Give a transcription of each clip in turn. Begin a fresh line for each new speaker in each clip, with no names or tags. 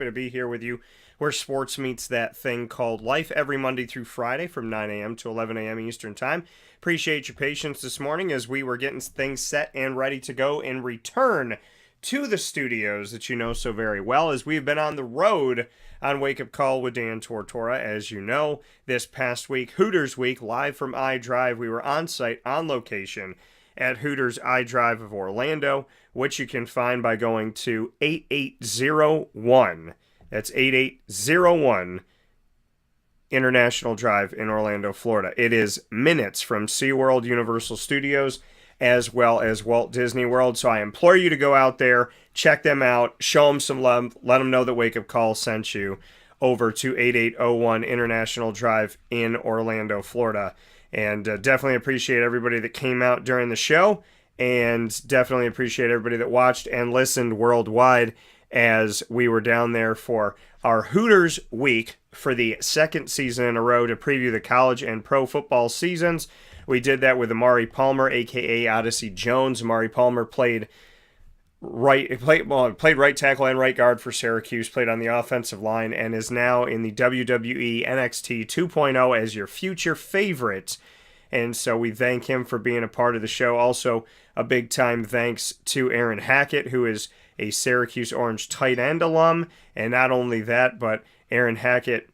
To be here with you where sports meets that thing called life every Monday through Friday from 9 a.m. to 11 a.m. Eastern Time. Appreciate your patience this morning as we were getting things set and ready to go and return to the studios that you know so very well, as we've been on the road on Wake Up Call with Dan Tortora. As you know, this past week, Hooters Week, live from iDrive, we were on site, on location at Hooters iDrive of Orlando, which you can find by going to 8801. That's 8801 International Drive in Orlando, Florida. It is minutes from SeaWorld Universal Studios as well as Walt Disney World. So I implore you to go out there, check them out, show them some love, let them know that Wake Up Call sent you over to 8801 International Drive in Orlando, Florida. And definitely appreciate everybody that came out during the show, and definitely appreciate everybody that watched and listened worldwide as we were down there for our Hooters Week for the second season in a row to preview the college and pro football seasons. We did that with Amari Palmer, a.k.a. Odyssey Jones. Amari Palmer played right tackle and right guard for Syracuse, played on the offensive line, and is now in the WWE NXT 2.0 as your future favorite. And so we thank him for being a part of the show. Also, a big time thanks to Aaron Hackett, who is a Syracuse Orange tight end alum. And not only that, but Aaron Hackett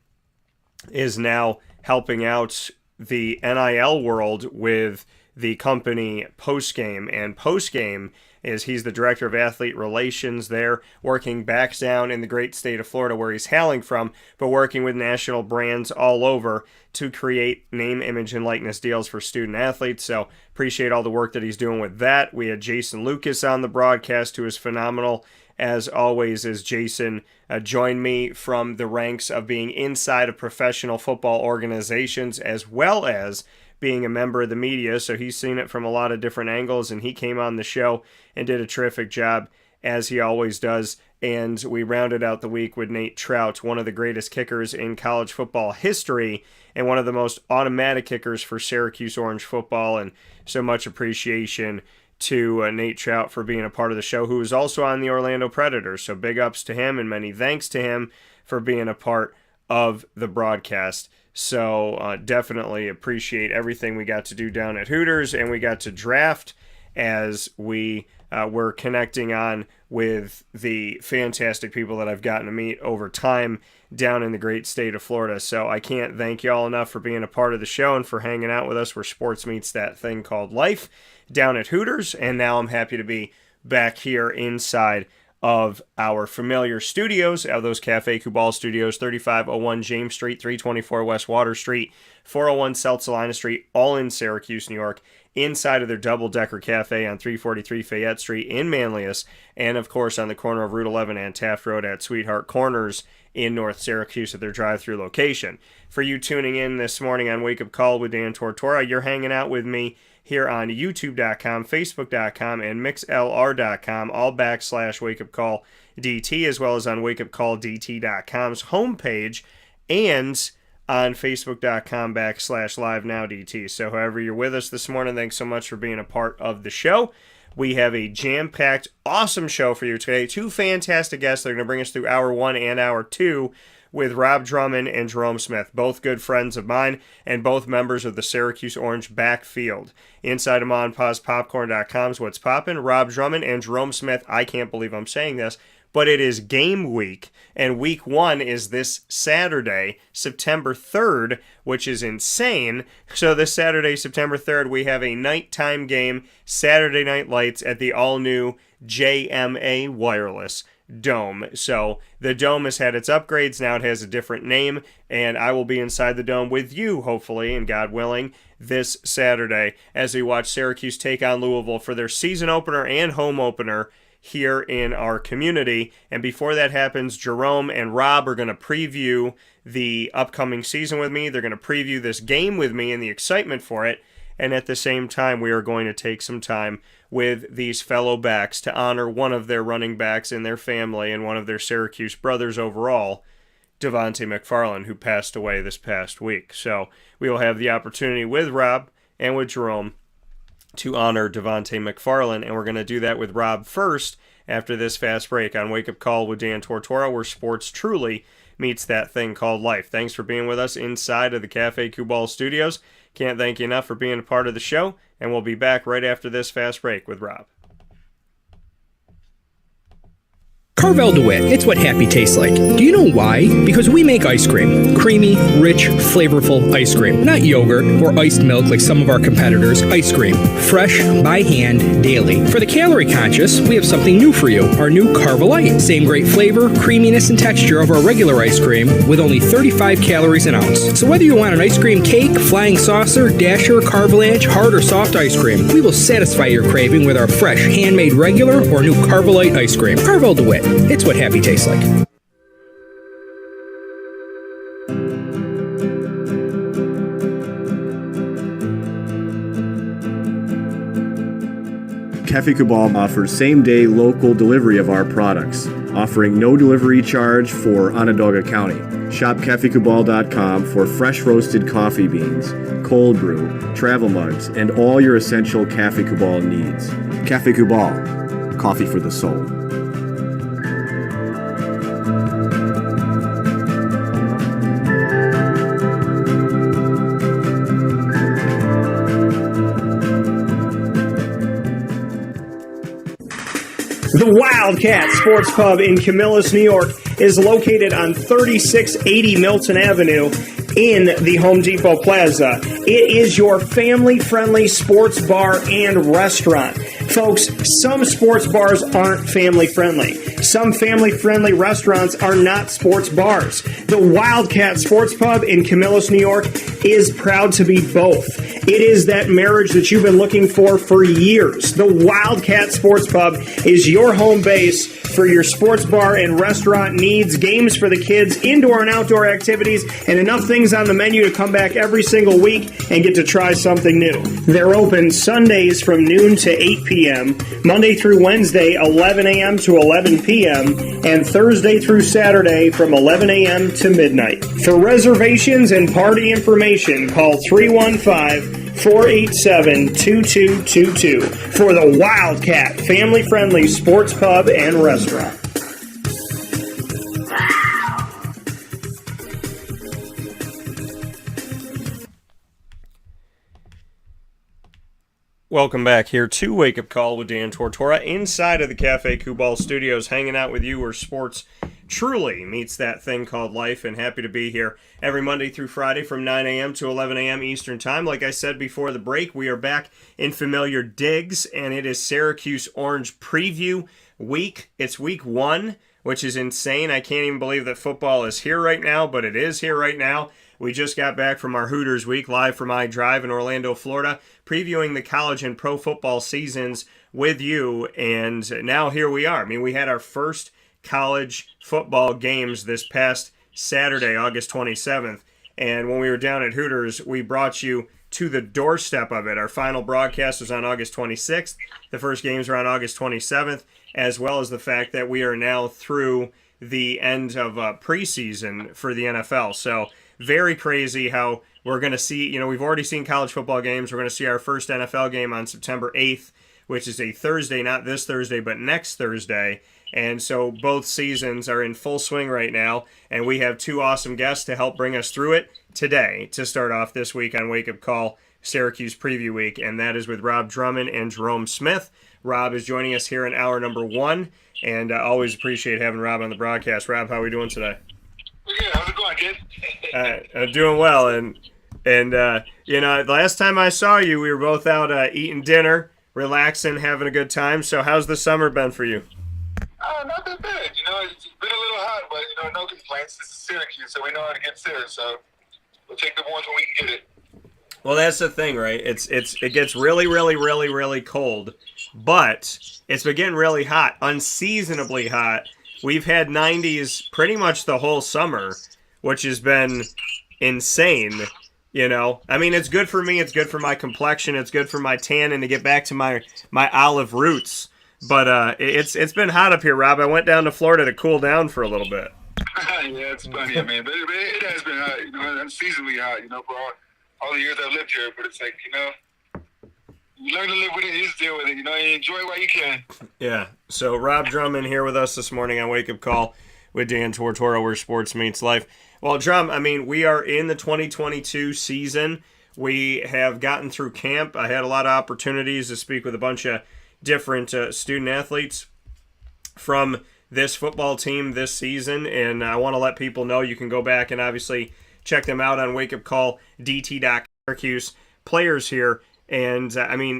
is now helping out the NIL world with the company Postgame. And Postgame is he's the director of athlete relations there, working back down in the great state of Florida where he's hailing from, but working with national brands all over to create name, image, and likeness deals for student athletes. So appreciate all the work that he's doing with that. We had Jason Lucas on the broadcast, who is phenomenal as always, as Jason joined me from the ranks of being inside of professional football organizations as well as being a member of the media, so he's seen it from a lot of different angles, and he came on the show and did a terrific job, as he always does. And we rounded out the week with Nate Trout, one of the greatest kickers in college football history, and one of the most automatic kickers for Syracuse Orange Football, and so much appreciation to Nate Trout for being a part of the show, who is also on the Orlando Predators, so big ups to him, and many thanks to him for being a part of the broadcast. So definitely appreciate everything we got to do down at Hooters, and we got to draft as we were connecting on with the fantastic people that I've gotten to meet over time down in the great state of Florida. So I can't thank y'all enough for being a part of the show and for hanging out with us where sports meets that thing called life down at Hooters. And now I'm happy to be back here inside of our familiar studios, of those Cafe Kubal studios, 3501 James Street, 324 West Water Street, 401 South Salina Street, all in Syracuse, New York, inside of their double-decker cafe on 343 Fayette Street in Manlius, and of course on the corner of Route 11 and Taft Road at Sweetheart Corners in North Syracuse at their drive-thru location. For you tuning in this morning on Wake Up Call with Dan Tortora, you're hanging out with me here on youtube.com, facebook.com, and mixlr.com, all /wakeupcalldt, as well as on wakeupcalldt.com's homepage, and on facebook.com /livenowdt. So however you're with us this morning, thanks so much for being a part of the show. We have a jam-packed, awesome show for you today. Two fantastic guests that are going to bring us through Hour 1 and Hour 2 with Rob Drummond and Jerome Smith, both good friends of mine and both members of the Syracuse Orange backfield. Inside of MonPawsPopcorn.com is what's poppin'. Rob Drummond and Jerome Smith, I can't believe I'm saying this, but it is game week, and week 1 is this Saturday, September 3rd, which is insane. So this Saturday, September 3rd, we have a nighttime game, Saturday Night Lights at the all-new JMA Wireless Dome. So the dome has had its upgrades. Now it has a different name, and I will be inside the dome with you, hopefully, and God willing, this Saturday as we watch Syracuse take on Louisville for their season opener and home opener here in our community. And before that happens, Jerome and Rob are going to preview the upcoming season with me. They're going to preview this game with me and the excitement for it. And at the same time, we are going to take some time with these fellow backs to honor one of their running backs in their family and one of their Syracuse brothers overall, Devante McFarlane, who passed away this past week. So we will have the opportunity with Rob and with Jerome to honor Devante McFarlane, and we're going to do that with Rob first after this fast break on Wake Up Call with Dan Tortora, where sports truly meets that thing called life. Thanks for being with us inside of the Cafe Kubal studios. Can't thank you enough for being a part of the show, and we'll be back right after this fast break with Rob.
Carvel DeWitt, it's what happy tastes like. Do you know why? Because we make ice cream. Creamy, rich, flavorful ice cream. Not yogurt or iced milk like some of our competitors. Ice cream. Fresh, by hand, daily. For the calorie conscious, we have something new for you. Our new Carvelite. Same great flavor, creaminess, and texture of our regular ice cream with only 35 calories an ounce. So whether you want an ice cream cake, flying saucer, dasher, carvalanche, hard or soft ice cream, we will satisfy your craving with our fresh, handmade regular or new Carvelite ice cream. Carvel DeWitt. It's what happy tastes like.
Cafe Kubal offers same-day local delivery of our products, offering no delivery charge for Onondaga County. Shop cafekubal.com for fresh roasted coffee beans, cold brew, travel mugs, and all your essential Cafe Kubal needs. Cafe Kubal, coffee for the soul.
The Wildcat Sports Pub in Camillus, New York is located on 3680 Milton Avenue in the Home Depot Plaza. It is your family-friendly sports bar and restaurant. Folks, some sports bars aren't family-friendly. Some family-friendly restaurants are not sports bars. The Wildcat Sports Pub in Camillus, New York is proud to be both. It is that marriage that you've been looking for years. The Wildcat Sports Pub is your home base for your sports bar and restaurant needs, games for the kids, indoor and outdoor activities, and enough things on the menu to come back every single week and get to try something new. They're open Sundays from noon to 8 p.m., Monday through Wednesday, 11 a.m. to 11 p.m., and Thursday through Saturday from 11 a.m. to midnight. For reservations and party information, call 315-487-2222 for the Wildcat family-friendly sports pub and restaurant. Welcome back here to Wake Up Call with Dan Tortora inside of the Cafe Kubal studios, hanging out with you where sports truly meets that thing called life, and happy to be here every Monday through Friday from 9 a.m. to 11 a.m. Eastern Time. Like I said before the break, we are back in familiar digs, and it is Syracuse Orange Preview Week. It's week 1, which is insane. I can't even believe that football is here right now, but it is here right now. We just got back from our Hooters week, live from iDrive in Orlando, Florida, previewing the college and pro football seasons with you, and now here we are. I mean, we had our first college football games this past Saturday, August 27th, and when we were down at Hooters, we brought you to the doorstep of it. Our final broadcast was on August 26th. The first games were on August 27th, as well as the fact that we are now through the end of preseason for the NFL. So very crazy how we're going to see, we've already seen college football games. We're going to see our first NFL game on September 8th, which is a Thursday, not this Thursday, but next Thursday. And so both seasons are in full swing right now, and we have two awesome guests to help bring us through it today to start off this week on Wake Up Call Syracuse Preview Week, and that is with Rob Drummond and Jerome Smith. Rob is joining us here in hour number 1, and I always appreciate having Rob on the broadcast. Rob, how are we doing today?
Yeah, how's it going, kid?
I'm doing well, and the last time I saw you, we were both out eating dinner, relaxing, having a good time. So how's the summer been for you?
Not that bad. It's been a little hot, but no complaints. This is Syracuse, so we know how to get there. So we'll take the ones when we can get it.
Well, that's the thing, right? It gets really, really, really, really cold, but it's been getting really hot, unseasonably hot. We've had 90s pretty much the whole summer, which has been insane. I mean, it's good for me. It's good for my complexion. It's good for my tan and to get back to my olive roots. But it's been hot up here, Rob. I went down to Florida to cool down for a little bit.
Yeah, it's funny, man. But it has been hot, unseasonably hot, for all the years I've lived here. But it's like, You learn to live with it, you just deal with it. You enjoy it while you can.
Yeah. So Rob Drummond here with us this morning on Wake Up Call with Dan Tortora, where sports meets life. Well, Drum, we are in the 2022 season. We have gotten through camp. I had a lot of opportunities to speak with a bunch of different student athletes from this football team this season, and I want to let people know you can go back and obviously check them out on wakeupcalldt.com. Syracuse players here. And,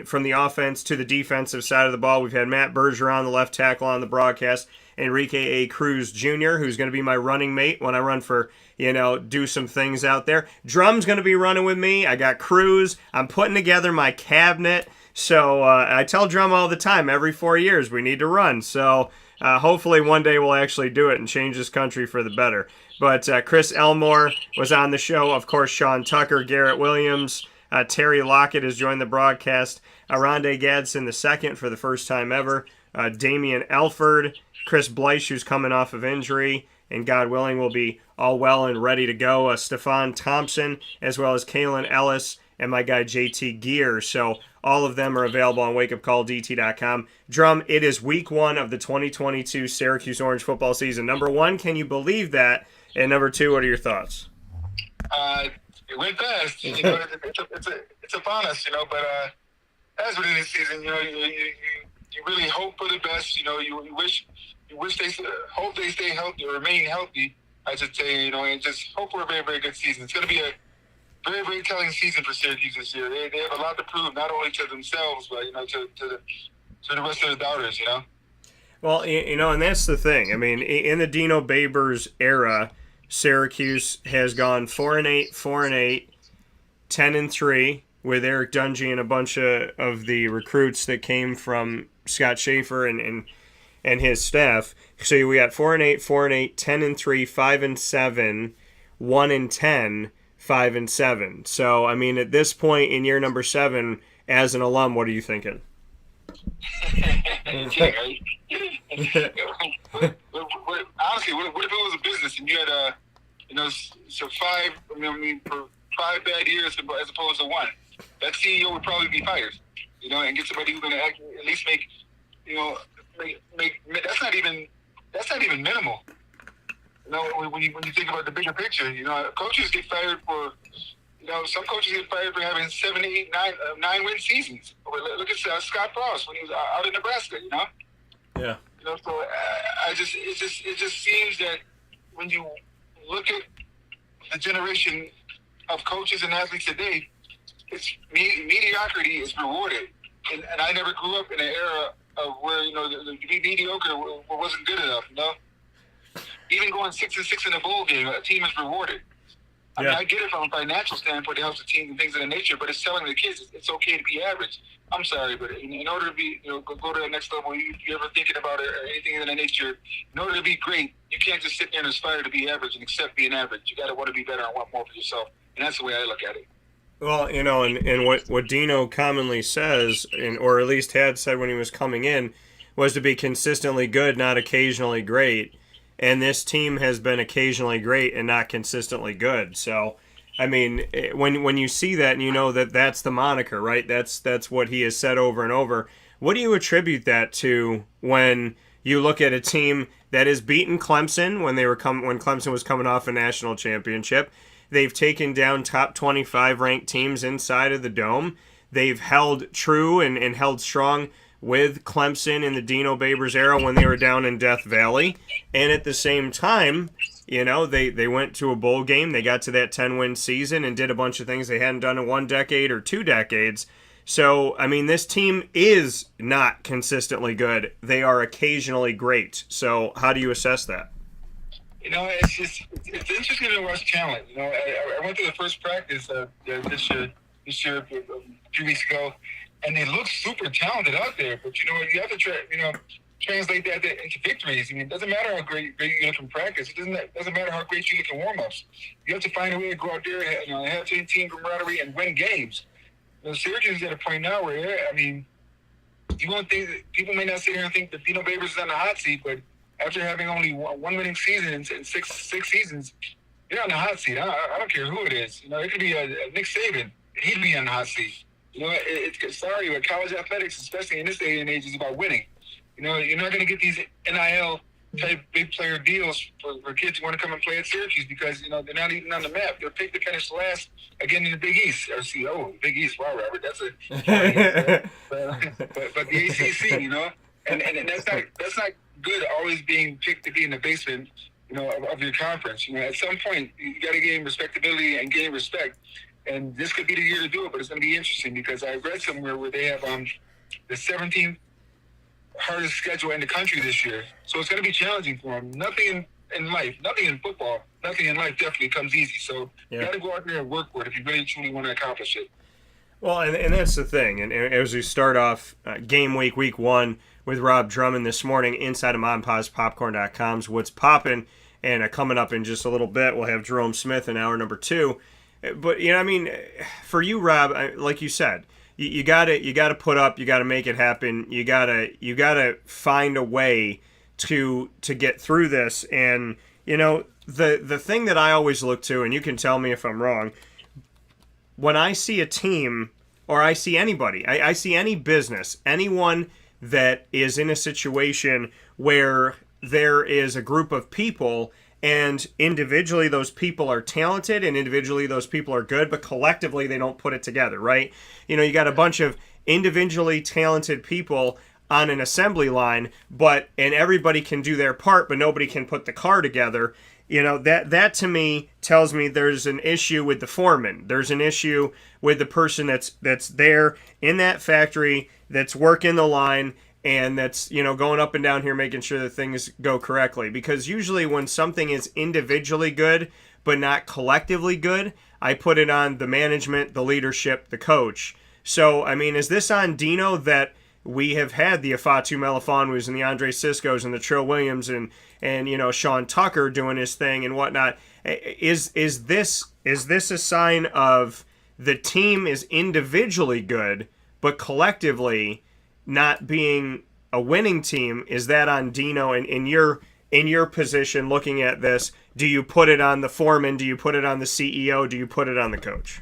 from the offense to the defensive side of the ball, we've had Matt Bergeron, the left tackle on the broadcast, Enrique A. Cruz Jr., who's going to be my running mate when I run for, do some things out there. Drum's going to be running with me. I got Cruz. I'm putting together my cabinet. So I tell Drum all the time, every 4 years we need to run. So hopefully one day we'll actually do it and change this country for the better. But Chris Elmore was on the show. Of course, Sean Tucker, Garrett Williams, Terry Lockett has joined the broadcast. Rondé Gadsden II for the first time ever. Damian Elford, Chris Bleich, who's coming off of injury, and God willing will be all well and ready to go. Stephon Thompson, as well as Kalen Ellis, and my guy JT Gear. So all of them are available on wakeupcalldt.com. Drum, it is week 1 of the 2022 Syracuse Orange football season. Number 1, can you believe that? And number 2, what are your thoughts?
It went fast. It's upon us, but as with any season, you really hope for the best. You wish hope they stay healthy or remain healthy, I should say, and just hope for a very, very good season. It's going to be a very, very telling season for Syracuse this year. They have a lot to prove, not only to themselves, but to the rest of the doubters.
Well, and that's the thing. In the Dino Babers era, Syracuse has gone 4-8, 4-8, 10-3 with Eric Dungy and a bunch of the recruits that came from Scott Schaefer and his staff. So we got 4-8, 4-8, 10-3, 5-7, 1-10, 5-7. So at this point in year number 7, as an alum, what are you thinking?
Honestly, what if it was a business and you had for 5 bad years as opposed to 1? That CEO would probably be fired, and get somebody who's going to at least make that's not even minimal. When you think about the bigger picture, coaches get fired for. Some coaches get fired for having 7, 8, 9 win seasons. Look at Scott Frost when he was out in Nebraska.
Yeah.
So it just seems that when you look at the generation of coaches and athletes today, it's mediocrity is rewarded. And I never grew up in an era of where to be mediocre wasn't good enough. Even going 6-6 in a bowl game, a team is rewarded. I get it from a financial standpoint, it helps the team and things of that nature, but it's telling the kids it's okay to be average. I'm sorry, but in order to be, go to the next level, you ever thinking about it or anything of that nature, in order to be great, you can't just sit there and aspire to be average and accept being average. You got to want to be better and want more for yourself. And that's the way I look at it.
Well, and what Dino commonly says, or at least had said when he was coming in, was to be consistently good, not occasionally great. And this team has been occasionally great and not consistently good. So, when you see that and you know that that's the moniker, right? That's what he has said over and over. What do you attribute that to when you look at a team that has beaten Clemson when when Clemson was coming off a national championship? They've taken down top 25 ranked teams inside of the Dome. They've held true and held strong with Clemson in the Dino Babers era when they were down in Death Valley. And at the same time, they went to a bowl game. They got to that 10-win season and did a bunch of things they hadn't done in 1 decade or 2 decades. So, this team is not consistently good. They are occasionally great. So how do you assess that?
It's interesting to watch talent. I went to the first practice this year, a few weeks ago, and they look super talented out there. But you have to translate that into victories. It doesn't matter how great you look in practice. It doesn't matter how great you look in warm-ups. You have to find a way to go out there, have team camaraderie and win games. Syracuse is at a point now where you won't think that people may not sit here and think that Dino Babers is on the hot seat, but after having only one winning season in six seasons, you're on the hot seat. I don't care who it is. It could be Nick Saban. He'd be on the hot seat. It's sorry, but college athletics, especially in this day and age, is about winning. You're not going to get these NIL type big player deals for kids who want to come and play at Syracuse because, they're not even on the map. They're picked to finish last again in the Big East. Big East. Wow, Robert, that's a but the ACC, and that's not good always being picked to be in the basement, of your conference. At some point, you got to gain respectability and gain respect. And this could be the year to do it, but it's going to be interesting because I read somewhere where they have the 17th hardest schedule in the country this year. So it's going to be challenging for them. Nothing in life, nothing in football, nothing in life definitely comes easy. So you got to go out there and work for it if you really truly want to accomplish it.
Well, and that's the thing. And as we start off game week 1 with Rob Drummond this morning inside of MomPosPopcorn.com's What's Poppin', and coming up in just a little bit, we'll have Jerome Smith in hour number 2. But, for you, Rob, like you said, you gotta put up, you gotta make it happen, you gotta find a way to get through this. And, the thing that I always look to, and you can tell me if I'm wrong, when I see a team, or I see anybody, I see any business, anyone that is in a situation where there is a group of people and individually those people are talented and individually those people are good, but collectively they don't put it together, right? You got a bunch of individually talented people on an assembly line, and everybody can do their part, but nobody can put the car together. That to me tells me there's an issue with the foreman. There's an issue with the person that's there in that factory, that's working the line, and that's, going up and down here making sure that things go correctly. Because usually when something is individually good but not collectively good, I put it on the management, the leadership, the coach. So, is this on Dino that we have had the Afatu Melifonwus and the Andre Siscos and the Trill Williams and Sean Tucker doing his thing and whatnot? Is this a sign of the team is individually good but collectively not being a winning team? Is that on Dino? And in your position looking at this, do you put it on the foreman? Do you put it on the CEO? Do you put it on the coach?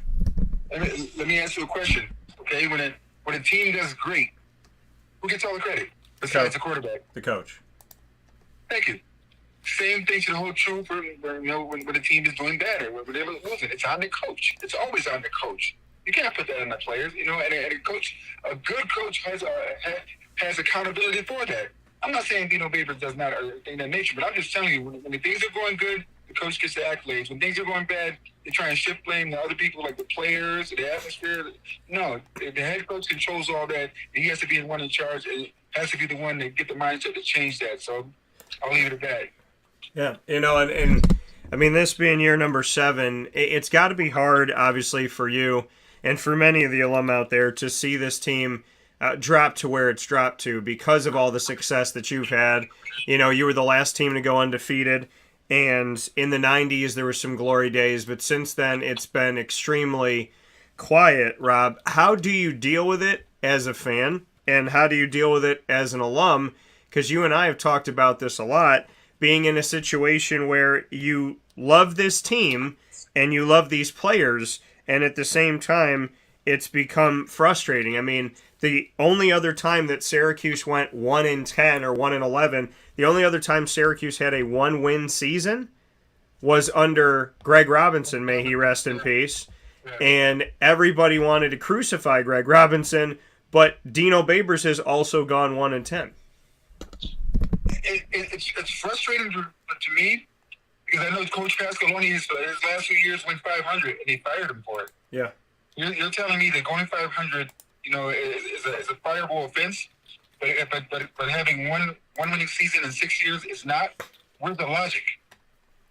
Let me ask you a question. Okay, when a team does great, who gets all the credit besides the quarterback?
The coach.
Thank you. Same thing should hold true for when the team is doing bad or whatever it wasn't. It's on the coach. It's always on the coach. You can't put that on the players, and a good coach has accountability for that. I'm not saying Dino Babers does not or anything of that nature, but I'm just telling you, when the things are going good, the coach gets the accolades. When things are going bad, they try and shift blame to other people, like the players, the atmosphere. No, the head coach controls all that, and he has to be the one in charge. It has to be the one to get the mindset to change that. So I'll leave it at that.
Yeah, and this being year number 7, it's got to be hard, obviously, for you and for many of the alum out there to see this team drop to where it's dropped to because of all the success that you've had. You were the last team to go undefeated, and in the 90s there were some glory days, but since then it's been extremely quiet. Rob, how do you deal with it as a fan, and how do you deal with it as an alum? Because you and I have talked about this a lot, being in a situation where you love this team and you love these players, and at the same time, it's become frustrating. The only other time that Syracuse went 1-10 or 1-11, the only other time Syracuse had a 1-win season was under Greg Robinson, may he rest in peace. And everybody wanted to crucify Greg Robinson, but Dino Babers has also gone 1-10.
It's frustrating to me because I know Coach Pasqualoni his last few years went 500 and they fired him for it.
Yeah.
You're telling me that going 500, is a fireable offense, but having one winning season in 6 years is not? Where's the logic?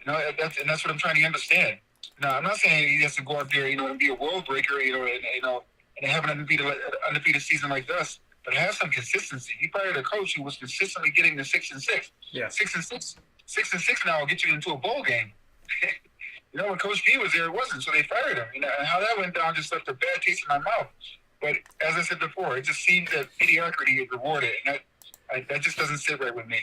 That's what I'm trying to understand. I'm not saying he has to go out there, and be a world breaker, and have an undefeated season like this, but have some consistency. He fired a coach who was consistently getting the 6-6.
Yeah.
6-6 now will get you into a bowl game. When Coach P was there, it wasn't, so they fired him. And how that went down just left a bad taste in my mouth. But as I said before, it just seems that mediocrity is rewarded, and that just doesn't sit right with me.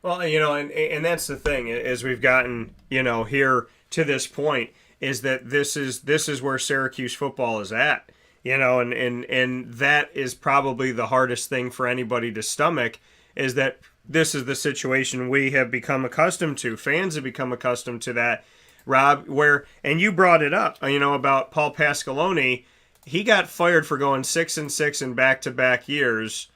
Well, and that's the thing, as we've gotten, here to this point, is that this is where Syracuse football is at. And that is probably the hardest thing for anybody to stomach, is that this is the situation we have become accustomed to. Fans have become accustomed to that, Rob, and you brought it up, about Paul Pasqualoni. He got fired for going 6-6 in back-to-back years,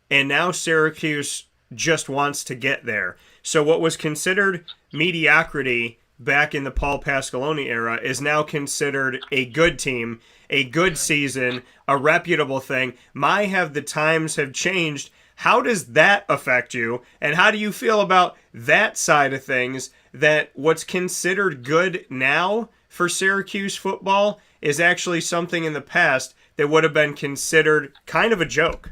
and now Syracuse just wants to get there. So what was considered mediocrity back in the Paul Pasqualoni era is now considered a good team, a good season, a reputable thing. The times have changed. How does that affect you? And how do you feel about that side of things, that what's considered good now for Syracuse football is actually something in the past that would have been considered kind of a joke?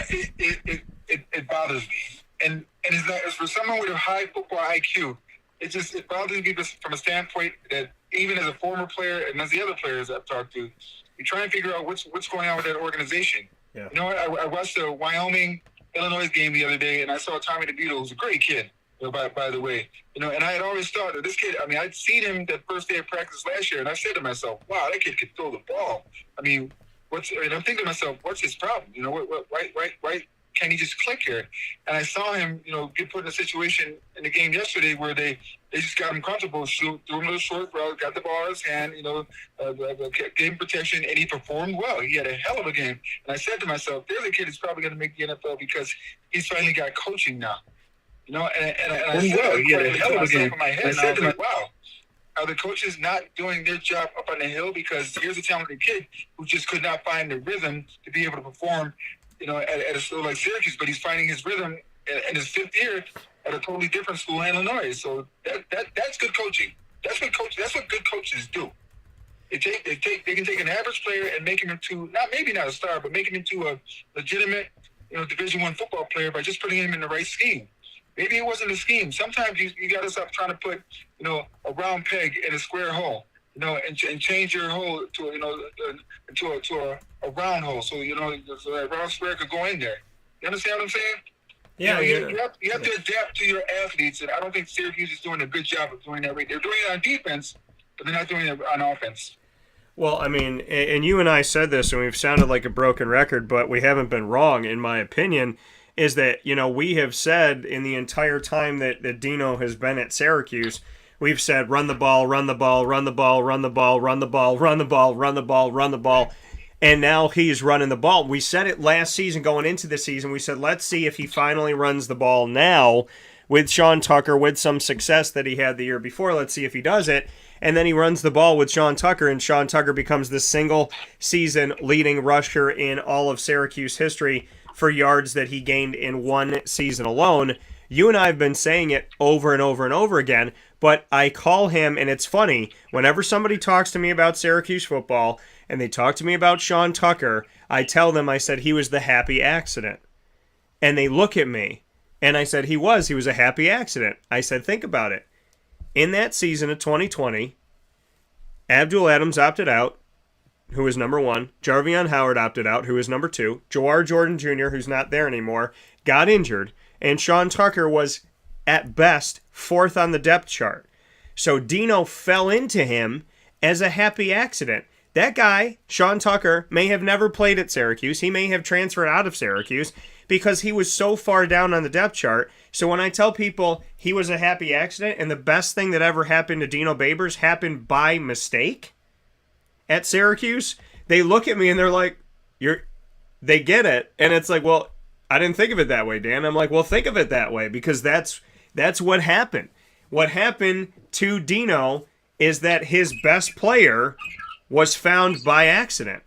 It bothers me. And it's for someone with a high football IQ, it bothers me from a standpoint that even as a former player and as the other players I've talked to, you try and figure out what's going on with that organization. Yeah. I watched the Wyoming-Illinois game the other day, and I saw Tommy DeVito, who's a great kid, by the way. And I had always thought that this kid, I'd seen him that first day of practice last year, and I said to myself, wow, that kid could throw the ball. And I'm thinking to myself, what's his problem? Why can't he just click here? And I saw him, get put in a situation in the game yesterday where they just got him comfortable, threw him to the short route, got the ball in his hand, gave him protection, and he performed well. He had a hell of a game. And I said to myself, there's a kid who's probably going to make the NFL because he's finally got coaching now. And I said, he had a hell of a game. I said to myself, wow, are the coaches not doing their job up on the hill? Because here's a talented kid who just could not find the rhythm to be able to perform at a school like Syracuse, but he's finding his rhythm in his fifth year at a totally different school in Illinois. So that's good coaching. That's what good coaches do. They can take an average player and make him into not a star, but make him into a legitimate, Division I football player by just putting him in the right scheme. Maybe it wasn't a scheme. Sometimes you got to stop trying to put a round peg in a square hole. And change your hole to a round hole, so so that round square could go in there. You understand what I'm saying?
Yeah,
you have to adapt to your athletes, and I don't think Syracuse is doing a good job of doing that. Right, they're doing it on defense, but they're not doing it on offense.
Well, and you and I said this, and we've sounded like a broken record, but we haven't been wrong, in my opinion. Is that we have said in the entire time that Dino has been at Syracuse. We've said run the ball, run the ball, run the ball, run the ball, run the ball, run the ball, run the ball, run the ball. And now he's running the ball. We said it last season going into the season. We said, let's see if he finally runs the ball now with Sean Tucker, with some success that he had the year before. Let's see if he does it. And then he runs the ball with Sean Tucker, and Sean Tucker becomes the single season leading rusher in all of Syracuse history for yards that he gained in one season alone. You and I have been saying it over and over and over again, but I call him, and it's funny, whenever somebody talks to me about Syracuse football and they talk to me about Sean Tucker, I tell them, I said, he was the happy accident. And they look at me, and I said, he was a happy accident. I said, think about it. In that season of 2020, Abdul Adams opted out, who was number 1. Jarvion Howard opted out, who was number 2. Jawar Jordan Jr., who's not there anymore, got injured. And Sean Tucker was, at best, 4th on the depth chart. So Dino fell into him as a happy accident. That guy, Sean Tucker, may have never played at Syracuse. He may have transferred out of Syracuse because he was so far down on the depth chart. So when I tell people he was a happy accident and the best thing that ever happened to Dino Babers happened by mistake at Syracuse, they look at me and they're like, they get it. And it's like, well, I didn't think of it that way, Dan. I'm like, well, think of it that way, because that's what happened. What happened to Dino is that his best player was found by accident.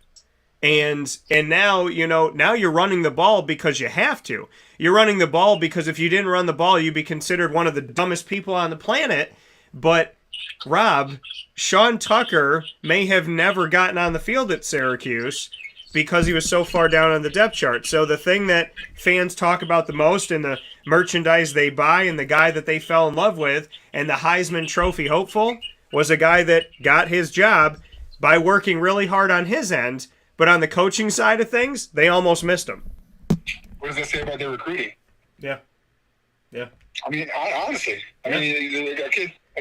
And now, now you're running the ball because you have to. You're running the ball because if you didn't run the ball, you'd be considered one of the dumbest people on the planet. But, Rob, Sean Tucker may have never gotten on the field at Syracuse because he was so far down on the depth chart. So the thing that fans talk about the most and the merchandise they buy and the guy that they fell in love with and the Heisman Trophy hopeful was a guy that got his job by working really hard on his end, but on the coaching side of things, they almost missed him.
What does that say about their recruiting?
Yeah.
Honestly, a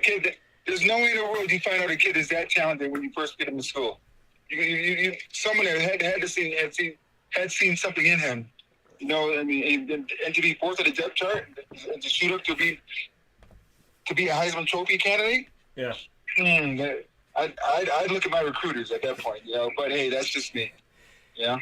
kid, there's no way in the world you find out a kid is that talented when you first get him to school. someone that had seen something in him. You know, I mean, and to be fourth at the depth chart and to shoot up to be a Heisman Trophy candidate.
Yeah.
I'd look at my recruiters at that point, you know. But hey, that's just me. Yeah.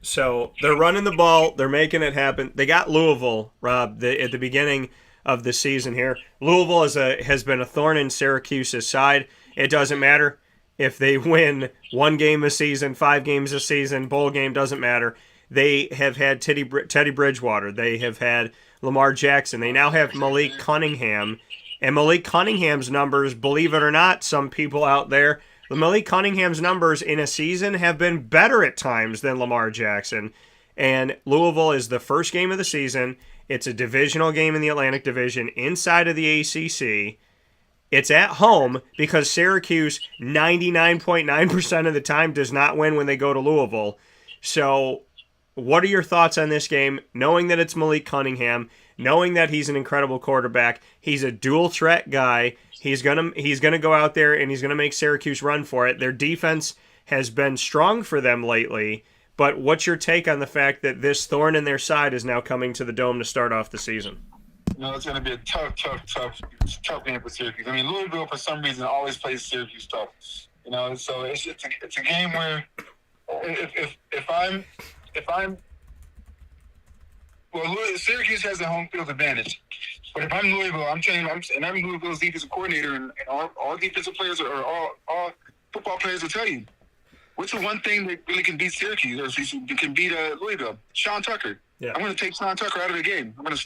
So they're running the ball. They're making it happen. They got Louisville, Rob, at the beginning of the season here. Louisville has been a thorn in Syracuse's side. It doesn't matter if they win 1 game a season, 5 games a season, bowl game, doesn't matter. They have had Teddy Bridgewater. They have had Lamar Jackson. They now have Malik Cunningham. And Malik Cunningham's numbers, believe it or not, some people out there, the Malik Cunningham's numbers in a season have been better at times than Lamar Jackson. And Louisville is the first game of the season. It's a divisional game in the Atlantic Division inside of the ACC. It's at home because Syracuse 99.9% of the time does not win when they go to Louisville. So what are your thoughts on this game, knowing that it's Malik Cunningham, knowing that he's an incredible quarterback, he's a dual threat guy, he's gonna go out there and he's gonna make Syracuse run for it. Their defense has been strong for them lately, but what's your take on the fact that this thorn in their side is now coming to the Dome to start off the season?
No, it's going to be a tough game for Syracuse. I mean, Louisville, for some reason, always plays Syracuse tough. You know, so it's a game where if I'm Syracuse has the home field advantage. But if I'm Louisville, I'm Louisville's defensive coordinator, and all defensive players or all football players will tell you, what's the one thing that really can beat Syracuse or can beat Louisville? Sean Tucker. Yeah. I'm going to take Sean Tucker out of the game. I'm going to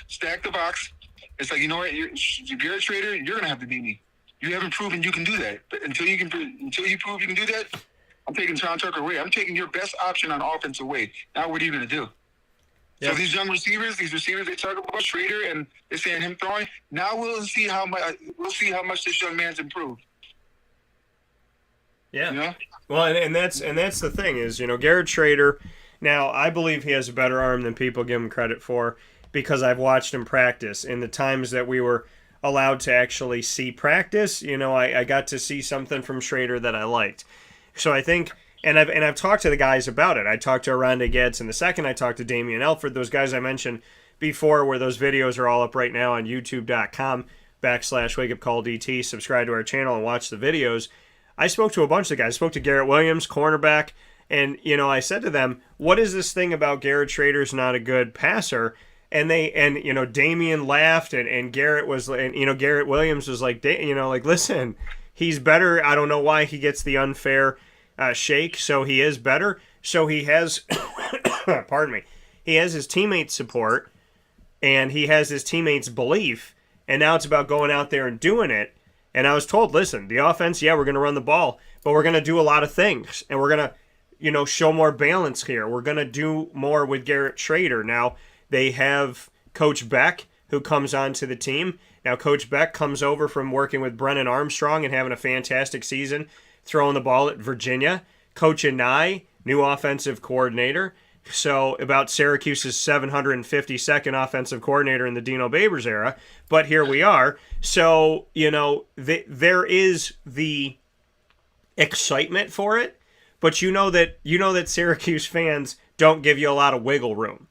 stack the box. It's like, you know what, you're Garrett Schrader, you're going to have to beat me. You haven't proven you can do that. But until you prove you can do that, I'm taking Sean Tucker away. I'm taking your best option on offense away. Now what are you going to do? Yeah. So these young receivers, they talk about Schrader and they're saying him throwing. Now we'll see how much this young man's improved.
Yeah. You know? Well, and that's the thing is, you know, Garrett Schrader. Now, I believe he has a better arm than people give him credit for because I've watched him practice. In the times that we were allowed to actually see practice, you know, I got to see something from Schrader that I liked. So I think, and I've talked to the guys about it. I talked to Aranda Getz in the second. I talked to Damian Elford, those guys I mentioned before, where those videos are all up right now on youtube.com/wakeupcalldt. Subscribe to our channel and watch the videos. I spoke to a bunch of guys. I spoke to Garrett Williams, cornerback. And, you know, I said to them, what is this thing about Garrett Schrader's not a good passer? And you know, Damian laughed and Garrett Garrett Williams was like, you know, like, listen, he's better. I don't know why he gets the unfair shake. So he is better. So he has, pardon me, he has his teammates' support and he has his teammates' belief. And now it's about going out there and doing it. And I was told, listen, the offense, yeah, we're going to run the ball, but we're going to do a lot of things. And we're going to, you know, show more balance here. We're going to do more with Garrett Schrader. Now, they have Coach Beck, who comes onto the team. Now, Coach Beck comes over from working with Brennan Armstrong and having a fantastic season, throwing the ball at Virginia. Coach Anai, new offensive coordinator. So, about Syracuse's 752nd offensive coordinator in the Dino Babers era. But here we are. So, you know, there is the excitement for it. But you know that Syracuse fans don't give you a lot of wiggle room.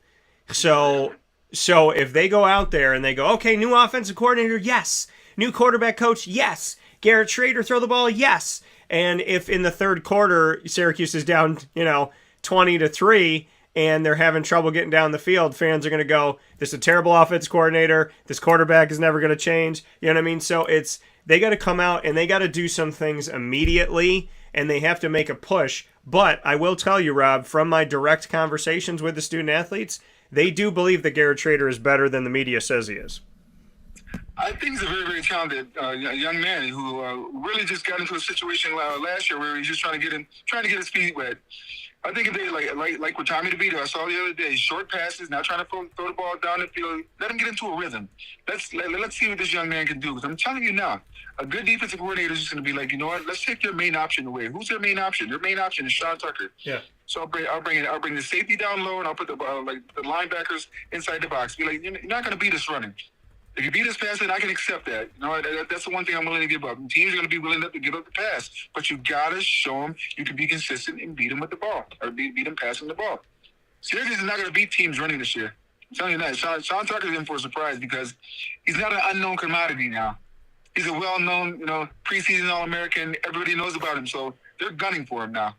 So if they go out there and they go, okay, new offensive coordinator, yes. New quarterback coach, yes. Garrett Schrader, throw the ball, yes. And if in the third quarter Syracuse is down, you know, 20-3 and they're having trouble getting down the field, fans are going to go, this is a terrible offense coordinator. This quarterback is never going to change. You know what I mean? So they got to come out and they got to do some things immediately. And they have to make a push. But I will tell you, Rob, from my direct conversations with the student athletes, they do believe that Garrett Schrader is better than the media says he is.
I think he's a very, very talented young man who really just got into a situation last year where he's just trying to get his feet wet. I think if they like with Tommy DeVito, I saw the other day, short passes, not trying to throw the ball down the field. Let him get into a rhythm. Let's see what this young man can do. Because I'm telling you now, a good defensive coordinator is just going to be like, you know what? Let's take your main option away. Who's their main option? Their main option is Sean Tucker. Yeah. So I'll bring the safety down low, and I'll put the linebackers inside the box. Be like, you're not going to beat us running. If you beat us passing, I can accept that. That's the one thing I'm willing to give up. Teams are going to be willing to give up the pass, but you got to show them you can be consistent and beat them with the ball, or beat them passing the ball. Syracuse is not going to beat teams running this year. I'm telling you that. Sean Tucker's in for a surprise because he's not an unknown commodity now. He's a well-known, preseason All-American. Everybody knows about him, so they're gunning for him now.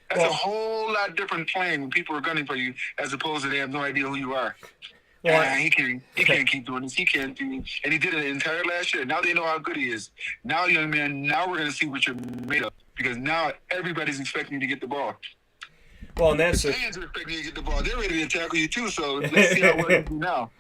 That's a whole lot different playing when people are gunning for you as opposed to they have no idea who you are. Yeah, he can't keep doing this. He can't do it. And he did it the entire last year. Now they know how good he is. Now, young man, now we're going to see what you're made of because now everybody's expecting you to get the ball.
Well, and that's
the fans are expecting you to get the ball. They're ready to tackle you too, so let's see how well you do now.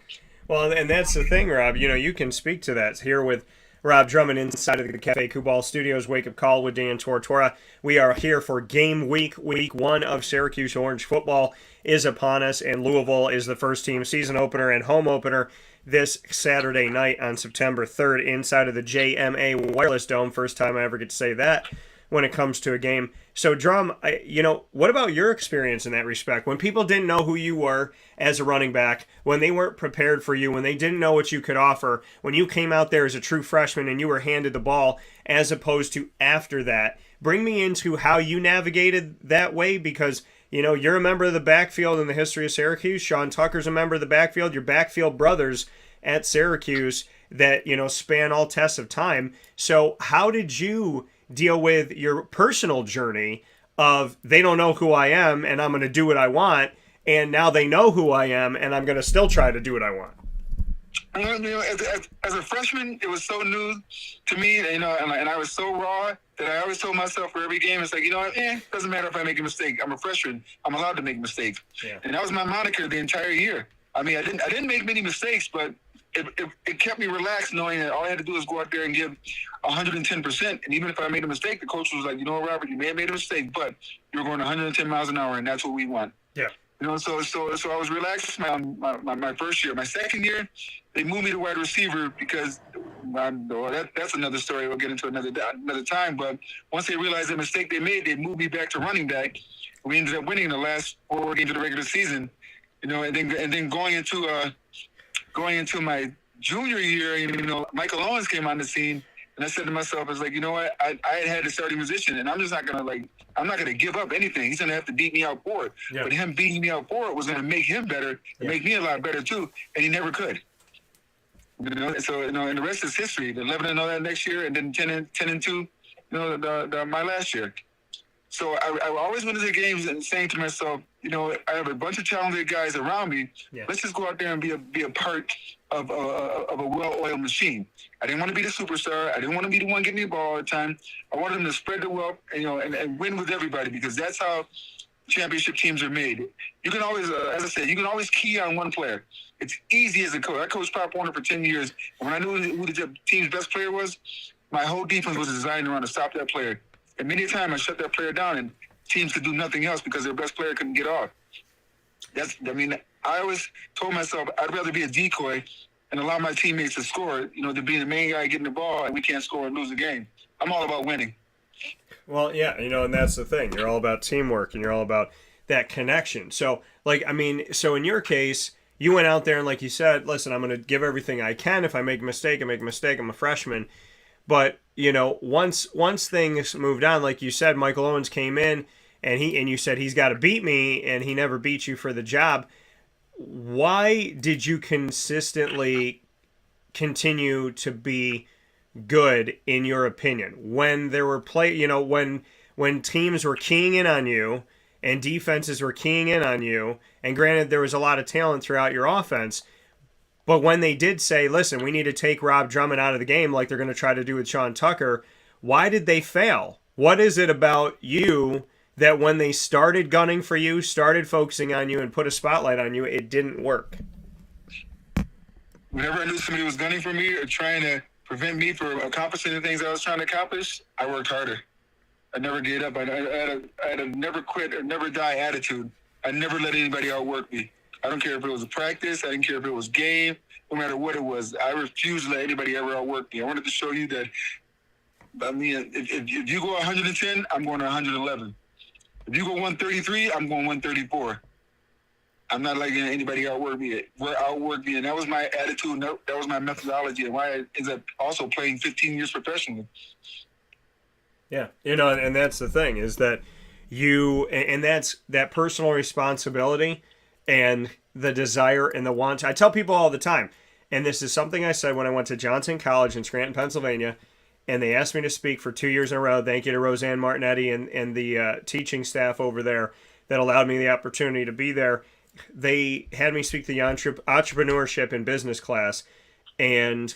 Well, and that's the thing, Rob. You can speak to that here with Rob Drummond inside of the Cafe Kubal Studios. Wake Up Call with Dan Tortora. We are here for game week 1 of Syracuse Orange Football is upon us, and Louisville is the first team season opener and home opener this Saturday night on September 3rd inside of the JMA Wireless Dome. First time I ever get to say that when it comes to a game. So, Drum, what about your experience in that respect? When people didn't know who you were as a running back, when they weren't prepared for you, when they didn't know what you could offer, when you came out there as a true freshman and you were handed the ball as opposed to after that, bring me into how you navigated that way because, you're a member of the backfield in the history of Syracuse. Sean Tucker's a member of the backfield. Your backfield brothers at Syracuse that, span all tests of time. So how did you deal with your personal journey of they don't know who I am and I'm going to do what I want, and now they know who I am and I'm going to still try to do what I want?
As a freshman, it was so new to me, and I was so raw that I always told myself for every game, it's like, doesn't matter if I make a mistake. I'm a freshman. I'm allowed to make mistakes. Yeah. And that was my moniker the entire year. I mean, I didn't make many mistakes, but it kept me relaxed knowing that all I had to do was go out there and give 110%. And even if I made a mistake, the coach was like, Robert, you may have made a mistake, but you're going 110 miles an hour, and that's what we want.
Yeah.
So I was relaxed my first year. My second year, they moved me to wide receiver because that's another story we'll get into another time. But once they realized the mistake they made, they moved me back to running back. We ended up winning the last 4 games of the regular season, and then going into my junior year, Michael Owens came on the scene. And I said to myself, I was like, what? I had the starting position, and I'm just not gonna give up anything. He's gonna have to beat me out for it. Yeah. But him beating me out for it was gonna make him better, and make me a lot better too. And he never could. So and the rest is history. 11-0 that next year, and then 10-2, my last year. So I always went into the games and saying to myself, I have a bunch of talented guys around me. Yeah. Let's just go out there and be a part of a well-oiled machine. I didn't want to be the superstar. I didn't want to be the one getting the ball all the time. I wanted them to spread the wealth, and win with everybody because that's how championship teams are made. You can always, as I said, you can always key on one player. It's easy as a coach. I coached Pop Warner for 10 years, and when I knew who the team's best player was, my whole defense was designed around to stop that player. And many times I shut that player down, and teams could do nothing else because their best player couldn't get off. I always told myself I'd rather be a decoy and allow my teammates to score, than be the main guy getting the ball and we can't score and lose the game. I'm all about winning.
Well, yeah, and that's the thing. You're all about teamwork, and you're all about that connection. So, so in your case, you went out there and, like you said, listen, I'm going to give everything I can. If I make a mistake, I make a mistake. I'm a freshman. But, once things moved on, like you said, Michael Owens came in, and you said he's got to beat me, and he never beat you for the job. Why did you consistently continue to be good, in your opinion, when there were when teams were keying in on you and defenses were keying in on you, and granted there was a lot of talent throughout your offense, but when they did say, listen, we need to take Rob Drummond out of the game like they're going to try to do with Sean Tucker, why did they fail? What is it about you that when they started gunning for you, started focusing on you, and put a spotlight on you, it didn't work?
Whenever I knew somebody was gunning for me or trying to prevent me from accomplishing the things I was trying to accomplish, I worked harder. I never gave up. I had a never quit or never die attitude. I never let anybody outwork me. I don't care if it was a practice. I didn't care if it was game. No matter what it was, I refused to let anybody ever outwork me. I wanted to show you that, if you go 110, I'm going to 111. If you go 133, I'm going 134. I'm not letting anybody outwork me. Outwork me, and that was my attitude. And that was my methodology, and why I ended up also playing 15 years professionally.
Yeah, and that's the thing is that and that's that personal responsibility and the desire and the want. I tell people all the time, and this is something I said when I went to Johnson College in Scranton, Pennsylvania, and they asked me to speak for 2 years in a row. Thank you to Roseanne Martinetti and the teaching staff over there that allowed me the opportunity to be there. They had me speak the entrepreneurship and business class, and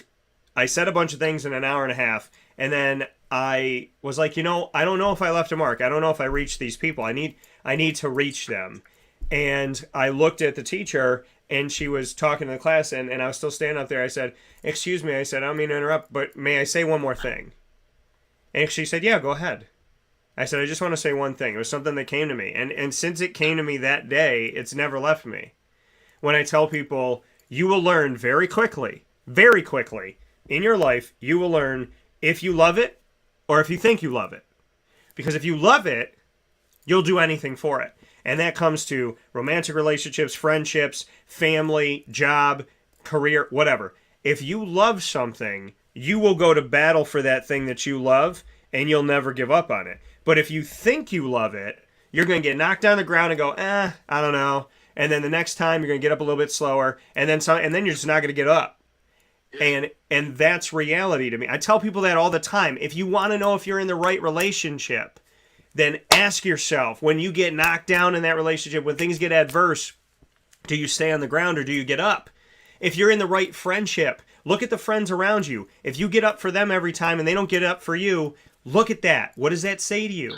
I said a bunch of things in an hour and a half, and then I was like, I don't know if I left a mark. I don't know if I reached these people. I need to reach them. And I looked at the teacher, and she was talking to the class, and I was still standing up there. I said, "Excuse me," I said, "I don't mean to interrupt, but may I say one more thing?" And she said, "Yeah, go ahead." I said, "I just want to say one thing." It was something that came to me. And since it came to me that day, it's never left me. When I tell people, you will learn very quickly in your life, you will learn if you love it or if you think you love it. Because if you love it, you'll do anything for it. And that comes to romantic relationships, friendships, family, job, career, whatever. If you love something, you will go to battle for that thing that you love, and you'll never give up on it. But if you think you love it, you're going to get knocked down the ground and go, I don't know. And then the next time you're going to get up a little bit slower, and then you're just not going to get up. And that's reality to me. I tell people that all the time. If you want to know if you're in the right relationship, then ask yourself, when you get knocked down in that relationship, when things get adverse, do you stay on the ground or do you get up? If you're in the right friendship, look at the friends around you. If you get up for them every time and they don't get up for you, look at that. What does that say to you?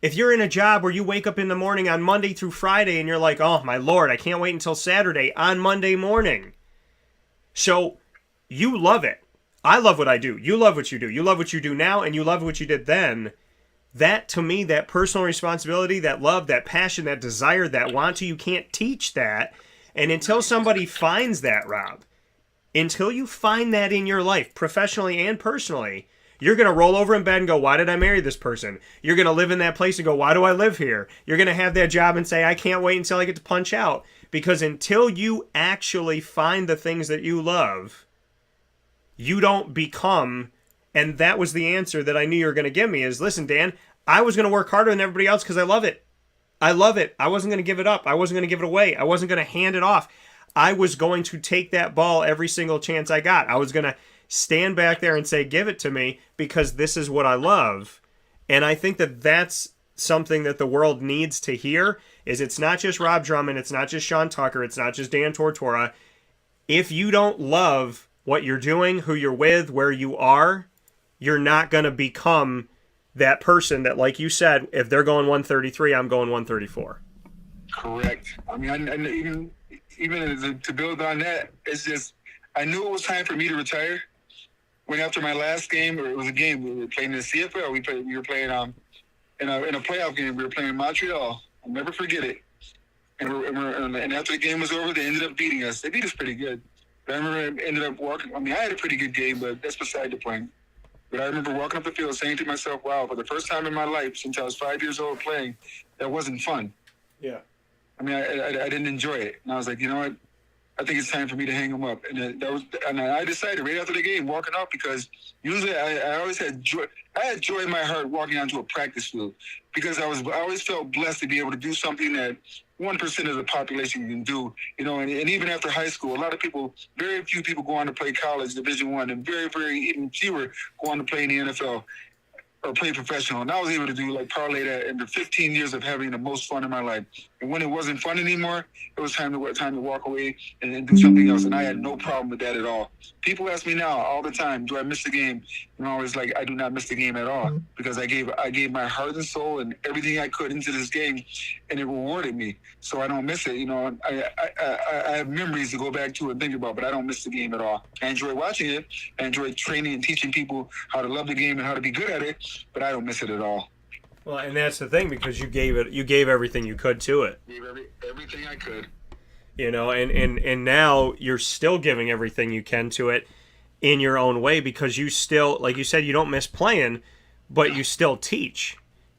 If you're in a job where you wake up in the morning on Monday through Friday and you're like, oh my Lord, I can't wait until Saturday on Monday morning. So you love it. I love what I do. You love what you do. You love what you do now, and you love what you did then. That, to me, that personal responsibility, that love, that passion, that desire, that want to, you can't teach that. And until somebody finds that, Rob, until you find that in your life, professionally and personally, you're going to roll over in bed and go, why did I marry this person? You're going to live in that place and go, why do I live here? You're going to have that job and say, I can't wait until I get to punch out. Because until you actually find the things that you love, you don't become, and that was the answer that I knew you were going to give me is, listen, Dan, I was going to work harder than everybody else because I love it. I love it. I wasn't going to give it up. I wasn't going to give it away. I wasn't going to hand it off. I was going to take that ball every single chance I got. I was going to stand back there and say, give it to me because this is what I love. And I think that that's something that the world needs to hear is it's not just Rob Drummond. It's not just Sean Tucker. It's not just Dan Tortora. If you don't love what you're doing, who you're with, where you are, you're not going to become that person that, like you said, if they're going 133, I'm going 134.
Correct. I mean, even to build on that, it's just, I knew it was time for me to retire. When after my last game, or it was a game, we were playing in the CFL, we were playing in a playoff game, we were playing in Montreal. I'll never forget it. And after the game was over, they ended up beating us. They beat us pretty good. But I remember I ended up walking. I mean, I had a pretty good game, but that's beside the point. But I remember walking up the field saying to myself, wow, for the first time in my life since I was 5 years old playing, that wasn't fun.
Yeah.
I mean, I didn't enjoy it. And I was like, you know what? I think it's time for me to hang them up. And I decided right after the game, walking out, because usually I always had joy. I had joy in my heart walking onto a practice field because I always felt blessed to be able to do something that 1% of the population can do, you know, and even after high school, a lot of people, very few people go on to play college, Division I, and very, even fewer go on to play in the NFL or play professional. And I was able to parlay that into 15 years of having the most fun in my life. And when it wasn't fun anymore, it was time to walk away and do something else. And I had no problem with that at all. People ask me now all the time, do I miss the game? And I'm always like, I do not miss the game at all, because I gave my heart and soul and everything I could into this game, and it rewarded me. So I don't miss it. You know, I have memories to go back to and think about, but I don't miss the game at all. I enjoy watching it. I enjoy training and teaching people how to love the game and how to be good at it, but I don't miss it at all.
Well, and that's the thing, because you gave everything you could to it.
Gave everything I could.
You know, and now you're still giving everything you can to it in your own way, because you still, like you said, you don't miss playing, but you still teach.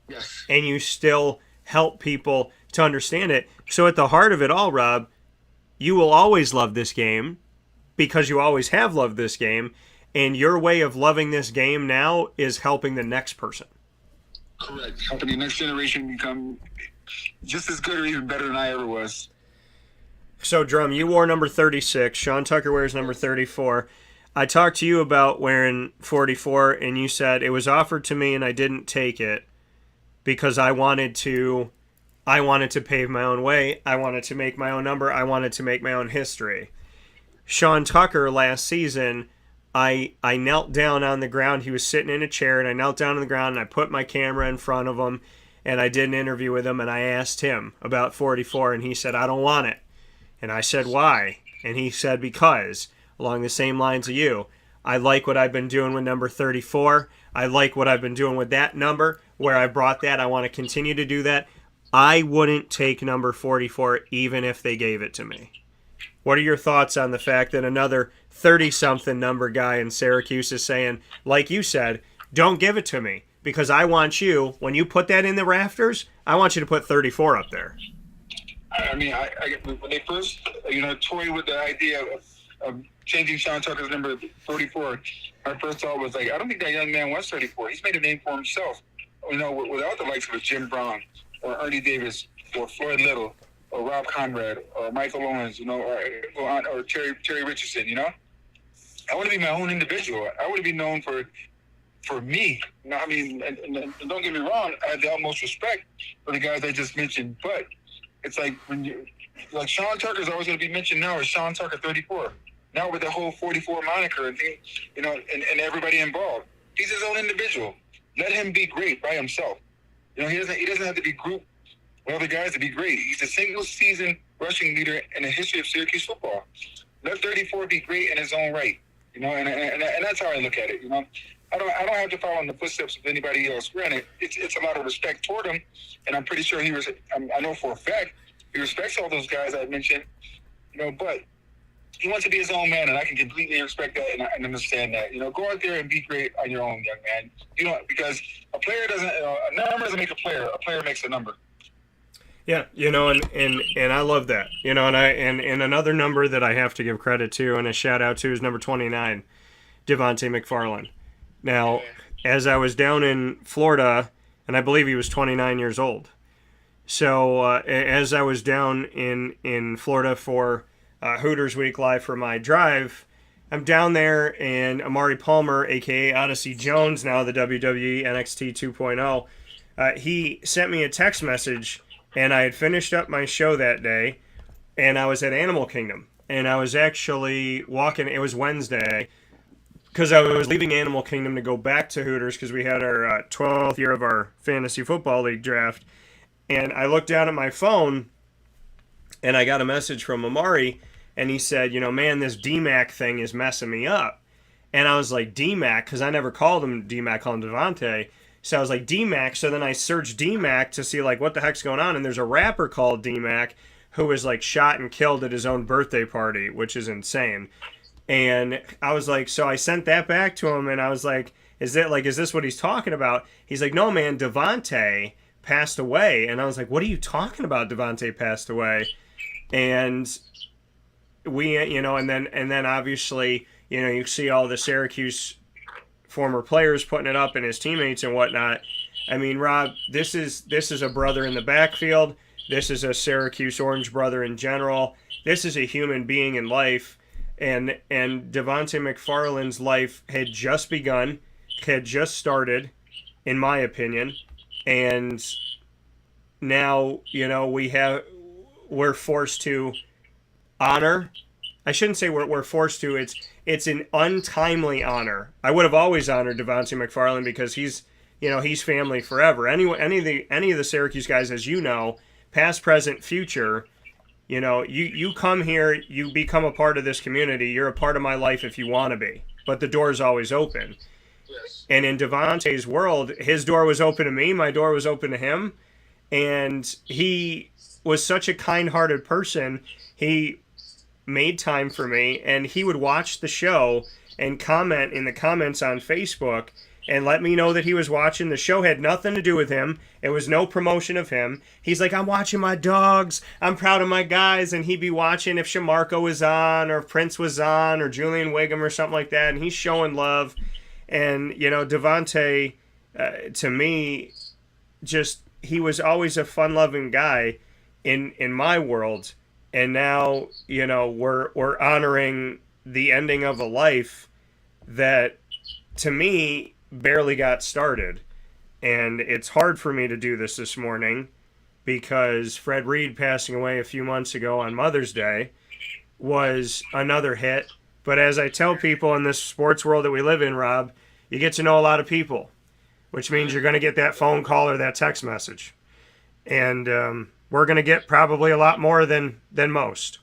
Yes.
And you still help people to understand it. So at the heart of it all, Rob, you will always love this game because you always have loved this game, and your way of loving this game now is helping the next person.
Correct. Helping the next generation become just as good or even better than I ever was.
So, Drum, you wore number 36. Sean Tucker wears number 34. I talked to you about wearing 44, and you said it was offered to me and I didn't take it because I wanted to pave my own way. I wanted to make my own number. I wanted to make my own history. Sean Tucker last season, I knelt down on the ground. He was sitting in a chair, and I knelt down on the ground, and I put my camera in front of him, and I did an interview with him, and I asked him about 44, and he said, I don't want it. And I said, why? And he said, because, along the same lines of you, I like what I've been doing with number 34. I like what I've been doing with that number, where I brought that. I want to continue to do that. I wouldn't take number 44 even if they gave it to me. What are your thoughts on the fact that another 30-something number guy in Syracuse is saying, like you said, don't give it to me because I want you, when you put that in the rafters, I want you to put 34 up there.
I mean, when they first, toyed with the idea of changing Sean Tucker's number to 44, my first thought was like, I don't think that young man was 34. He's made a name for himself, without the likes of Jim Brown or Ernie Davis or Floyd Little or Rob Conrad or Michael Owens, or Terry Richardson, I want to be my own individual. I want to be known for me. I mean, and don't get me wrong, I have the utmost respect for the guys I just mentioned, but it's like Sean Tucker's always going to be mentioned now as Sean Tucker 34. Now with the whole 44 moniker and thing, and everybody involved. He's his own individual. Let him be great by himself. He doesn't have to be grouped with other guys to be great. He's a single season rushing leader in the history of Syracuse football. Let 34 be great in his own right. And that's how I look at it. I don't have to follow in the footsteps of anybody else. Granted, it's a lot of respect toward him, and I'm pretty sure I know for a fact he respects all those guys I mentioned. But he wants to be his own man, and I can completely respect that and understand that. Go out there and be great on your own, young man. Because a player a number doesn't make a player makes a number.
Yeah, and I love that. And another number that I have to give credit to and a shout out to is number 29, Devante McFarlane. Now, as I was down in Florida, and I believe he was 29 years old. So as I was down in Florida for Hooters Week Live for my drive, I'm down there, and Amari Palmer, a.k.a. Odyssey Jones, now the WWE NXT 2.0, he sent me a text message, and I had finished up my show that day, and I was at Animal Kingdom, and I was actually walking, it was Wednesday, because I was leaving Animal Kingdom to go back to Hooters because we had our 12th year of our Fantasy Football League draft, and I looked down at my phone, and I got a message from Amari, and he said, man, this DMAC thing is messing me up. And I was like, DMAC? Because I never called him DMAC, I called him Devante. So I was like, DMAC. So then I searched DMAC to see, what the heck's going on. And there's a rapper called DMAC who was, shot and killed at his own birthday party, which is insane. And I was like, so I sent that back to him, and I was like, is this what he's talking about? He's like, no, man, Devante passed away. And I was like, what are you talking about? Devante passed away. And we, and then obviously, you see all the Syracuse former players putting it up and his teammates and whatnot. I mean, Rob, this is a brother in the backfield. This is a Syracuse Orange brother in general. This is a human being in life. And Devante McFarlane's life had just begun, had just started, in my opinion. And now, we're forced to honor. I shouldn't say we're forced to. It's an untimely honor. I would have always honored Devante McFarlane because he's family forever. Any of the Syracuse guys, as you know, past, present, future, you come here, you become a part of this community. You're a part of my life if you want to be. But the door is always open.
Yes.
And in Devante's world, his door was open to me. My door was open to him. And he was such a kind-hearted person. He made time for me, and he would watch the show and comment in the comments on Facebook, and let me know that he was watching. The show had nothing to do with him. It was no promotion of him. He's like, I'm watching my dogs. I'm proud of my guys. And he'd be watching if Shamarko was on, or if Prince was on, or Julian Wiggum or something like that. And he's showing love. And, Devante, to me, just, he was always a fun-loving guy in my world. And now, we're honoring the ending of a life that, to me, barely got started. And it's hard for me to do this morning because Fred Reed passing away a few months ago on Mother's Day was another hit. But as I tell people in this sports world that we live in, Rob, you get to know a lot of people, which means you're going to get that phone call or that text message. And we're going to get probably a lot more than most.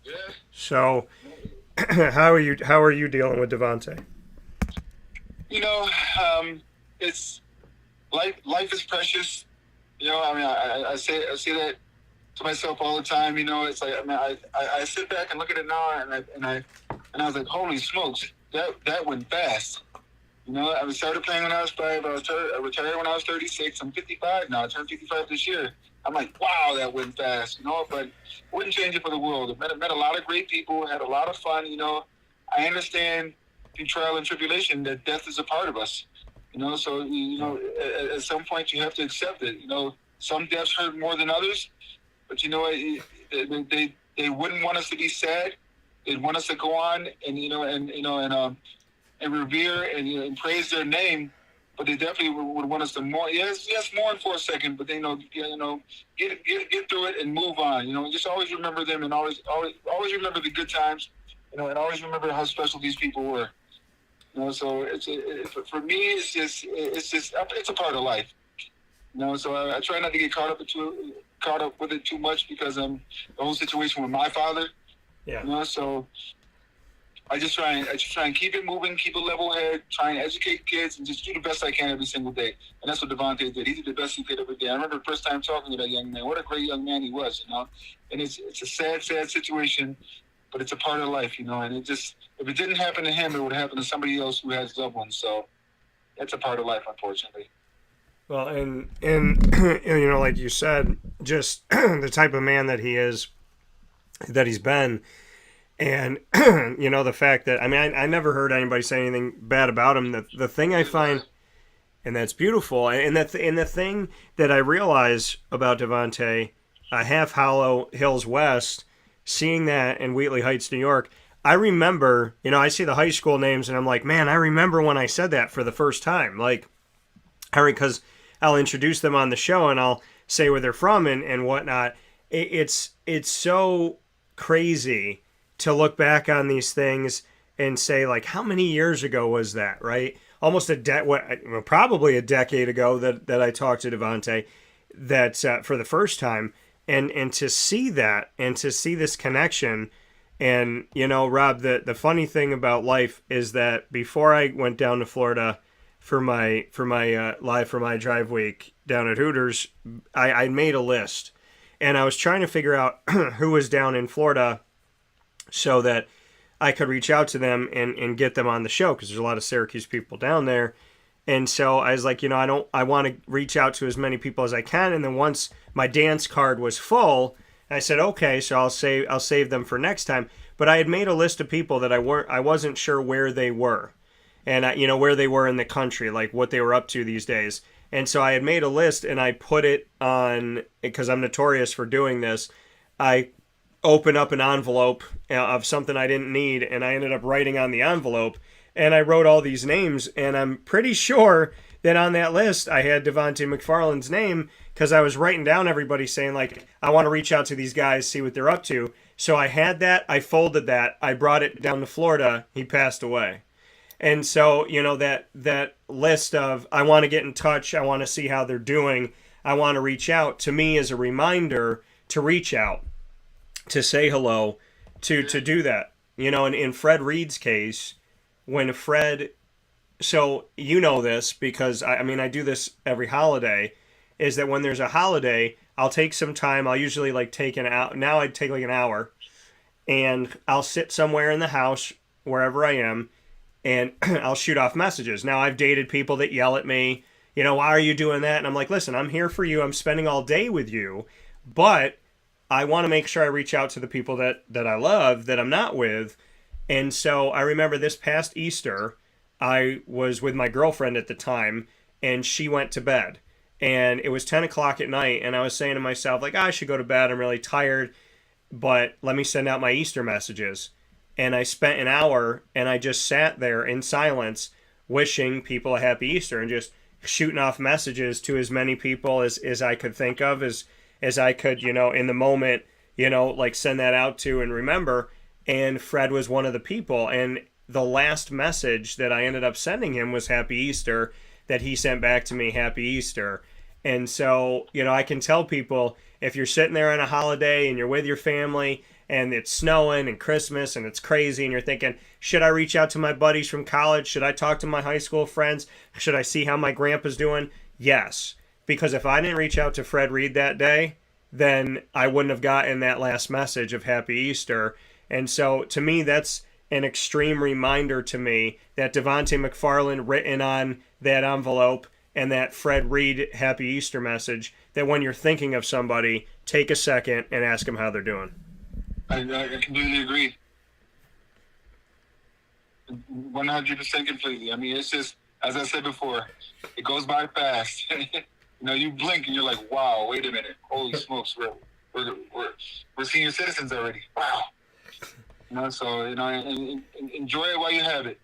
Yeah.
So how are you dealing with Devante?
It's life is precious. I say that to myself all the time. It's like, I sit back and look at it now, and I was like, holy smokes, that went fast. I started playing when I was 5. I retired when I was 36. I'm 55 now. I turned 55 this year. I'm like, wow, that went fast. But wouldn't change it for the world. I met a lot of great people. Had a lot of fun. I understand through trial and tribulation that death is a part of us. So at some point you have to accept it. Some deaths hurt more than others, but they wouldn't want us to be sad. They'd want us to go on and revere and praise their name, but they definitely would want us to mourn. Yes, mourn for a second, but get through it and move on. Just always remember them, and always remember the good times, and always remember how special these people were. So for me, it's a part of life. So I try not to get caught up with it too much because the whole situation with my father.
Yeah.
So I just try and keep it moving, keep a level head, try and educate kids, and just do the best I can every single day. And that's what Devante did. He did the best he could every day. I remember the first time talking to that young man. What a great young man he was, And it's a sad situation, but it's a part of life, And it just, if it didn't happen to him, it would happen to somebody else who has loved ones. So that's a part of life, unfortunately.
Well, and like you said, just the type of man that he is, that he's been, and the fact that I never heard anybody say anything bad about him. The thing I find, and that's beautiful, and the thing that I realize about Devante, Half Hollow Hills West, seeing that in Wheatley Heights, New York, I remember, I see the high school names and I'm like, man, I remember when I said that for the first time. Like, because I'll introduce them on the show and I'll say where they're from and whatnot. It's so crazy to look back on these things and say, like, how many years ago was that, right? Almost probably a decade ago that I talked to Devante for the first time. And to see that and to see this connection. And, Rob, the funny thing about life is that before I went down to Florida for my Live for My Drive week down at Hooters, I made a list. And I was trying to figure out who was down in Florida so that I could reach out to them and get them on the show, because there's a lot of Syracuse people down there. And so I was like, I want to reach out to as many people as I can. And then once my dance card was full, I said, okay, so I'll save them for next time. But I had made a list of people that I wasn't sure where they were, and where they were in the country, like what they were up to these days. And so I had made a list and I put it on, because I'm notorious for doing this. I opened up an envelope of something I didn't need, and I ended up writing on the envelope, and I wrote all these names, and I'm pretty sure that on that list I had Devante McFarlane's name, because I was writing down everybody saying, like, I want to reach out to these guys, see what they're up to. So I had that, I folded that, I brought it down to Florida, he passed away. And so, that list of, I want to get in touch, I want to see how they're doing, I want to reach out, to me is a reminder to reach out, to say hello, to do that. And in Fred Reed's case, when Fred, so this because I do this every holiday, is that when there's a holiday, I'll take some time. I'll usually take an hour. Now I'd take an hour, and I'll sit somewhere in the house, wherever I am, and I'll shoot off messages. Now, I've dated people that yell at me, why are you doing that? And I'm like, listen, I'm here for you. I'm spending all day with you, but I want to make sure I reach out to the people that I love that I'm not with. And so I remember this past Easter, I was with my girlfriend at the time, and she went to bed. And it was 10 o'clock at night, and I was saying to myself, like, I should go to bed. I'm really tired, but let me send out my Easter messages. And I spent an hour, and I just sat there in silence, wishing people a happy Easter, and just shooting off messages to as many people as I could think of, as I could, in the moment, like send that out to and remember. And Fred was one of the people. And the last message that I ended up sending him was Happy Easter, that he sent back to me, Happy Easter. And so, I can tell people, if you're sitting there on a holiday and you're with your family and it's snowing and Christmas and it's crazy and you're thinking, should I reach out to my buddies from college? Should I talk to my high school friends? Should I see how my grandpa's doing? Yes. Because if I didn't reach out to Fred Reed that day, then I wouldn't have gotten that last message of Happy Easter. And so to me, that's an extreme reminder to me that Devante McFarlane written on that envelope and that Fred Reed Happy Easter message, that when you're thinking of somebody, take a second and ask them how they're doing.
I completely agree. 100% completely. I mean, it's just, as I said before, it goes by fast. You blink and you're like, wow, wait a minute. Holy smokes, we're senior citizens already. Wow. So, enjoy it while you have it.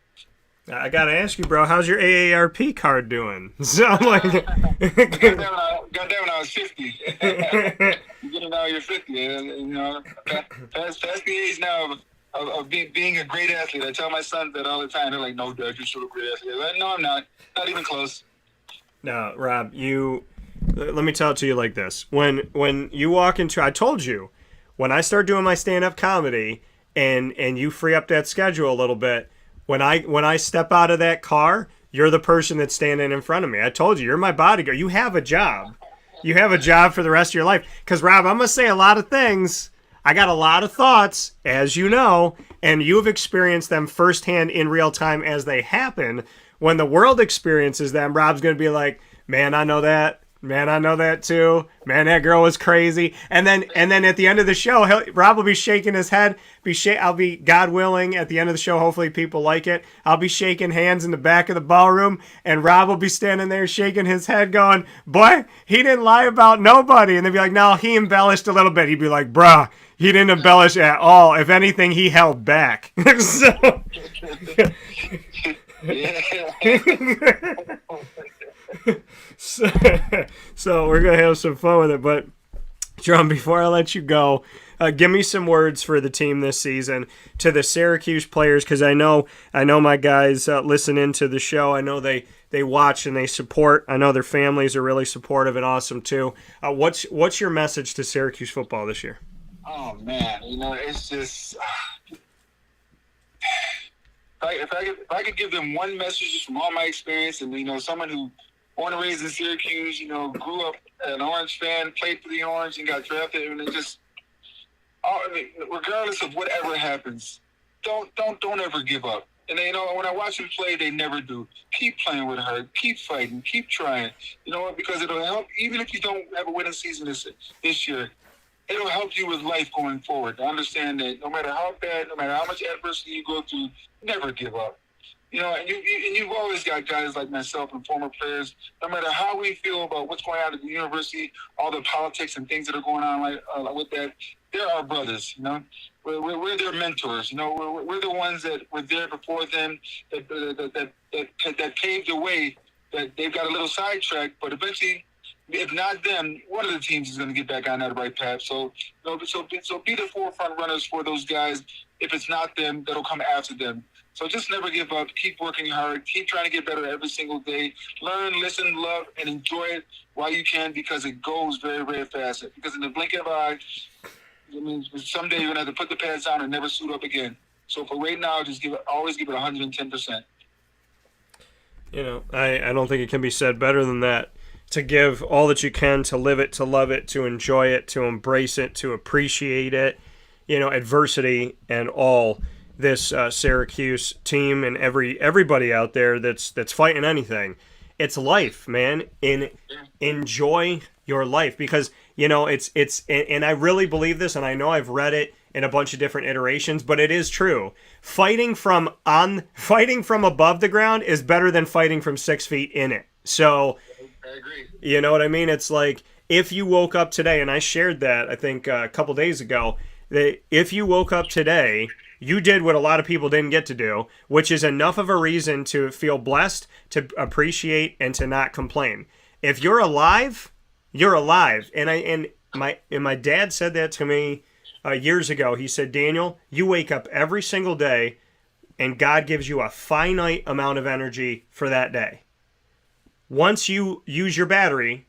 I gotta ask you, bro, how's your AARP card doing? So I'm like,
got that when I was 50. You get it now, you're 50. Past the age now of being a great athlete. I tell my sons that all the time. They're like, no, Dad, you're still a great athlete. Like, no, I'm not. Not even close.
No, Rob, let me tell it to you like this. When you walk into, I told you, when I start doing my stand-up comedy and you free up that schedule a little bit, when I step out of that car, you're the person that's standing in front of me. I told you, you're my bodyguard. You have a job. You have a job for the rest of your life. Because, Rob, I'm going to say a lot of things. I got a lot of thoughts, as you know, and you've experienced them firsthand in real time as they happen. When the world experiences them, Rob's going to be like, man, I know that. Man, I know that too. Man, that girl was crazy. And then at the end of the show, Rob will be shaking his head. I'll be, God willing, at the end of the show, hopefully people like it, I'll be shaking hands in the back of the ballroom, and Rob will be standing there shaking his head going, boy, he didn't lie about nobody. And they'll be like, no, he embellished a little bit. He'd be like, bruh, he didn't embellish at all. If anything, he held back. So... So we're gonna have some fun with it. But John, before I let you go, give me some words for the team this season, to the Syracuse players, because I know my guys listen into the show. I know they watch and they support. I know their families are really supportive and awesome too. What's your message to Syracuse football this year?
Oh man, it's just if I could give them one message just from all my experience, and someone who born and raised in Syracuse, grew up an Orange fan, played for the Orange, and got drafted, and regardless of whatever happens, don't ever give up. And when I watch them play, they never do. Keep playing with heart, keep fighting, keep trying. Because it'll help, even if you don't have a winning season this year. It'll help you with life going forward. To understand that no matter how bad, no matter how much adversity you go through, never give up. And you've always got guys like myself and former players, no matter how we feel about what's going on at the university, all the politics and things that are going on with that, they're our brothers, We're their mentors, We're the ones that were there before them, that paved the way, that they've got a little sidetracked, but eventually, if not them, one of the teams is going to get back on that right path. So be the forefront runners for those guys. If it's not them, that'll come after them. So just never give up. Keep working hard. Keep trying to get better every single day. Learn, listen, love, and enjoy it while you can, because it goes very, very fast. Because in the blink of an eye, someday you're going to have to put the pads on and never suit up again. So for right now, always give it 110%.
I don't think it can be said better than that. To give all that you can, to live it, to love it, to enjoy it, to embrace it, to appreciate it, adversity and all. this Syracuse team and everybody out there that's fighting anything. It's life, man. Enjoy your life, because it's and I really believe this, and I know I've read it in a bunch of different iterations, but it is true. Fighting from above the ground is better than fighting from 6 feet in it. So
I agree.
You know what I mean? It's like, if you woke up today, and I shared that I think a couple days ago, that if you woke up today, you did what a lot of people didn't get to do, which is enough of a reason to feel blessed, to appreciate, and to not complain. If you're alive, you're alive. And my dad said that to me years ago. He said, Daniel, you wake up every single day, and God gives you a finite amount of energy for that day. Once you use your battery,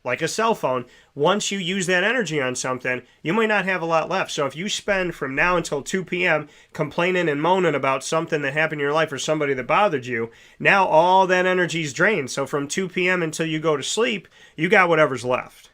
like a cell phone, once you use that energy on something, you might not have a lot left. So if you spend from now until 2 p.m. complaining and moaning about something that happened in your life or somebody that bothered you, now all that energy's drained. So from 2 p.m. until you go to sleep, you got whatever's left.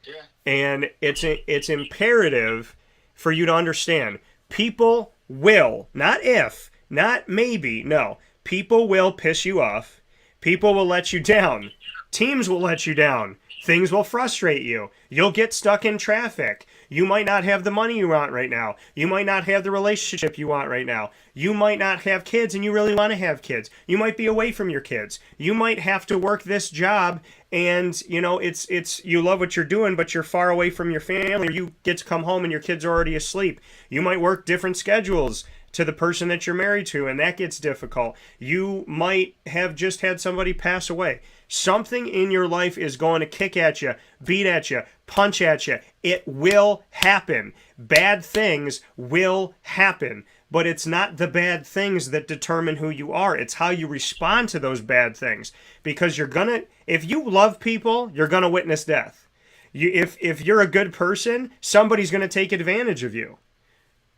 Yeah.
And it's imperative for you to understand, people will, not if, not maybe, no, people will piss you off. People will let you down. Teams will let you down. Things will frustrate you. You'll get stuck in traffic. You might not have the money you want right now. You might not have the relationship you want right now. You might not have kids and you really want to have kids. You might be away from your kids. You might have to work this job and, it's you love what you're doing, but you're far away from your family. You get to come home and your kids are already asleep. You might work different schedules to the person that you're married to, and that gets difficult. You might have just had somebody pass away. Something in your life is going to kick at you, beat at you, punch at you. It will happen. Bad things will happen, but it's not the bad things that determine who you are. It's how you respond to those bad things, because if you love people, you're gonna witness death. If you're a good person, somebody's gonna take advantage of you.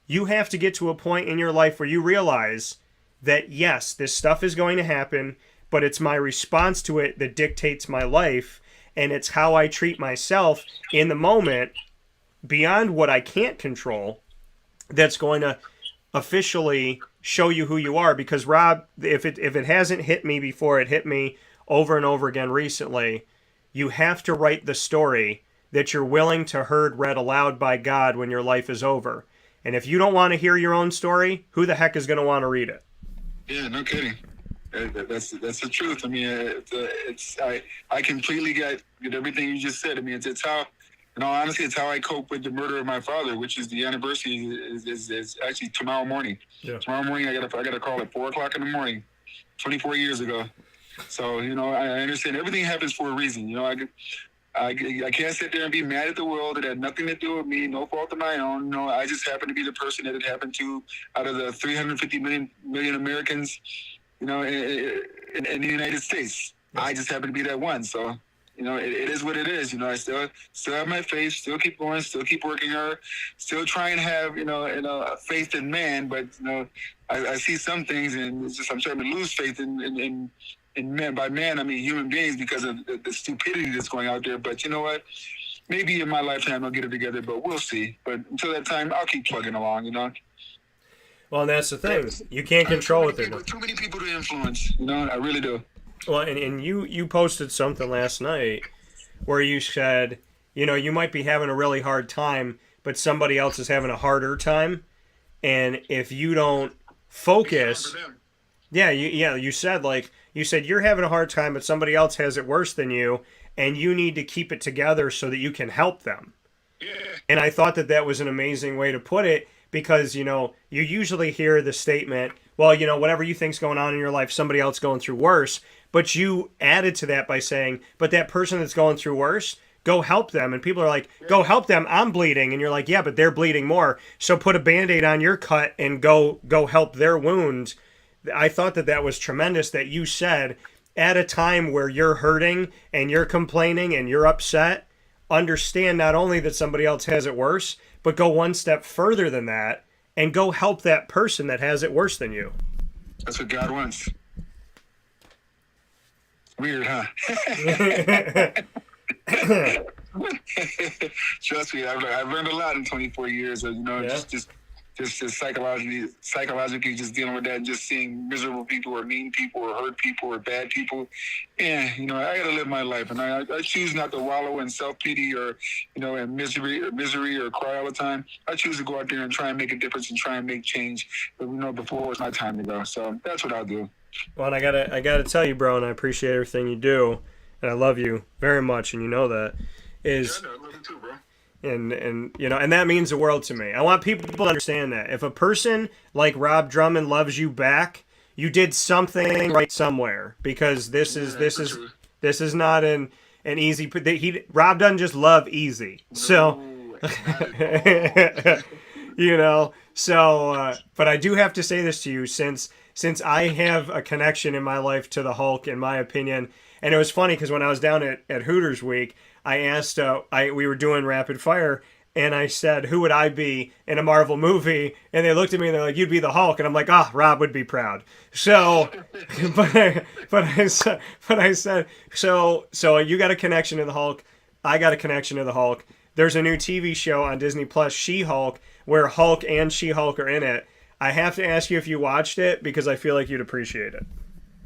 You have to get to a point in your life where you realize that, yes, this stuff is going to happen, but it's my response to it that dictates my life, and it's how I treat myself in the moment, beyond what I can't control, that's going to officially show you who you are. Because, Rob, if it hasn't hit me before, it hit me over and over again recently, you have to write the story that you're willing to heard read aloud by God when your life is over. And if you don't want to hear your own story, who the heck is going to want to read it?
Yeah, no kidding. That's the truth. I mean, I completely get everything you just said. I mean, it's how, honestly, it's how I cope with the murder of my father, which is the anniversary is actually tomorrow morning. Yeah. Tomorrow morning, I got a call at 4:00 in the morning, 24 years ago. So I understand everything happens for a reason. I can't sit there and be mad at the world. It had nothing to do with me, no fault of my own. I just happened to be the person that it happened to out of the 350 million Americans, in the United States. I just happened to be that one. So, it is what it is. I still have my faith, still keep going, still keep working hard, still try and have, faith in man. But, I see some things, and it's just I'm starting to lose faith in men. By man, I mean human beings, because of the stupidity that's going out there. But you know what? Maybe in my lifetime I'll get it together, but we'll see. But until that time, I'll keep plugging along,
Well, and that's the thing. You can't control what they're doing.
Too many people to influence, I really do.
Well, and you posted something last night where you said, you might be having a really hard time, but somebody else is having a harder time. And if you don't focus... Yeah, you said you're having a hard time, but somebody else has it worse than you, and you need to keep it together so that you can help them. Yeah. And I thought that was an amazing way to put it, because, you usually hear the statement, well, whatever you think's going on in your life, somebody else going through worse. But you added to that by saying, but that person that's going through worse, go help them. And people are like, go help them, I'm bleeding. And you're like, yeah, but they're bleeding more. So put a Band-Aid on your cut and go help their wound. I thought that was tremendous that you said, at a time where you're hurting and you're complaining and you're upset, understand not only that somebody else has it worse, but go one step further than that and go help that person that has it worse than you.
That's what God wants. Weird, huh? Trust me, I've learned a lot in 24 years. Just just psychologically just dealing with that and just seeing miserable people or mean people or hurt people or bad people. Yeah, I got to live my life, and I choose not to wallow in self-pity or, in misery or cry all the time. I choose to go out there and try and make a difference and try and make change. But, before it's my time to go. So that's what I'll do.
Well, and I gotta tell you, bro, and I appreciate everything you do, and I love you very much, and you know that.
I love you too, bro.
And that means the world to me. I want people to understand that. If a person like Rob Drummond loves you back, you did something right somewhere, because this is not an easy. Rob doesn't just love easy, so but I do have to say this to you, since I have a connection in my life to the Hulk, in my opinion. And it was funny because when I was down at Hooters Week, I asked, we were doing rapid fire, and I said, who would I be in a Marvel movie? And they looked at me and they're like, you'd be the Hulk. And I'm like, Rob would be proud. So, but I said, so you got a connection to the Hulk. I got a connection to the Hulk. There's a new TV show on Disney Plus, She-Hulk, where Hulk and She-Hulk are in it. I have to ask you if you watched it, because I feel like you'd appreciate it.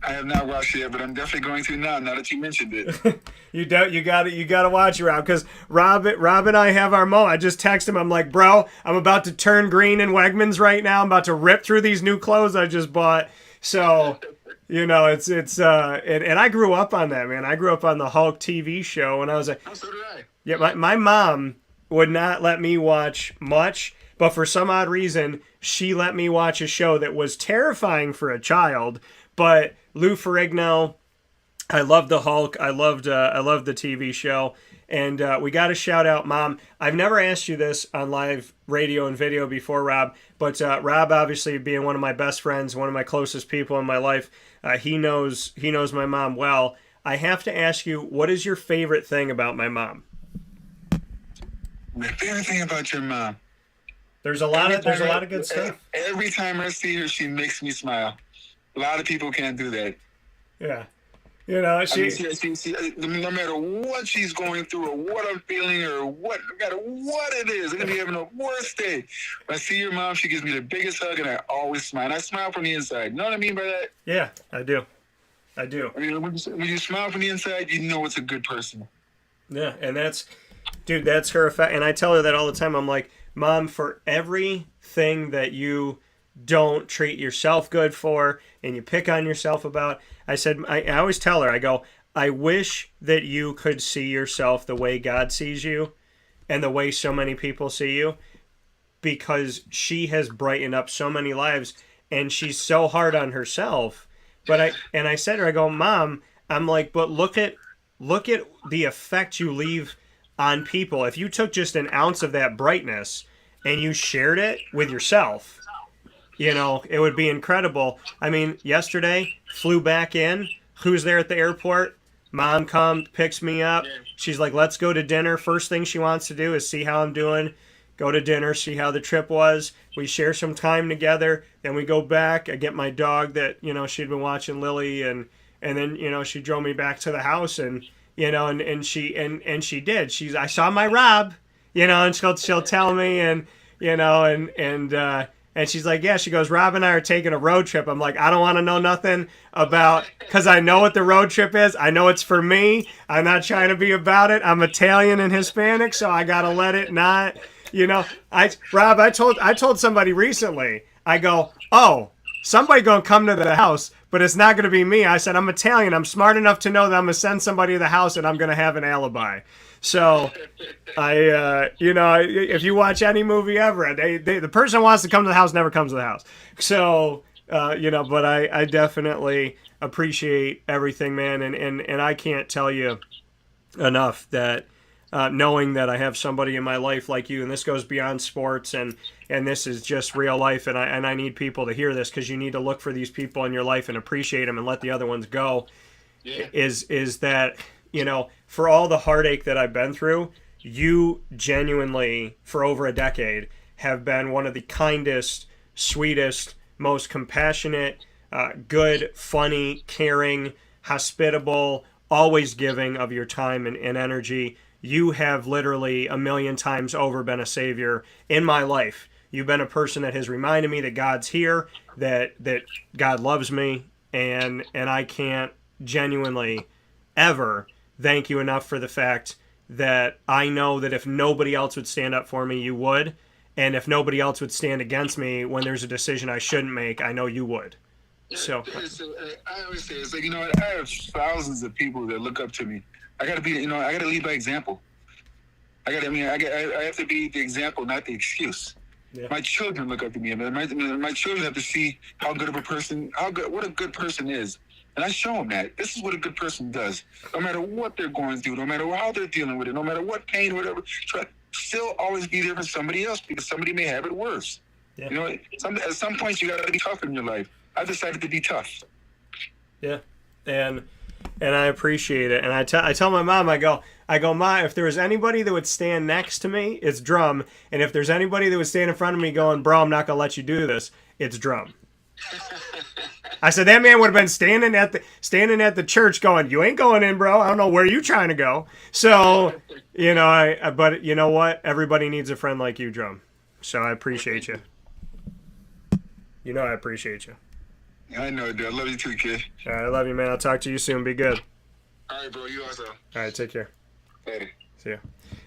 I have not watched it yet, but I'm definitely going to now that you mentioned it.
You got to watch it, Rob, because Rob and I have our moment. I just text him. I'm like, bro, I'm about to turn green in Wegmans right now. I'm about to rip through these new clothes I just bought. So, and I grew up on that, man. I grew up on the Hulk TV show, and I was like,
Oh, so did I.
Yeah, my mom would not let me watch much, but for some odd reason, she let me watch a show that was terrifying for a child. But Lou Ferrigno, I loved the Hulk. I loved the TV show. And we got to shout out, Mom. I've never asked you this on live radio and video before, Rob. But Rob, obviously being one of my best friends, one of my closest people in my life, he knows my mom well. I have to ask you, what is your favorite thing about my mom?
My favorite thing about your mom.
There's a lot of good stuff.
Every time I see her, she makes me smile. A lot of people can't do that.
Yeah.
She, no matter what she's going through or what I'm feeling or no matter what it is, I'm going to be having a worst day. When I see your mom, she gives me the biggest hug, and I always smile. And I smile from the inside. You know what I mean by that?
Yeah, I do.
When you smile from the inside, you know it's a good person.
Yeah, and that's her effect. And I tell her that all the time. I'm like, Mom, for everything that you don't treat yourself good for and you pick on yourself about, I always tell her, I go, I wish that you could see yourself the way God sees you and the way so many people see you, because she has brightened up so many lives and she's so hard on herself. But I said to her, I go, Mom, I'm like, but look at the effect you leave on people. If you took just an ounce of that brightness and you shared it with yourself, it would be incredible. I mean, yesterday, flew back in. Who's there at the airport? Mom comes, picks me up. She's like, let's go to dinner. First thing she wants to do is see how I'm doing. Go to dinner, see how the trip was. We share some time together. Then we go back. I get my dog that, she'd been watching Lily. And then, she drove me back to the house. And, and she did. I saw my Rob, and she'll tell me. And she's like, yeah, she goes, Rob and I are taking a road trip. I'm like, I don't want to know nothing about, because I know what the road trip is. I know it's for me. I'm not trying to be about it. I'm Italian and Hispanic, so I got to let it not, Rob, I told somebody recently, I go, somebody going to come to the house, but it's not going to be me. I said, I'm Italian. I'm smart enough to know that I'm going to send somebody to the house and I'm going to have an alibi. So, if you watch any movie ever, the person who wants to come to the house never comes to the house. So, but I definitely appreciate everything, man. And I can't tell you enough that knowing that I have somebody in my life like you, and this goes beyond sports, and this is just real life, and I need people to hear this, because you need to look for these people in your life and appreciate them and let the other ones go. Yeah. Is that, for all the heartache that I've been through, you genuinely, for over a decade, have been one of the kindest, sweetest, most compassionate, good, funny, caring, hospitable, always giving of your time and energy. You have literally a million times over been a savior in my life. You've been a person that has reminded me that God's here, that God loves me, and I can't genuinely ever thank you enough for the fact that I know that if nobody else would stand up for me, you would. And if nobody else would stand against me when there's a decision I shouldn't make, I know you would. So
I always say, it's like, I have thousands of people that look up to me. I got to be, I got to lead by example. I have to be the example, not the excuse. Yeah. My children look up to me. My children have to see how good of a person, what a good person is. And I show them that. This is what a good person does. No matter what they're going through, no matter how they're dealing with it, no matter what pain or whatever, still always be there for somebody else because somebody may have it worse. Yeah. At some points you got to be tough in your life. I decided to be tough.
Yeah, and I appreciate it. And I tell my mom, I go, Ma, if there was anybody that would stand next to me, it's Drum. And if there's anybody that would stand in front of me going, bro, I'm not going to let you do this, it's Drum. I said, that man would have been standing at the church going, you ain't going in, bro. I don't know where you trying to go. So, but you know what? Everybody needs a friend like you, Drum. So I appreciate you. I appreciate you.
I know, dude. I love you too, kid.
All right, I love you, man. I'll talk to you soon. Be good.
All right, bro. You also.
All right, take care.
Later.
See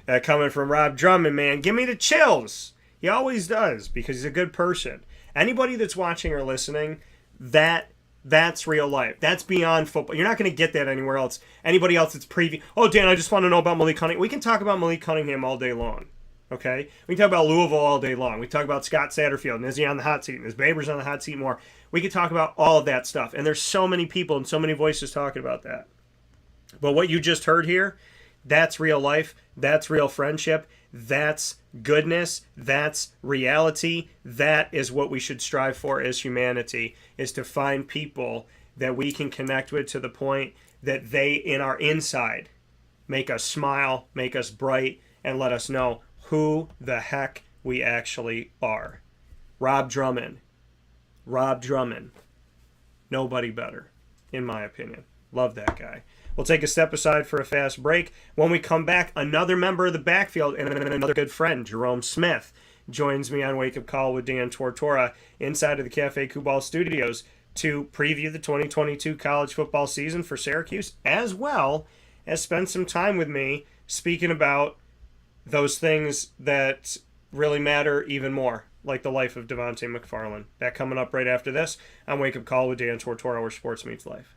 ya. Coming from Rob Drummond, man. Give me the chills. He always does because he's a good person. Anybody that's watching or listening, that's real life. That's beyond football. You're not going to get that anywhere else. Anybody else that's preview. Oh, Dan, I just want to know about Malik Cunningham. We can talk about Malik Cunningham all day long. Okay? We can talk about Louisville all day long. We can talk about Scott Satterfield and is he on the hot seat and is Babers on the hot seat more. We could talk about all of that stuff. And there's so many people and so many voices talking about that. But what you just heard here, that's real life. That's real friendship. That's goodness. That's reality. That is what we should strive for as humanity, is to find people that we can connect with to the point that they, in our inside, make us smile, make us bright, and let us know who the heck we actually are. Rob Drummond. Nobody better, in my opinion. Love that guy. We'll take a step aside for a fast break. When we come back, another member of the backfield and another good friend, Jerome Smith, joins me on Wake Up Call with Dan Tortora inside of the Cafe Kubal Studios to preview the 2022 college football season for Syracuse, as well as spend some time with me speaking about those things that really matter even more, like the life of Devante McFarlane. That coming up right after this on Wake Up Call with Dan Tortora, where sports meets life.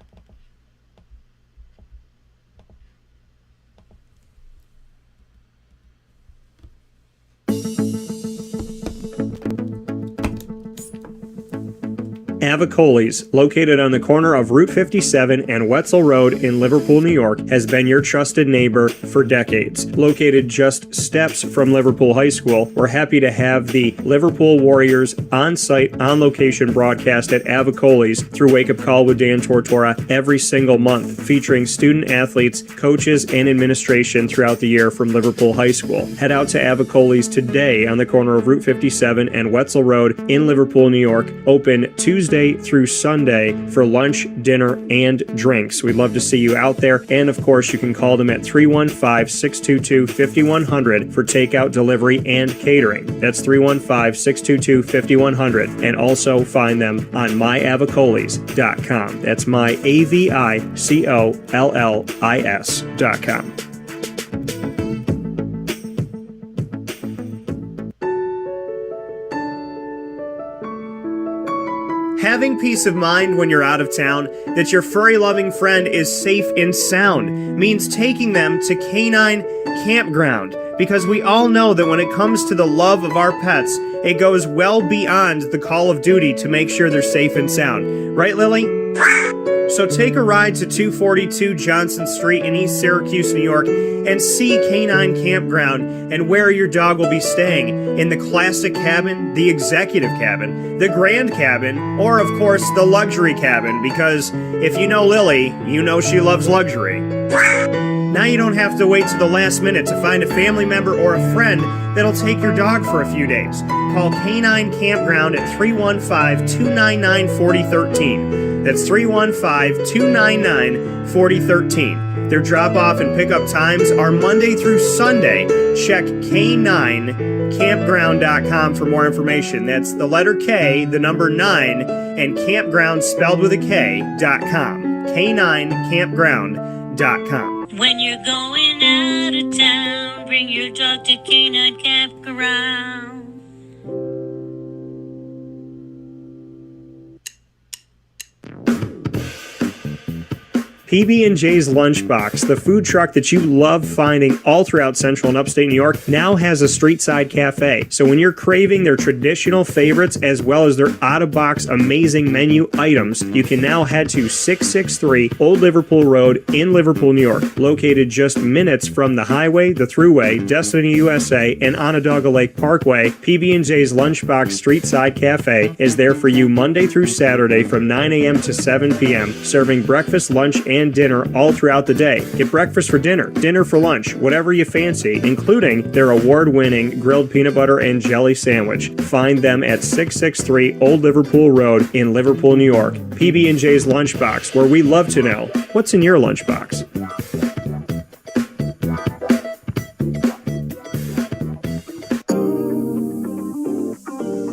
Avicoli's, located on the corner of Route 57 and Wetzel Road in Liverpool, New York, has been your trusted neighbor for decades. Located just steps from Liverpool High School, we're happy to have the Liverpool Warriors on-site, on-location broadcast at Avicoli's through Wake Up Call with Dan Tortora every single month, featuring student athletes, coaches, and administration throughout the year from Liverpool High School. Head out to Avicoli's today on the corner of Route 57 and Wetzel Road in Liverpool, New York, open Tuesday through Sunday for lunch, dinner, and drinks. We'd love to see you out there. And of course, you can call them at 315-622-5100 for takeout, delivery, and catering. That's 315-622-5100. And also find them on myavicolis.com. That's myavicollis.com. Having peace of mind when you're out of town that your furry-loving friend is safe and sound means taking them to Canine Campground, because we all know that when it comes to the love of our pets, it goes well beyond the call of duty to make sure they're safe and sound. Right, Lily? So take a ride to 242 Johnson Street in East Syracuse, New York, and see Canine Campground and where your dog will be staying, in the classic cabin, the executive cabin, the grand cabin, or of course the luxury cabin, because if you know Lily, you know she loves luxury. Now you don't have to wait to the last minute to find a family member or a friend that'll take your dog for a few days. Call Canine Campground at 315-299-4013. That's 315-299-4013. Their drop-off and pickup times are Monday through Sunday. Check K9campground.com for more information. That's the letter K, the number 9, and campground spelled with a K.com. K9campground.com.
When you're going out of town, bring your dog to K9 Campground.
PB&J's Lunchbox, the food truck that you love finding all throughout Central and Upstate New York, now has a street-side cafe. So when you're craving their traditional favorites as well as their out-of-box amazing menu items, you can now head to 663 Old Liverpool Road in Liverpool, New York. Located just minutes from the highway, the Thruway, Destiny USA, and Onondaga Lake Parkway, PB&J's Lunchbox Street-Side Cafe is there for you Monday through Saturday from 9 a.m. to 7 p.m., serving breakfast, lunch, and dinner all throughout the day. Get breakfast for dinner, dinner for lunch, whatever you fancy, including their award-winning grilled peanut butter and jelly sandwich. Find them at 663 Old Liverpool Road in Liverpool, New York. PB&J's Lunchbox, where we love to know what's in your lunchbox.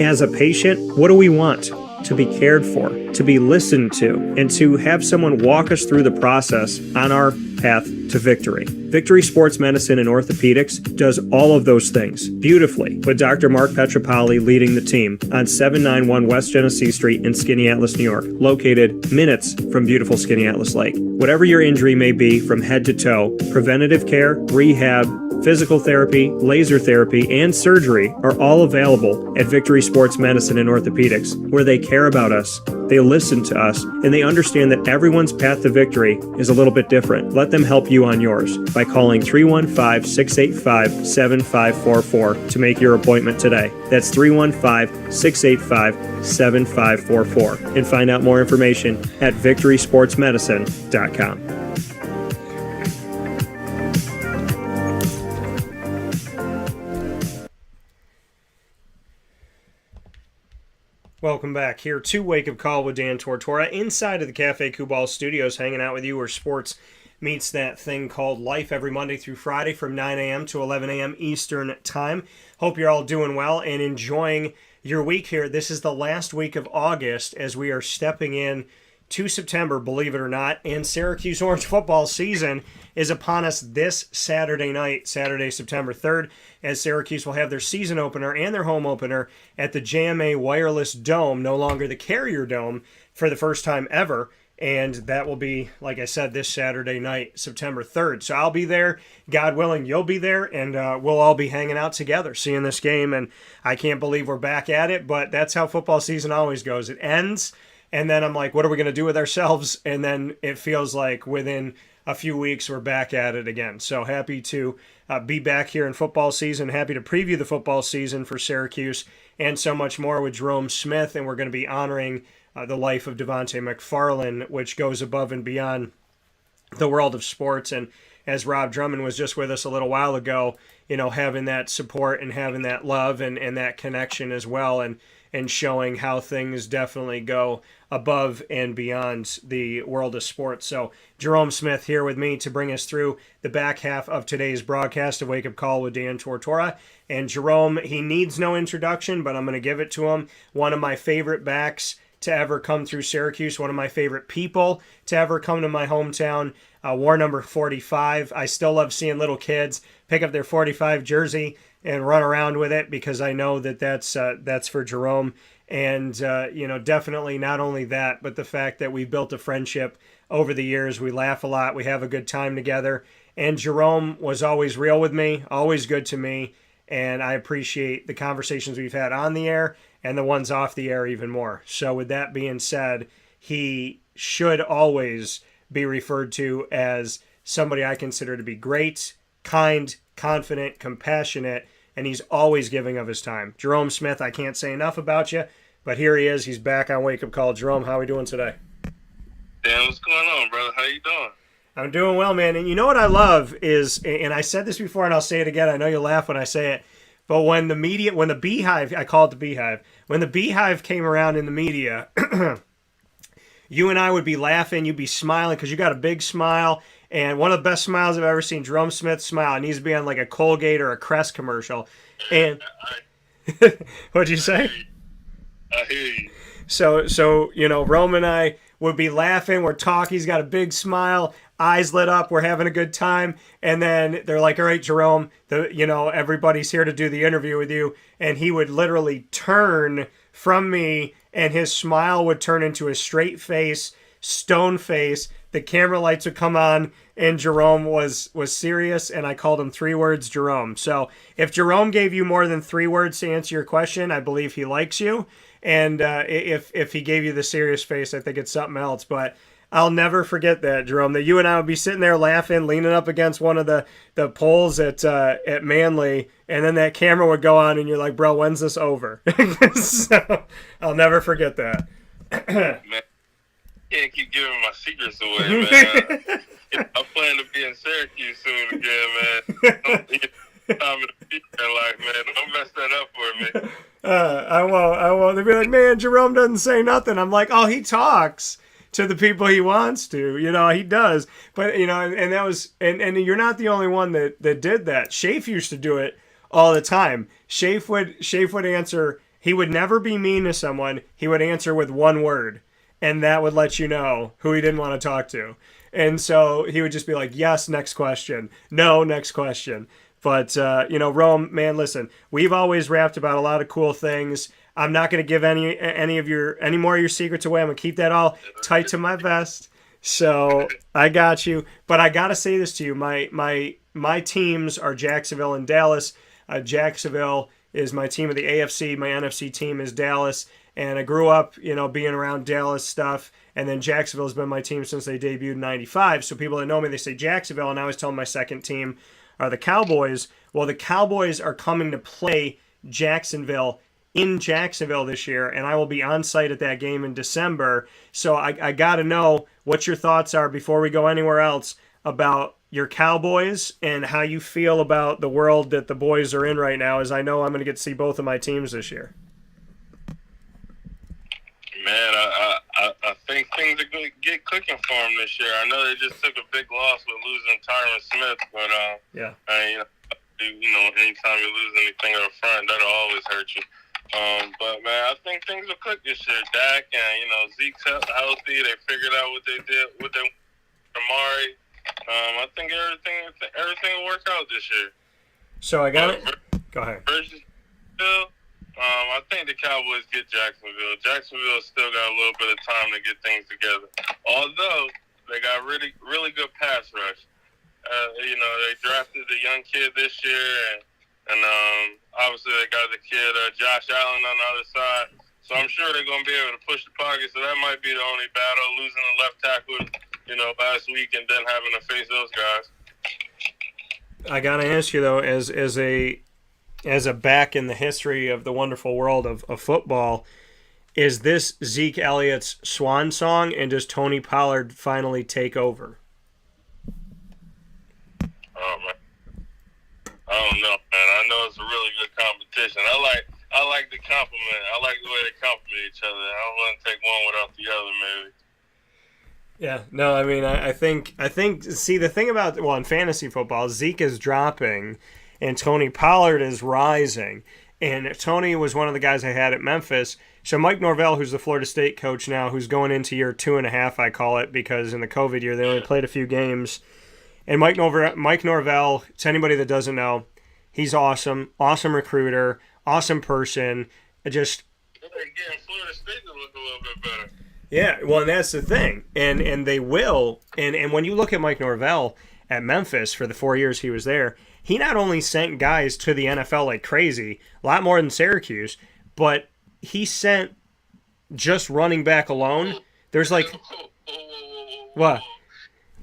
As a patient, what do we want? To be cared for, to be listened to, and to have someone walk us through the process on our path to victory. Victory Sports Medicine and Orthopedics does all of those things beautifully, with Dr. Mark Petropoli leading the team on 791 West Genesee Street in Skaneateles, New York, located minutes from beautiful Skaneateles Lake. Whatever your injury may be from head to toe, preventative care, rehab, physical therapy, laser therapy, and surgery are all available at Victory Sports Medicine and Orthopedics, where they care about us, they listen to us, and they understand that everyone's path to victory is a little bit different. Let them help you on yours by calling 315-685-7544 to make your appointment today. That's 315-685-7544. And find out more information at victorysportsmedicine.com. Welcome back here to Wake Up Call with Dan Tortora inside of the Cafe Kubal Studios, hanging out with you where sports meets that thing called life every Monday through Friday from 9 a.m. to 11 a.m. Eastern Time. Hope you're all doing well and enjoying your week here. This is the last week of August as we are stepping in to September, believe it or not, and Syracuse Orange Football season is upon us this Saturday night, Saturday, September 3rd, as Syracuse will have their season opener and their home opener at the JMA Wireless Dome, no longer the Carrier Dome, for the first time ever. And that will be, like I said, this Saturday night, September 3rd. So I'll be there. God willing, you'll be there, and we'll all be hanging out together, seeing this game. And I can't believe we're back at it, but that's how football season always goes. It ends, and then I'm like, what are we going to do with ourselves? And then it feels like within a few weeks we're back at it again. So happy to be back here in football season, happy to preview the football season for Syracuse and so much more with Jerome Smith, and we're going to be honoring the life of Devante McFarlane, which goes above and beyond the world of sports. And as Rob Drummond was just with us a little while ago, you know, having that support and having that love and that connection as well, and showing how things definitely go above and beyond the world of sports. So Jerome Smith here with me to bring us through the back half of today's broadcast of Wake Up Call with Dan Tortora. And Jerome, he needs no introduction, but I'm going to give it to him. One of my favorite backs to ever come through Syracuse, one of my favorite people to ever come to my hometown, wore number 45. I still love seeing little kids pick up their 45 jersey and run around with it, because I know that that's for Jerome. And, you know, definitely not only that, but the fact that we built a friendship over the years. We laugh a lot. We have a good time together. And Jerome was always real with me, always good to me. And I appreciate the conversations we've had on the air and the ones off the air even more. So with that being said, he should always be referred to as somebody I consider to be great, kind, confident, compassionate, and he's always giving of his time. Jerome Smith, I can't say enough about you, but here he is. He's back on Wake Up Call. Jerome, how are we doing today?
Dan, what's going on, brother? How you doing?
I'm doing well, man. And you know what I love is, and I said this before and I'll say it again, I know you'll laugh when I say it, but when the Beehive, I call it the Beehive, when the Beehive came around in the media, you and I would be laughing, you'd be smiling because you got a big smile. And one of the best smiles I've ever seen, Jerome Smith smile. It needs to be on like a Colgate or a Crest commercial. And what'd you say?
I hear you.
So Rome and I would be laughing. We're talking. He's got a big smile, eyes lit up. We're having a good time. And then they're like, "All right, Jerome, everybody's here to do the interview with you." And he would literally turn from me, and his smile would turn into a straight face, stone face. The camera lights would come on, and Jerome was serious, and I called him 3 words Jerome. So if Jerome gave you more than 3 words to answer your question, I believe he likes you. And if he gave you the serious face, I think it's something else. But I'll never forget that, Jerome, that you and I would be sitting there laughing, leaning up against one of the poles at Manly, and then that camera would go on, and you're like, "Bro, when's this over?" So I'll never forget that.
Man, can't keep giving my secrets away, man. I plan to be in Syracuse soon again, man. Time in the future, like, man, don't mess that up for me.
I won't. They'll be like, "Man, Jerome doesn't say nothing." I'm like, "Oh, he talks to the people he wants to, he does." But and that was, and you're not the only one that did that. Shafe used to do it all the time. Shafe would answer. He would never be mean to someone. He would answer with 1 word, and that would let you know who he didn't want to talk to. And so he would just be like, "Yes, next question. No, next question." But, Rome, man, listen, we've always rapped about a lot of cool things. I'm not going to give any more of your secrets away. I'm going to keep that all tight to my vest. So I got you. But I got to say this to you. My teams are Jacksonville and Dallas. Jacksonville is my team of the AFC. My NFC team is Dallas. And I grew up, being around Dallas stuff. And then Jacksonville's been my team since they debuted in 95. So people that know me, they say Jacksonville. And I always tell them my second team are the Cowboys. Well, the Cowboys are coming to play Jacksonville in Jacksonville this year, and I will be on site at that game in December. So I got to know what your thoughts are before we go anywhere else about your Cowboys and how you feel about the world that the boys are in right now, as I know I'm going to get to see both of my teams this year.
Man, I think things are going to get clicking for them this year. I know they just took a big loss with losing Tyron Smith, but anytime you lose anything up front, that'll always hurt you. But man, I think things will click this year. Dak and Zeke's healthy. They figured out what they did with them. Amari. I think everything will work out this year.
So I got it. Go ahead.
I think the Cowboys get Jacksonville. Jacksonville still got a little bit of time to get things together. Although they got really, really good pass rush. They drafted the young kid this year, and obviously they got the kid Josh Allen on the other side. So I'm sure they're going to be able to push the pocket. So that might be the only battle, losing the left tackle, last week, and then having to face those guys.
I gotta ask you though, as a back in the history of the wonderful world of football, is this Zeke Elliott's swan song, and does Tony Pollard finally take over?
Oh man, I don't know, man. I know it's a really good competition. I like the compliment. I like the way they compliment each other. I don't want to take one without the other, maybe.
Yeah, no, I mean, I think. See, the thing about in fantasy football, Zeke is dropping, and Tony Pollard is rising. And Tony was one of the guys I had at Memphis. So Mike Norvell, who's the Florida State coach now, who's going into year 2.5, I call it, because in the COVID year they only played a few games. And Mike Norvell, to anybody that doesn't know, he's awesome recruiter, awesome person. Just
getting Florida State to look a little bit better.
Yeah, well, and that's the thing, and they will. And when you look at Mike Norvell at Memphis for the 4 years he was there, he not only sent guys to the NFL like crazy, a lot more than Syracuse, but he sent just running back alone. There's like what?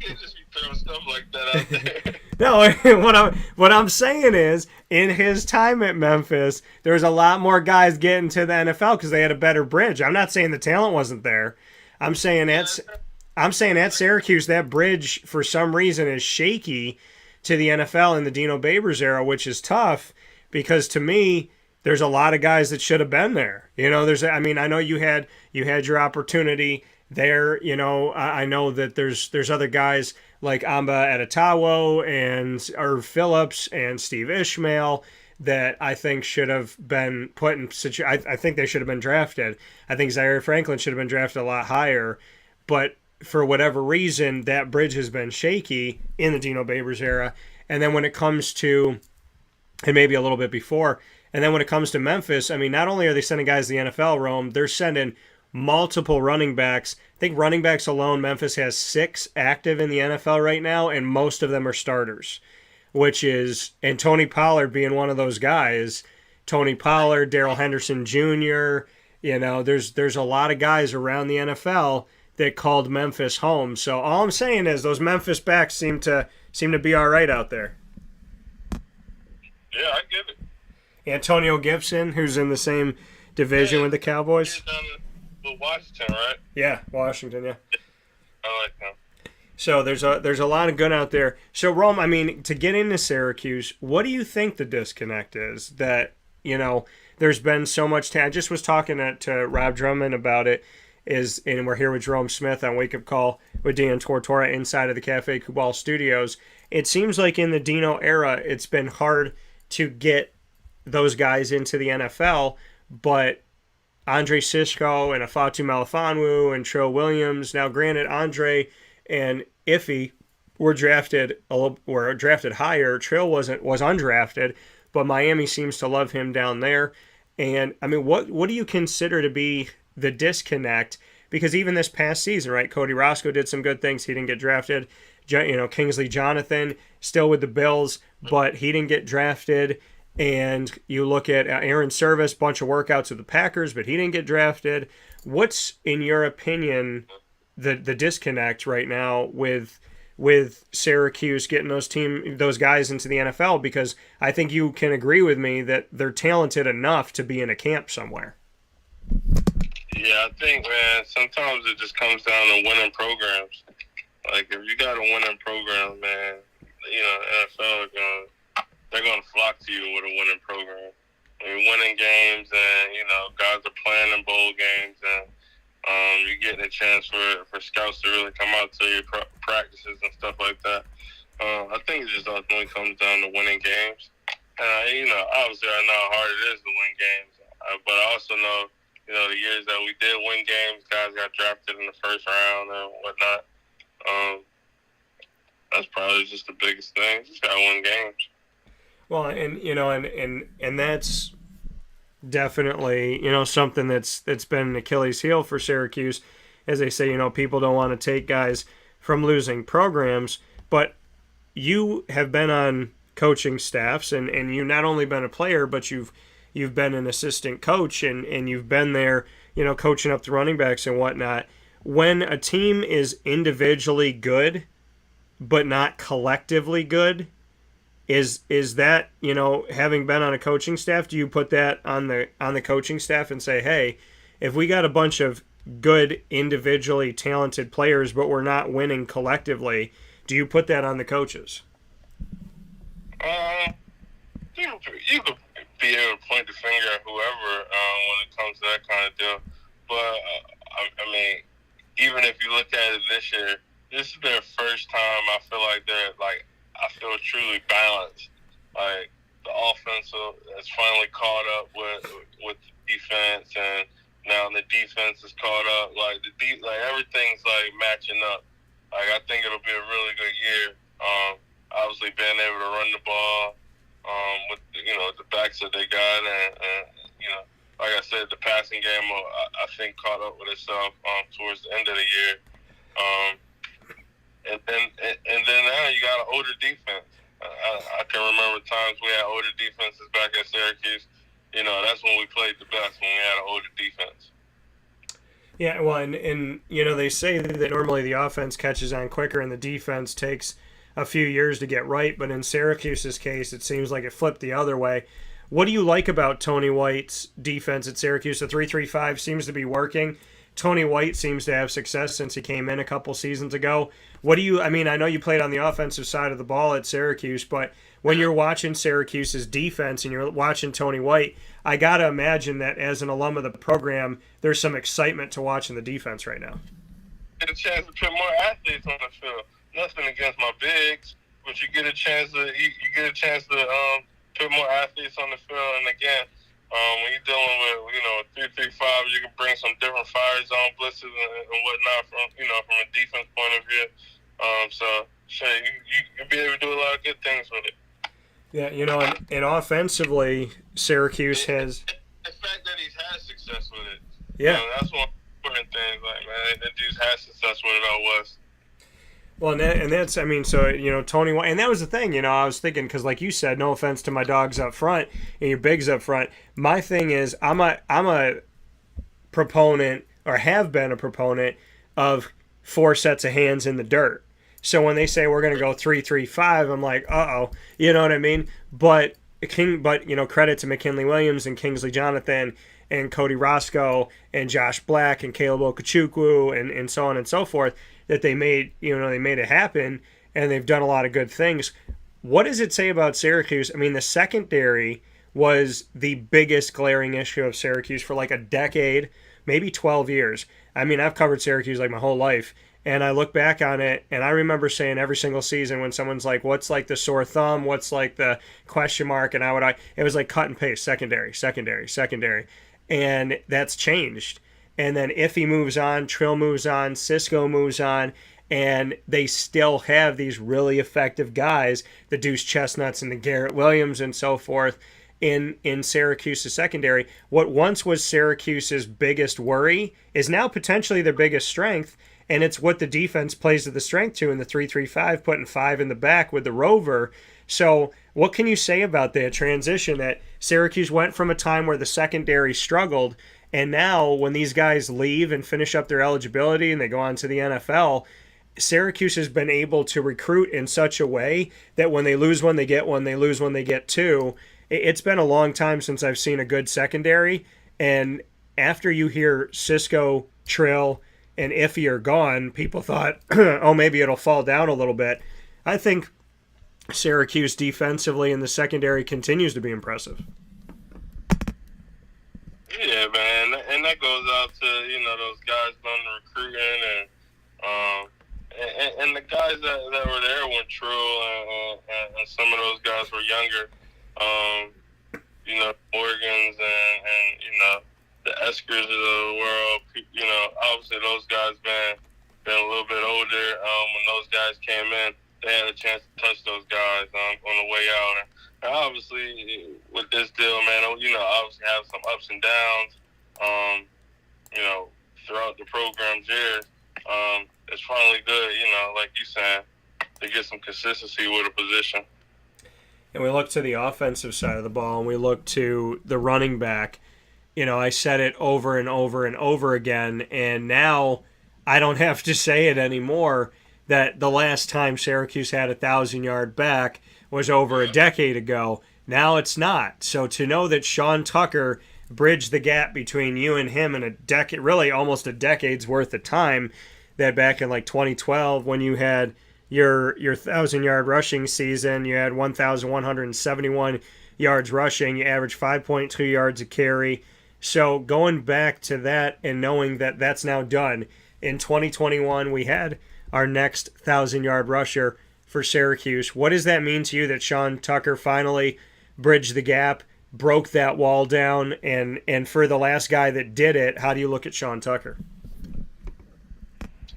You can't just be throwing stuff like that out there.
No, what I'm saying is, in his time at Memphis, there was a lot more guys getting to the NFL because they had a better bridge. I'm not saying the talent wasn't there. I'm saying at Syracuse, that bridge for some reason is shaky to the NFL in the Dino Babers era, which is tough because to me, there's a lot of guys that should have been there. I know you had your opportunity there. I know that there's other guys like Amba Adetawo and Irv Phillips and Steve Ishmael that I think should have been put in I think they should have been drafted. I think Zaire Franklin should have been drafted a lot higher, but for whatever reason, that bridge has been shaky in the Dino Babers era. And then when it comes to, and maybe a little bit before, and then when it comes to Memphis, I mean, not only are they sending guys to the NFL, Rome, they're sending multiple running backs. I think running backs alone, Memphis has 6 active in the NFL right now, and most of them are starters, which is, and Tony Pollard being one of those guys. Tony Pollard, Darrell Henderson Jr., there's a lot of guys around the NFL that called Memphis home. So all I'm saying is those Memphis backs seem to be all right out there.
Yeah, I get it.
Antonio Gibson, who's in the same division with the Cowboys.
He's done it with Washington, right?
Yeah, Washington, yeah.
I like him.
So there's a lot of good out there. So Rome, I mean, to get into Syracuse, what do you think the disconnect is? That, there's been so much I just was talking to Rob Drummond about it, and we're here with Jerome Smith on Wake Up Call with Dan Tortora inside of the Cafe Kubal studios. It seems like in the Dino era, it's been hard to get those guys into the NFL, but Andre Sisco and Afatu Melifonwu and Trill Williams, now granted Andre and Iffy were drafted higher. Trill was undrafted, but Miami seems to love him down there. And I mean, what do you consider to be the disconnect? Because even this past season, right, Cody Roscoe did some good things. He didn't get drafted. Kingsley Jonathan still with the Bills, but he didn't get drafted. And you look at Aaron Service, bunch of workouts with the Packers, but he didn't get drafted. What's, in your opinion, the disconnect right now with Syracuse getting those guys into the NFL? Because I think you can agree with me that they're talented enough to be in a camp somewhere.
Yeah, I think, man, sometimes it just comes down to winning programs. Like, if you got a winning program, man, NFL they're going to flock to you with a winning program. I mean, winning games and, guys are playing in bowl games and you're getting a chance for scouts to really come out to your practices and stuff like that. I think it just ultimately comes down to winning games. Obviously I know how hard it is to win games, but I also know, the years that we did win games, guys got drafted in the first round and whatnot. That's probably just the biggest thing. Just got to win games.
Well, and that's definitely, something that's been an Achilles heel for Syracuse. As they say, people don't want to take guys from losing programs, but you have been on coaching staffs and you've not only been a player, but you've been an assistant coach and you've been there, coaching up the running backs and whatnot. When a team is individually good, but not collectively good, is that, having been on a coaching staff, do you put that on the coaching staff and say, hey, if we got a bunch of good individually talented players, but we're not winning collectively, do you put that on the coaches?
You could be able to point the finger at whoever when it comes to that kind of deal. But, I mean, even if you look at it this year, this is their first time I feel like I feel truly balanced. Like, the offense has finally caught up with the defense, and now the defense is caught up. Like, everything's, matching up. Like, I think it'll be a really good year. Obviously, being able to run the ball with, the backs that they got. And like I said, the passing game, I think, caught up with itself towards the end of the year. And then now you got an older defense. I can remember times we had older defenses back at Syracuse. That's when we played the best, when we had an older defense.
Yeah, well, and they say that normally the offense catches on quicker and the defense takes a few years to get right, but in Syracuse's case, it seems like it flipped the other way. What do you like about Tony White's defense at Syracuse? The 3-3-5 seems to be working. Tony White seems to have success since he came in a couple seasons ago. I know you played on the offensive side of the ball at Syracuse, but when you're watching Syracuse's defense and you're watching Tony White, I got to imagine that as an alum of the program, there's some excitement to watching the defense right now.
get a chance to put more athletes on the field. Nothing against my bigs, but you get a chance to put more athletes on the field. And again, when you're dealing with 3-3-5, you can bring some different fire zone blitzes and whatnot from a defense point of view. So you'll be able to do a lot of good things with it.
Yeah, and offensively, Syracuse has.
The fact that he's had success with it.
Yeah,
that's one important thing. Like, man, that dude's had success with it out west.
Well, and that's, I mean, so, Tony, and that was the thing, I was thinking, because like you said, no offense to my dogs up front and your bigs up front, my thing is I'm a proponent, or have been a proponent, of 4 sets of hands in the dirt. So when they say we're going to go 3-3-5, I'm like, uh-oh, you know what I mean? But credit to McKinley Williams and Kingsley Jonathan and Cody Roscoe and Josh Black and Caleb Okechukwu and so on and so forth, that they made it happen, and they've done a lot of good things. What does it say about Syracuse? I mean, the secondary was the biggest glaring issue of Syracuse for like a decade, maybe 12 years. I mean, I've covered Syracuse like my whole life, and I look back on it, and I remember saying every single season when someone's like, what's like the sore thumb, what's like the question mark, and it was like cut and paste, secondary. And that's changed. And then Iffy moves on, Trill moves on, Cisco moves on, and they still have these really effective guys, the Deuce Chestnuts and the Garrett Williams and so forth, in Syracuse's secondary. What once was Syracuse's biggest worry is now potentially their biggest strength, and it's what the defense plays to the strength to in the 3-3-5, putting 5 in the back with the rover. So what can you say about that transition, that Syracuse went from a time where the secondary struggled, and now when these guys leave and finish up their eligibility and they go on to the NFL, Syracuse has been able to recruit in such a way that when they lose one, they get one, they lose one, they get two. It's been a long time since I've seen a good secondary, and after you hear Cisco, Trill, and Iffy are gone, people thought, oh, maybe it'll fall down a little bit. I think Syracuse defensively in the secondary continues to be impressive.
Yeah, man, and that goes out to those guys doing the recruiting and the guys that were there when True and some of those guys were younger. Morgans and the Eskers of the world. Obviously those guys been a little bit older. When those guys came in, they had a chance to touch those guys on the way out. And obviously, with this deal, man, obviously have some ups and downs, throughout the program's years. It's finally good, like you said, to get some consistency with a position.
And we look to the offensive side of the ball, and we look to the running back. I said it over and over and over again, and now I don't have to say it anymore, that the last time Syracuse had a 1,000-yard back was over a decade ago. Now it's not. So to know that Sean Tucker bridged the gap between you and him in a decade, really almost a decade's worth of time, that back in like 2012 when you had your 1,000-yard rushing season, you had 1,171 yards rushing, you averaged 5.2 yards a carry. So going back to that and knowing that that's now done, in 2021 we had our next 1,000-yard rusher for Syracuse. What does that mean to you that Sean Tucker finally bridged the gap, broke that wall down, and for the last guy that did it, how do you look at Sean Tucker?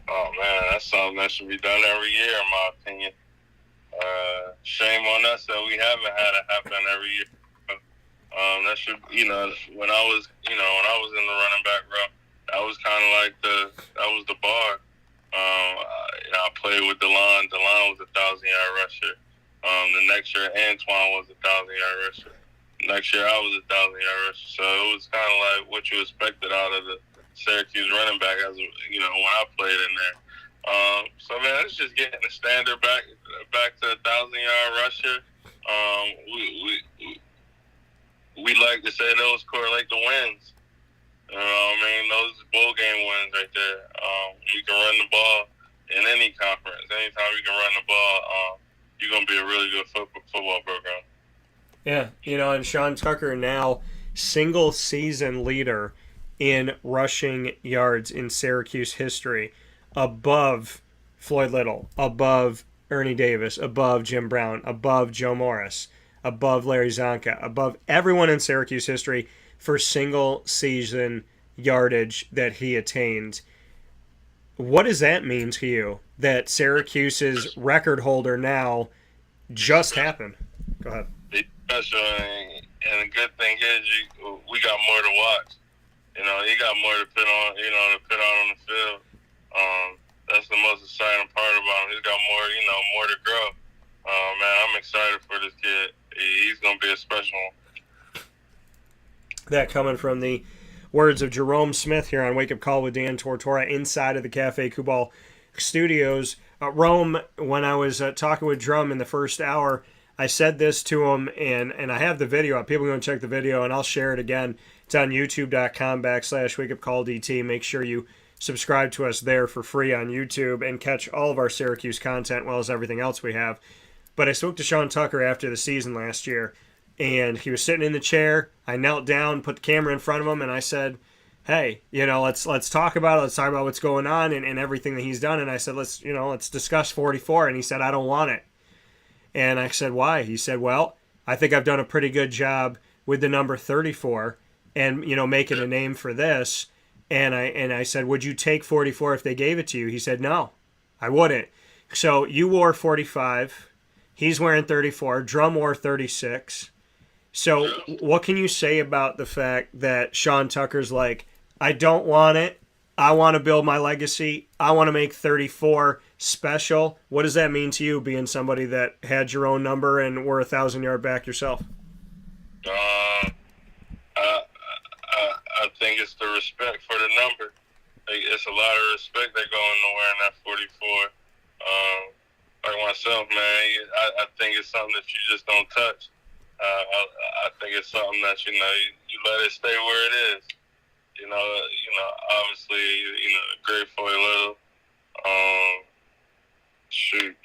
Oh, man, that's something that should be done every year, in my opinion. Shame on us that we haven't had it happen every year. That should, when I was in the running back row, that was kind of like that was the bar. I played with DeLon. DeLon was a 1,000-yard rusher. The next year, Antoine was a 1,000-yard rusher. Next year, I was a 1,000-yard rusher. So it was kind of like what you expected out of the Syracuse running back, as when I played in there. So man, it's just getting the standard back to a 1,000-yard rusher. We like to say those correlate to wins. Those bowl game wins right there. You can run the ball in any conference. Anytime you can run the ball, you're going to be a really good football program.
Yeah, and Sean Tucker now single-season leader in rushing yards in Syracuse history. above Floyd Little, above Ernie Davis, above Jim Brown, above Joe Morris, above Larry Zonka, above everyone in Syracuse history for single season yardage that he attained. What does that mean to you that Syracuse's record holder now just happened? Go ahead.
It's special, and the good thing is we got more to watch. You know, he got more to put on, on the field. That's the most exciting part about him. He's got more, more to grow. Man, I'm excited for this kid. He's going to be a special one.
That coming from the words of Jerome Smith here on Wake Up Call with Dan Tortora inside of the Cafe Kubal studios. Rome, when I was talking with Drum in the first hour, I said this to him, and I have the video up. People are going to check the video, and I'll share it again. It's on youtube.com/wakeupcalldt. Make sure you subscribe to us there for free on YouTube and catch all of our Syracuse content, as well as everything else we have. But I spoke to Sean Tucker after the season last year, and he was sitting in the chair. I knelt down, put the camera in front of him, and I said, hey, let's talk about it. Let's talk about what's going on and everything that he's done. And I said, let's discuss 44. And he said, I don't want it. And I said, why? He said, well, I think I've done a pretty good job with the number 34 and, making a name for this. And I said, would you take 44 if they gave it to you? He said, no, I wouldn't. So you wore 45. He's wearing 34. Drum wore 36. So what can you say about the fact that Sean Tucker's like, I don't want it. I want to build my legacy. I want to make 34 special. What does that mean to you, being somebody that had your own number and were 1,000-yard back yourself?
I think it's the respect for the number. It's a lot of respect that go into wearing that 44. Like myself, man, I think it's something that you just don't touch. I think it's something that you let it stay where it is. Obviously, great for a little. Jim,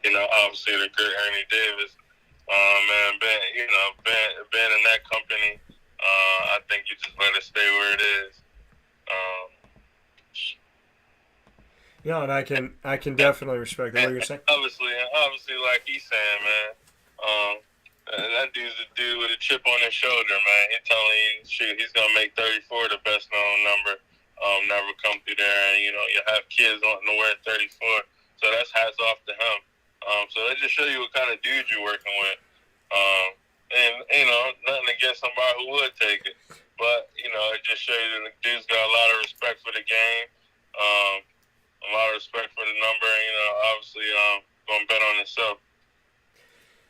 and obviously the great Ernie Davis. Man, being in that company, I think you just let it stay where it is.
And I can definitely respect that. What you're saying?
Obviously, like he's saying, man, that dude's a dude with a chip on his shoulder, man. He's telling you, shoot, he's gonna make 34 the best known number. Never come through there, and you have kids wanting to wear 34. So that's hats off to him. So that just shows you what kind of dude you're working with. And nothing against somebody who would take it, but it just shows you that the dude's got a lot of respect for the game. A lot of respect for the number, obviously going to bet on himself.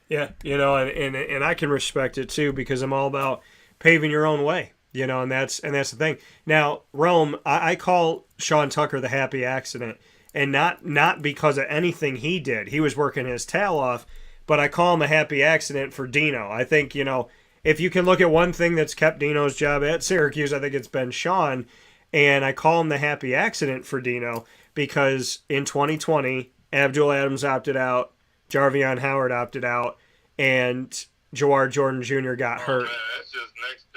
Yeah, and I can respect it too, because I'm all about paving your own way, and that's the thing. Now, Rome, I call Sean Tucker the happy accident, and not because of anything he did. He was working his tail off, but I call him a happy accident for Dino. I think, if you can look at one thing that's kept Dino's job at Syracuse, I think it's been Sean, and I call him the happy accident for Dino, because in 2020, Abdul Adams opted out, Jarvion Howard opted out, and Jawar Jordan Jr. got hurt.
Man, that's just next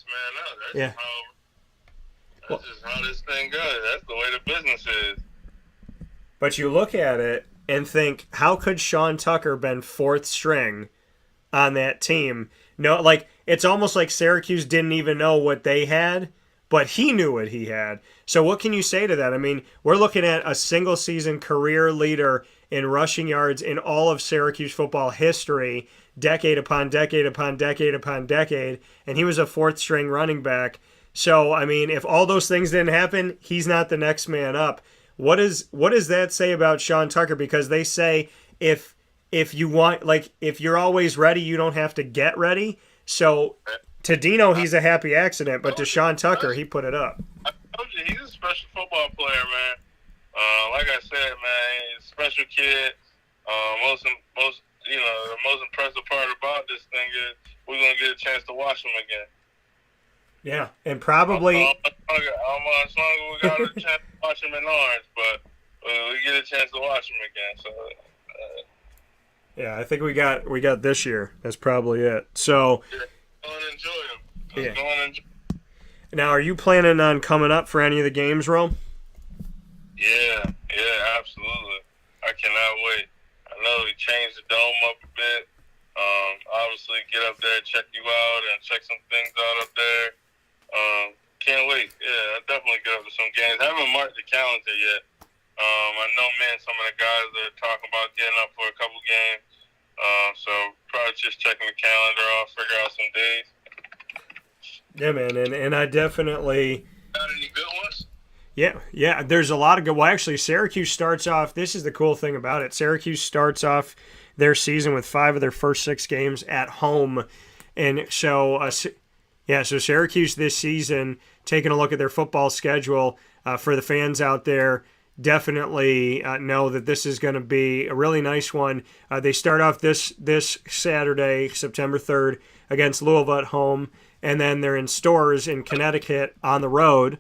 man up.
That's
just how this thing goes. That's the way the business is.
But you look at it and think, how could Sean Tucker been fourth string on that team? No, it's almost like Syracuse didn't even know what they had, but he knew what he had. So what can you say to that? I mean, we're looking at a single-season career leader in rushing yards in all of Syracuse football history, decade upon decade upon decade upon decade, and he was a fourth-string running back. So, I mean, if all those things didn't happen, he's not the next man up. What does that say about Sean Tucker? Because they say if you want, if you're always ready, you don't have to get ready. So to Dino, he's a happy accident, but to Sean Tucker, he put it up.
I told you, he's a special football player, man. Like I said, man, he's a special kid. The most impressive part about this thing is we're gonna get a chance to watch him again.
Yeah, and probably.
How long we got a chance to watch him in Orange, but we get a chance to watch him again. So.
Yeah, I think we got this year. That's probably it. So.
Yeah, go and enjoy him.
Yeah.
Go and enjoy.
Now, are you planning on coming up for any of the games, Rome?
Yeah, absolutely. I cannot wait. I know we changed the dome up a bit. Obviously, get up there, check you out, and check some things out up there. Can't wait. Yeah, I definitely get up to some games. I haven't marked the calendar yet. I know, man, some of the guys are talking about getting up for a couple games. So probably just checking the calendar off, figure out some days.
Yeah, man, and I definitely.
Got any good ones?
Yeah. There's a lot of good. Well, actually, Syracuse starts off. This is the cool thing about it. Syracuse starts off their season with 5 of their first 6 games at home, and so so Syracuse this season, taking a look at their football schedule for the fans out there, definitely know that this is going to be a really nice one. They start off this Saturday, September 3rd, against Louisville at home, and then they're in Stores in Connecticut on the road.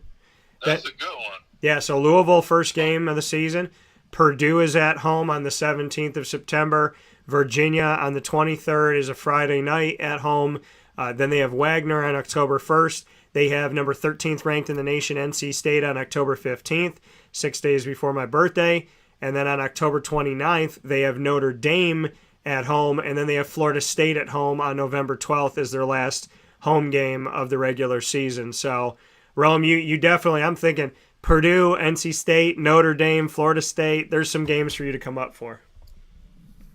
That's a good one.
Yeah, so Louisville, first game of the season. Purdue is at home on the 17th of September. Virginia on the 23rd is a Friday night at home. Then they have Wagner on October 1st. They have number 13th ranked in the nation, NC State, on October 15th, 6 days before my birthday. And then on October 29th, they have Notre Dame at home. And then they have Florida State at home on November 12th as their last home game of the regular season. So, Rome, you definitely, I'm thinking Purdue, NC State, Notre Dame, Florida State, there's some games for you to come up for.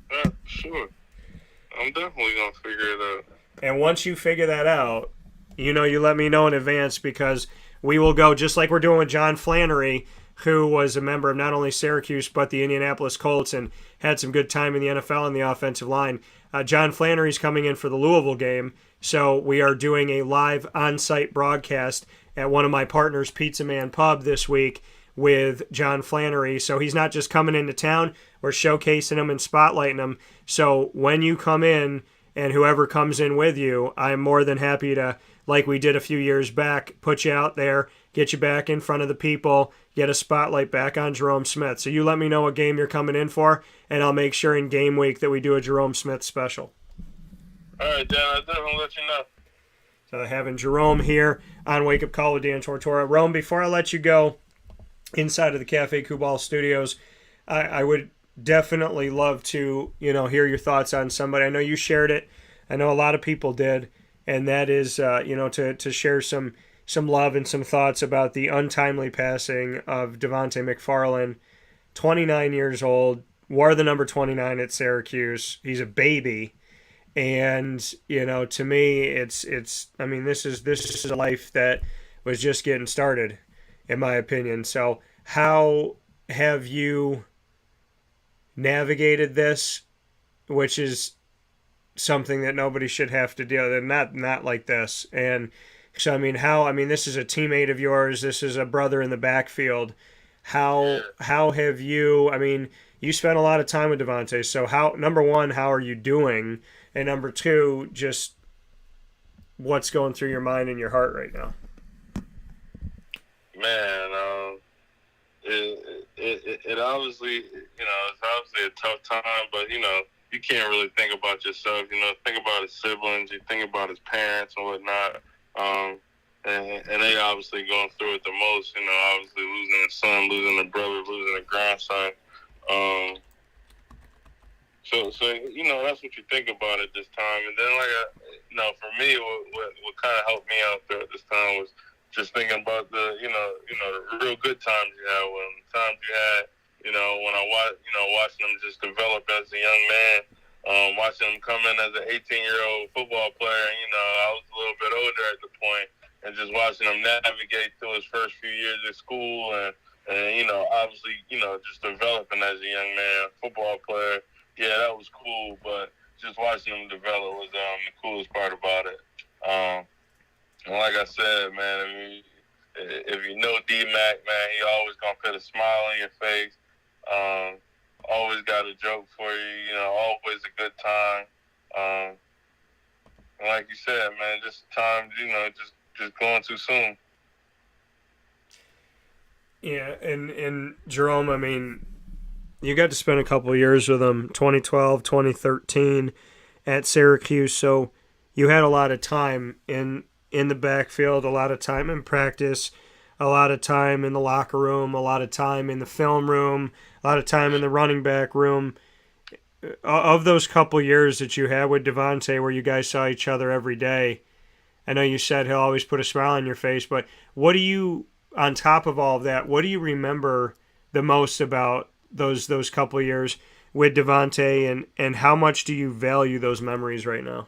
Yeah, sure. I'm definitely going to figure it out.
And once you figure that out, you let me know in advance, because we will go, just like we're doing with John Flannery, who was a member of not only Syracuse but the Indianapolis Colts and had some good time in the NFL on the offensive line. John Flannery's coming in for the Louisville game, so we are doing a live on-site broadcast at one of my partners' Pizza Man Pub this week with John Flannery. So he's not just coming into town, we're showcasing him and spotlighting him. So when you come in, and whoever comes in with you, I'm more than happy to, like we did a few years back, put you out there, get you back in front of the people, get a spotlight back on Jerome Smith. So you let me know what game you're coming in for, and I'll make sure in game week that we do a Jerome Smith special.
All right, Dan, I'll definitely let you know.
So having Jerome here on Wake Up Call with Dan Tortora. Rome, before I let you go inside of the Cafe Kubal studios, I would definitely love to, hear your thoughts on somebody. I know you shared it. I know a lot of people did, and that is, to share some love and some thoughts about the untimely passing of Devante McFarlane, 29 years old, wore the number 29 at Syracuse. He's a baby, and to me, it's. I mean, this is a life that was just getting started, in my opinion. So, how have you navigated this, which is something that nobody should have to deal with, not like this? And so, this is a teammate of yours, this is a brother in the backfield. How have you, you spent a lot of time with Devante, so number one, how are you doing? And number two, just what's going through your mind and your heart right now?
Man, it obviously, it's obviously a tough time, but, you can't really think about yourself, think about his siblings, you think about his parents and whatnot, and they obviously going through it the most, obviously losing a son, losing a brother, losing a grandson. So that's what you think about at this time. And then, for me, what kind of helped me out there at this time was just thinking about the real good times you had with him, the times you had, when I watching him just develop as a young man, watching him come in as an 18-year-old football player, and, I was a little bit older at the point, and just watching him navigate through his first few years at school and obviously, just developing as a young man, football player. Yeah, that was cool, but just watching him develop was the coolest part about it. And like I said, man, if you know D-Mac, man, he always going to put a smile on your face. Always got a joke for you, always a good time. And like you said, man, just time, just going too soon.
Yeah, and Jerome, you got to spend a couple of years with him, 2012, 2013 at Syracuse, so you had a lot of time. And, in the backfield, a lot of time in practice, a lot of time in the locker room, a lot of time in the film room, a lot of time in the running back room. Of those couple years that you had with Devante where you guys saw each other every day, I know you said he'll always put a smile on your face, but what do you, on top of all of that, what do you remember the most about those couple years with Devante, and how much do you value those memories right now?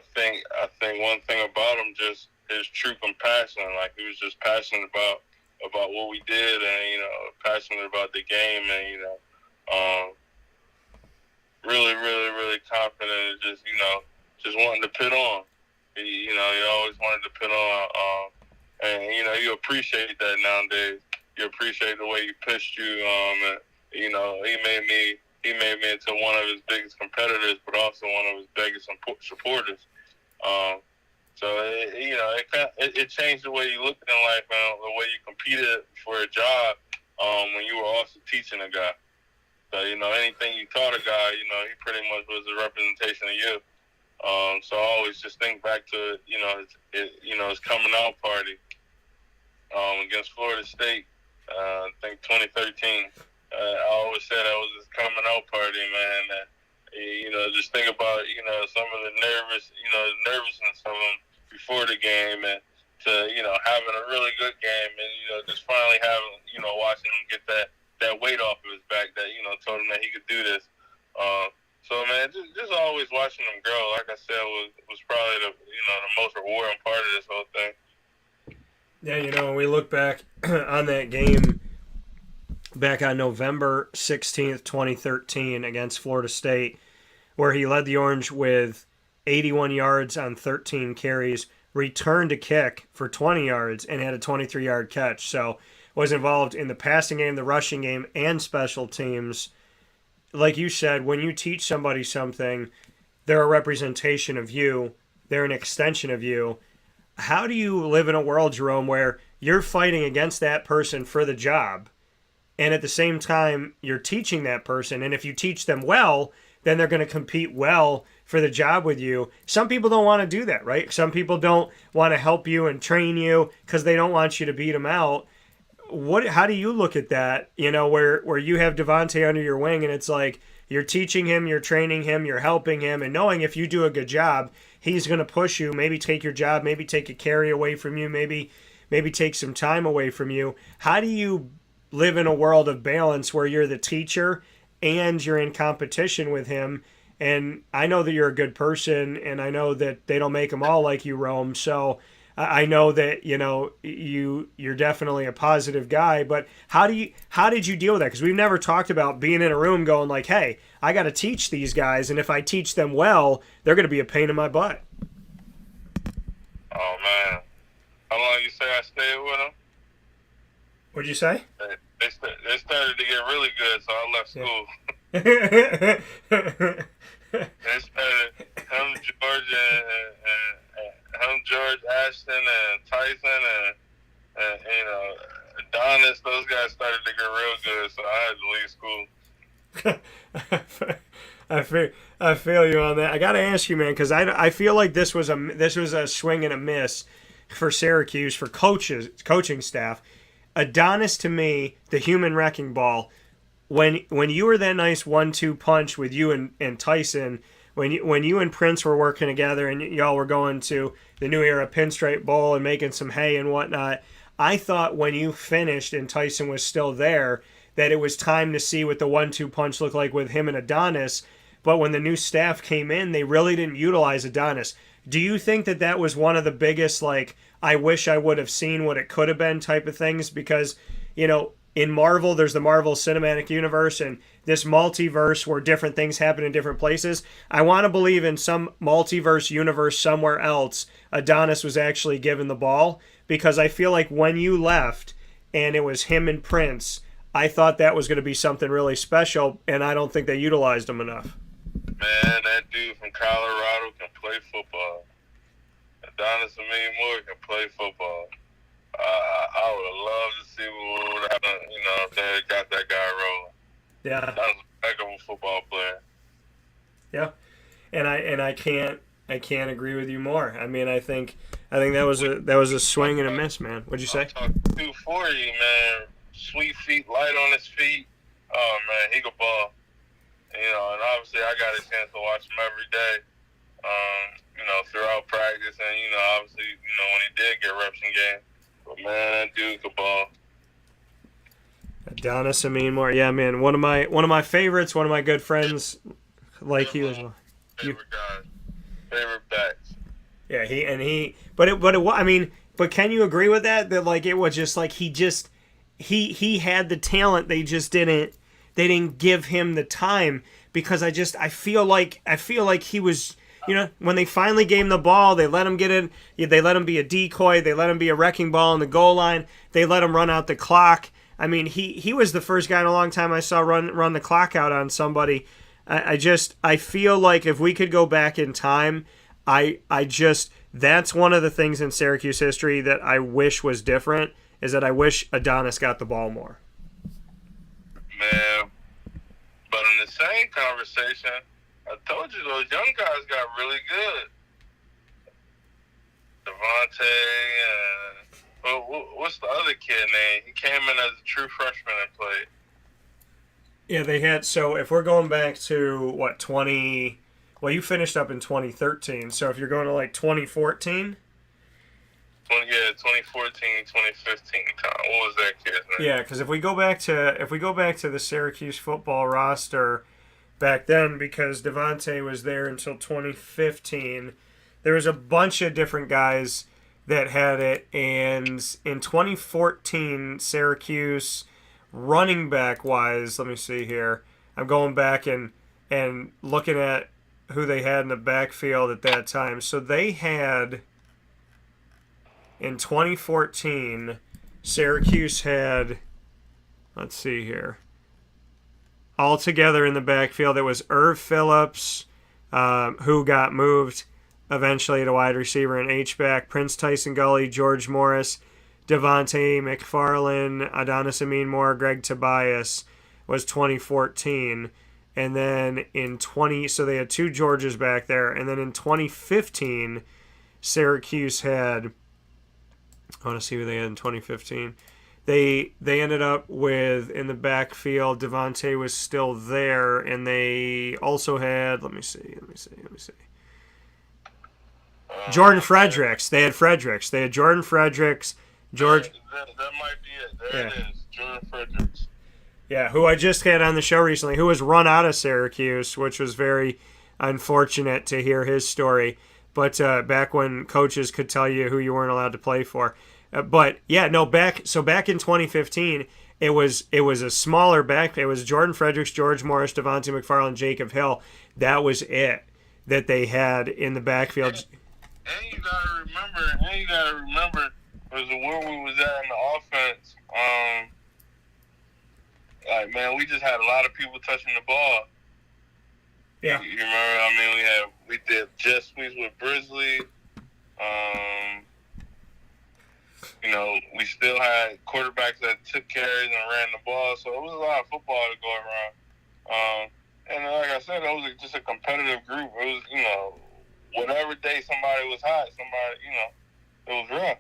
I think one thing about him, just his true compassion. Like, he was just passionate about what we did, and passionate about the game, and really, really, really confident, and just wanting to put on. He always wanted to put on, and you appreciate that nowadays. You appreciate the way he pushed you, and he made me into one of his biggest competitors, but also one of his biggest supporters. So it changed the way you looked in life and the way you competed for a job when you were also teaching a guy. So anything you taught a guy, he pretty much was a representation of you. So I always just think back to his coming out party against Florida State. I think 2013. I always said that was his coming out party, man. Just think about some of the nervousness of him before the game, and to having a really good game, and just finally having watching him get that weight off of his back that told him that he could do this. So man, just always watching him grow, like I said, was probably the most rewarding part of this whole thing.
Yeah, when we look back on that game back on November 16th, 2013 against Florida State, where he led the Orange with 81 yards on 13 carries, returned a kick for 20 yards, and had a 23-yard catch. So was involved in the passing game, the rushing game, and special teams. Like you said, when you teach somebody something, they're a representation of you. They're an extension of you. How do you live in a world, Jerome, where you're fighting against that person for the job, and at the same time, you're teaching that person, and if you teach them well, then they're going to compete well for the job with you. Some people don't want to do that, right? Some people don't want to help you and train you because they don't want you to beat them out. How do you look at that, where you have Devante under your wing, and it's like you're teaching him, you're training him, you're helping him, and knowing if you do a good job, he's going to push you, maybe take your job, maybe take a carry away from you, maybe take some time away from you. How do you live in a world of balance where you're the teacher and you're in competition with him? And I know that you're a good person, and I know that they don't make them all like you, Rome. So I know that you're definitely a positive guy. But how did you deal with that? Because we've never talked about being in a room going like, hey, I got to teach these guys, and if I teach them well, they're going to be a pain in my butt.
Oh man, how long you say I stayed with them?
What'd you say?
They started to get really good, so I left school. They started George, Ashton, and Tyson, and Adonis. Those guys started to get real good, so I had to leave school.
I feel you on that. I got to ask you, man, because I feel like this was a swing and a miss for Syracuse, for coaching staff. Adonis, to me, the human wrecking ball. When you were that nice 1-2 punch with you and Tyson, when you and Prince were working together and y'all were going to the New Era Pinstripe Bowl and making some hay and whatnot, I thought when you finished and Tyson was still there that it was time to see what the 1-2 punch looked like with him and Adonis. But when the new staff came in, they really didn't utilize Adonis. Do you think that was one of the biggest, like, I wish I would have seen what it could have been type of things? Because, in Marvel, there's the Marvel Cinematic Universe and this multiverse where different things happen in different places. I want to believe in some multiverse universe somewhere else, Adonis was actually given the ball, because I feel like when you left and it was him and Prince, I thought that was going to be something really special, and I don't think they utilized him enough.
Man, that dude from Colorado can play football. Adonis and me Moore can play football. I would love to see what would happen, if they got that guy rolling.
Yeah.
That was a heck of a football player.
Yeah, and I can't agree with you more. I mean, I think that was a swing and a miss, man. What'd you say?
240, man. Sweet feet, light on his feet. Oh man, he could ball. And obviously I got a chance to watch him every day. Throughout practice, and obviously, when he did get reps in game. But man, that dude could ball.
Adonis Amin Moore, yeah, man, one of my favorites, one of my good friends, like you as well.
Favorite guys, favorite backs.
Yeah, but can you agree with that? That like it was just like he had the talent, they didn't give him the time, because I feel like he was. When they finally gave him the ball, they let him get in. They let him be a decoy. They let him be a wrecking ball on the goal line. They let him run out the clock. I mean, he was the first guy in a long time I saw run the clock out on somebody. I feel like if we could go back in time, that's one of the things in Syracuse history that I wish was different, is that I wish Adonis got the ball more.
Man, but in the same conversation, I told you those young guys got really good. Devante and what's the other kid name? He came in as a true freshman and played.
Yeah, they had. So if we're going back to 20, well, you finished up in 2013. So if you're going to like 2014.
2014, 2015. What was that kid's name?
Yeah, because if we go back to the Syracuse football roster back then, because Devante was there until 2015, there was a bunch of different guys that had it, and in 2014, Syracuse running back wise, let me see here. I'm going back and looking at who they had in the backfield at that time. So they had, in 2014, Syracuse had, let's see here, all together in the backfield, it was Irv Phillips, who got moved eventually to wide receiver and H-back, Prince Tyson Gully, George Morris, Devante McFarlane, Adonis Amin Moore, Greg Tobias was 2014. And then so they had two Georges back there. And then in 2015, Syracuse had, I want to see who they had in 2015. They ended up with, in the backfield, Devante was still there, and they also had, let me see. Jordan Fredericks. They had Fredericks. They had Jordan Fredericks.
That might be it. There it is. Jordan Fredericks.
Yeah, who I just had on the show recently, who was run out of Syracuse, which was very unfortunate to hear his story. But back when coaches could tell you who you weren't allowed to play for. Back in 2015, it was a smaller back. It was Jordan Fredericks, George Morris, Devante McFarlane, Jacob Hill. That was it that they had in the backfield.
And you gotta remember, was where we was at in the offense. We just had a lot of people touching the ball.
Yeah.
You remember? We did jet sweeps with Brisley. We still had quarterbacks that took carries and ran the ball, so it was a lot of football to go around. And like I said, it was just a competitive group. It was, whatever day somebody was hot, it was rough.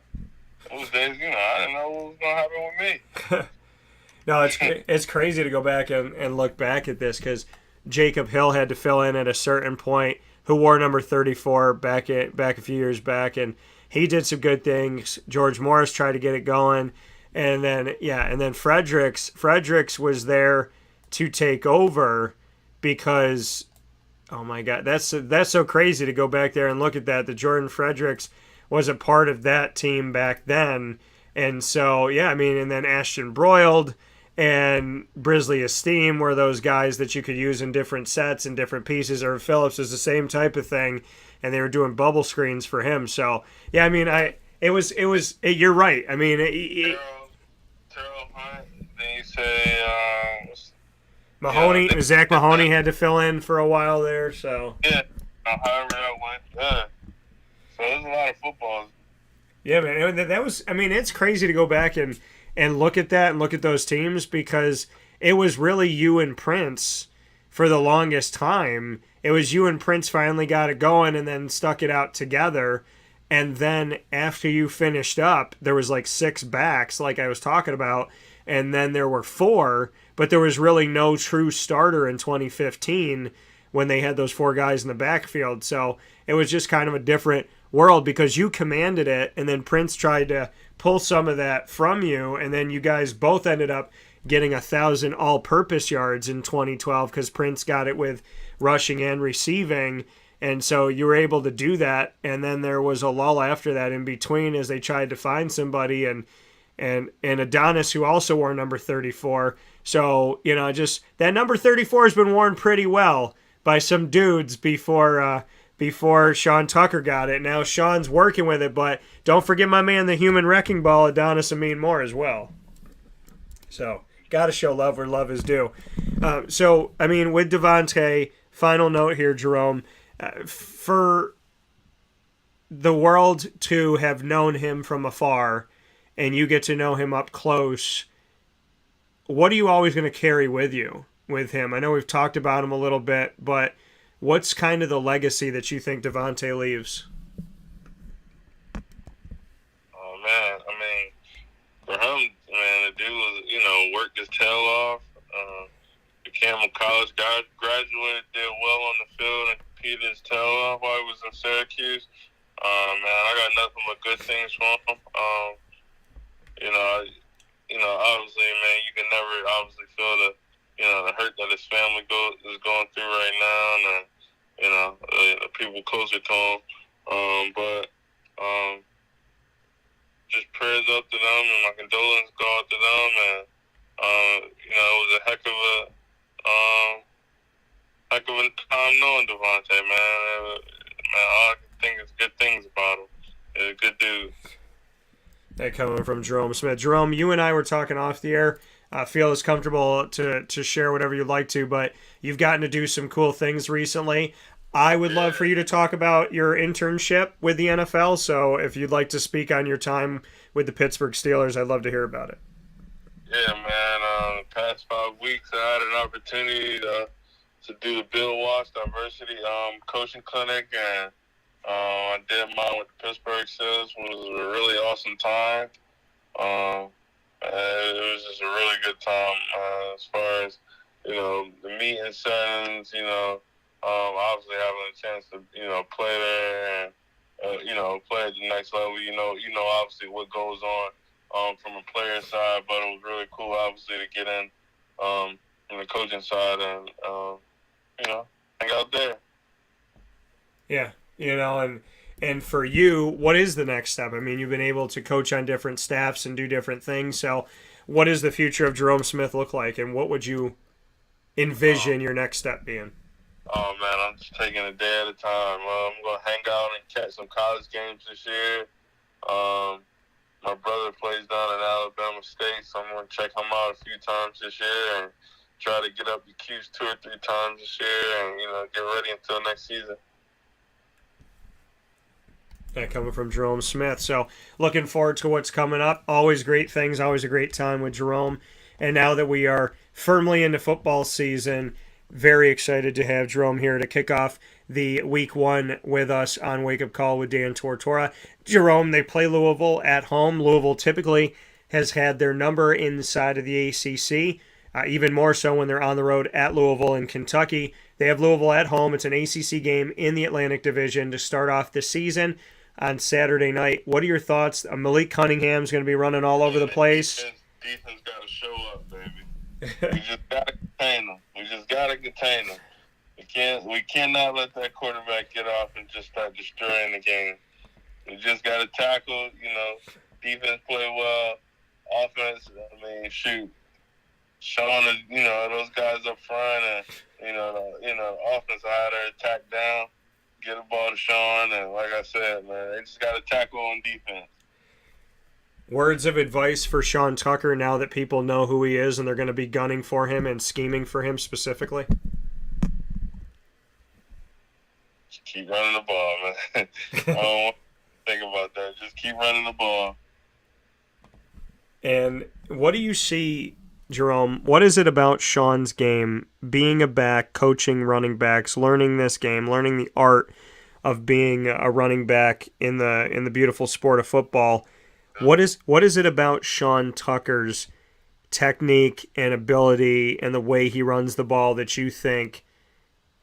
Those days, I didn't know what was going to happen with me.
No, it's crazy to go back and look back at this, because Jacob Hill had to fill in at a certain point, who wore number 34 back a few years back, and he did some good things. George Morris tried to get it going, and then Fredericks was there to take over, because, oh my God, that's so crazy to go back there and look at that. The Jordan Fredericks was a part of that team back then, and so and then Ashton Broiled and Brisley Esteem were those guys that you could use in different sets and different pieces. Or Phillips was the same type of thing, and they were doing bubble screens for him. So it was. You're right.
Terrell Hunt. Then you say
Mahoney. Zach Mahoney had to fill in for a while there. So
however that went. Yeah. So there's a lot of footballs.
Yeah, man. That was. It's crazy to go back and look at that and look at those teams, because it was really you and Prince for the longest time, it was you and Prince finally got it going and then stuck it out together. And then after you finished up, there was like 6 backs, like I was talking about, and then there were 4, but there was really no true starter in 2015 when they had those 4 guys in the backfield. So it was just kind of a different world because you commanded it, and then Prince tried to pull some of that from you, and then you guys both ended up getting 1,000 all-purpose yards in 2012 because Prince got it with rushing and receiving. And so you were able to do that, and then there was a lull after that in between as they tried to find somebody, and Adonis, who also wore number 34. So, just that number 34 has been worn pretty well by some dudes before Sean Tucker got it. Now Sean's working with it, but don't forget my man, the human wrecking ball, Adonis Amin Moore as well. So, got to show love where love is due. With Devante, final note here, Jerome, for the world to have known him from afar and you get to know him up close, what are you always going to carry with you with him? I know we've talked about him a little bit, but what's kind of the legacy that you think Devante leaves?
Oh, man. For him, the dude was, worked his tail off, became a college graduate, did well on the field, and competed his tail off while he was in Syracuse. I got nothing but good things from him. Obviously, man, you can never obviously feel the hurt that his family is going through right now, and the people closer to him. Just prayers up to them, and my condolences go out to them, and it was a heck of a time knowing Devante, man. All I can think is good things about him. He's a good dude.
That coming from Jerome Smith. Jerome, you and I were talking off the air. Feel as comfortable to share whatever you'd like to, but you've gotten to do some cool things recently. I would love for you to talk about your internship with the NFL, so if you'd like to speak on your time with the Pittsburgh Steelers, I'd love to hear about it.
Yeah, man. The past 5 weeks, I had an opportunity to do the Bill Walsh Diversity Coaching Clinic, and I did mine with the Pittsburgh Steelers. It was a really awesome time. It was just a really good time as far as, the meeting settings, obviously having a chance to, play there and, play at the next level, obviously what goes on from a player side, but it was really cool, obviously, to get in the coaching side and, hang out there.
Yeah, and for you, what is the next step? You've been able to coach on different staffs and do different things, so what does the future of Jerome Smith look like, and what would you envision your next step being?
Oh, man, I'm just taking a day at a time. I'm going to hang out and catch some college games this year. My brother plays down at Alabama State, so I'm going to check him out a few times this year and try to get up the Q's 2 or 3 times this year and, get ready until next season.
That coming from Jerome Smith. So looking forward to what's coming up. Always great things, always a great time with Jerome. And now that we are firmly into football season, very excited to have Jerome here to kick off the week 1 with us on Wake Up Call with Dan Tortora. Jerome, they play Louisville at home. Louisville typically has had their number inside of the ACC, even more so when they're on the road at Louisville in Kentucky. They have Louisville at home. It's an ACC game in the Atlantic Division to start off the season on Saturday night. What are your thoughts? Malik Cunningham's going to be running all over the place.
Defense got to show up, baby. We just got to contain them. We cannot let that quarterback get off and just start destroying the game. We just got to tackle, defense play well, offense, shoot. Showing those guys up front and, offense how to attack down, get the ball to Sean, and like I said, man, they just got to tackle on defense.
Words of advice for Sean Tucker now that people know who he is and they're going to be gunning for him and scheming for him specifically?
Just keep running the ball, man. I don't want to think about that. Just keep running the ball.
And what do you see Jerome, what is it about Sean's game, being a back, coaching running backs, learning this game, learning the art of being a running back in the beautiful sport of football? What is it about Sean Tucker's technique and ability and the way he runs the ball that you think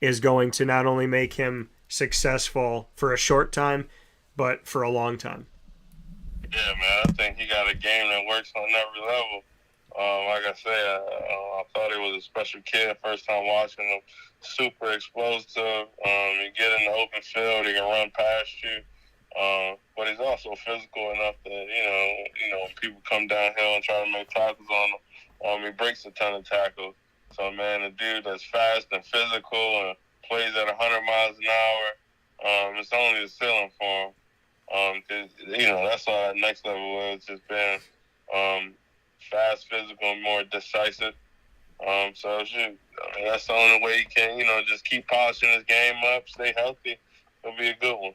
is going to not only make him successful for a short time, but for a long time?
Yeah, man, I think he got a game that works on every level. Like I said, I thought he was a special kid first time watching him. Super explosive. You get in the open field, he can run past you. But he's also physical enough that, when people come downhill and try to make tackles on him, he breaks a ton of tackles. So, man, a dude that's fast and physical and plays at 100 miles an hour, it's only the ceiling for him. That's all that next level is, just being fast, physical, and more decisive. That's the only way he can, just keep polishing his game up, stay healthy. It'll be a good one.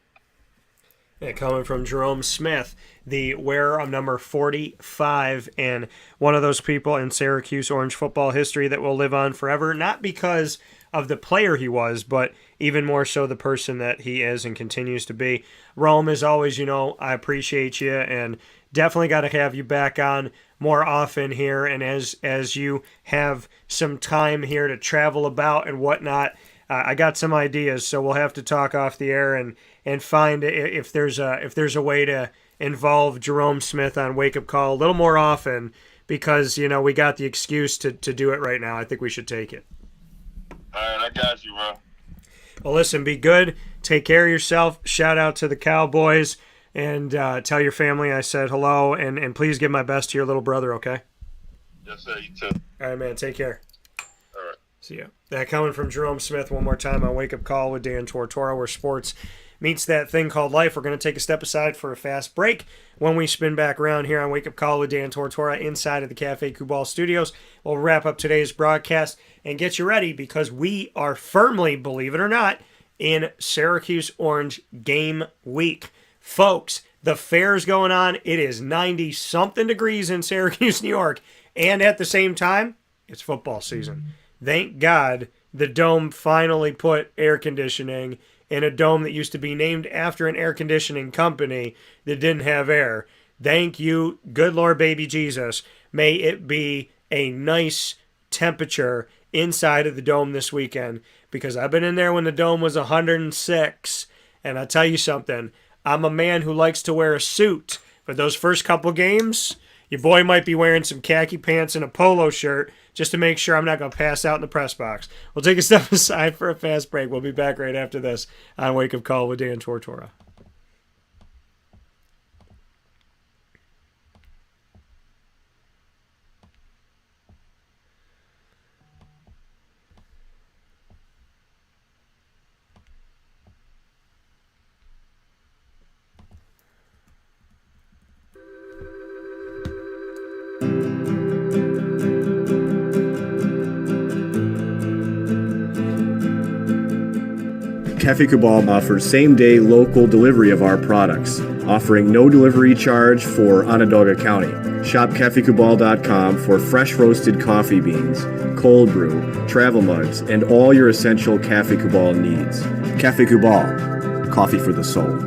Yeah, coming from Jerome Smith, the wearer of number 45, and one of those people in Syracuse Orange football history that will live on forever, not because of the player he was, but even more so the person that he is and continues to be. Rome, as always, I appreciate you, and definitely got to have you back on more often here, and as you have some time here to travel about and whatnot, I got some ideas, so we'll have to talk off the air and find if there's a way to involve Jerome Smith on Wake Up Call a little more often, because we got the excuse to do it right now. I think we should take it.
All right, I got you, bro.
Well, listen, be good. Take care of yourself. Shout out to the Cowboys, and tell your family I said hello, and please give my best to your little brother, okay?
Yes, sir. You too.
All right, man. Take care.
All right.
See ya. That coming from Jerome Smith one more time on Wake Up Call with Dan Tortora, where sports meets that thing called life. We're going to take a step aside for a fast break. When we spin back around here on Wake Up Call with Dan Tortora inside of the Cafe Kubal Studios, we'll wrap up today's broadcast and get you ready, because we are firmly, believe it or not, in Syracuse Orange game week. Folks, the fair's going on. It is 90-something degrees in Syracuse, New York, and at the same time, it's football season. Thank God the Dome finally put air conditioning in a dome that used to be named after an air conditioning company that didn't have air. Thank you, good Lord baby Jesus. May it be a nice temperature inside of the Dome this weekend, because I've been in there when the Dome was 106, and I'll tell you something, I'm a man who likes to wear a suit, but those first couple games, your boy might be wearing some khaki pants and a polo shirt just to make sure I'm not going to pass out in the press box. We'll take a step aside for a fast break. We'll be back right after this on Wake Up Call with Dan Tortora.
Cafe Kubal offers same-day local delivery of our products, offering no delivery charge for Onondaga County. Shop cafekubal.com for fresh roasted coffee beans, cold brew, travel mugs, and all your essential Cafe Kubal needs. Cafe Kubal, coffee for the soul.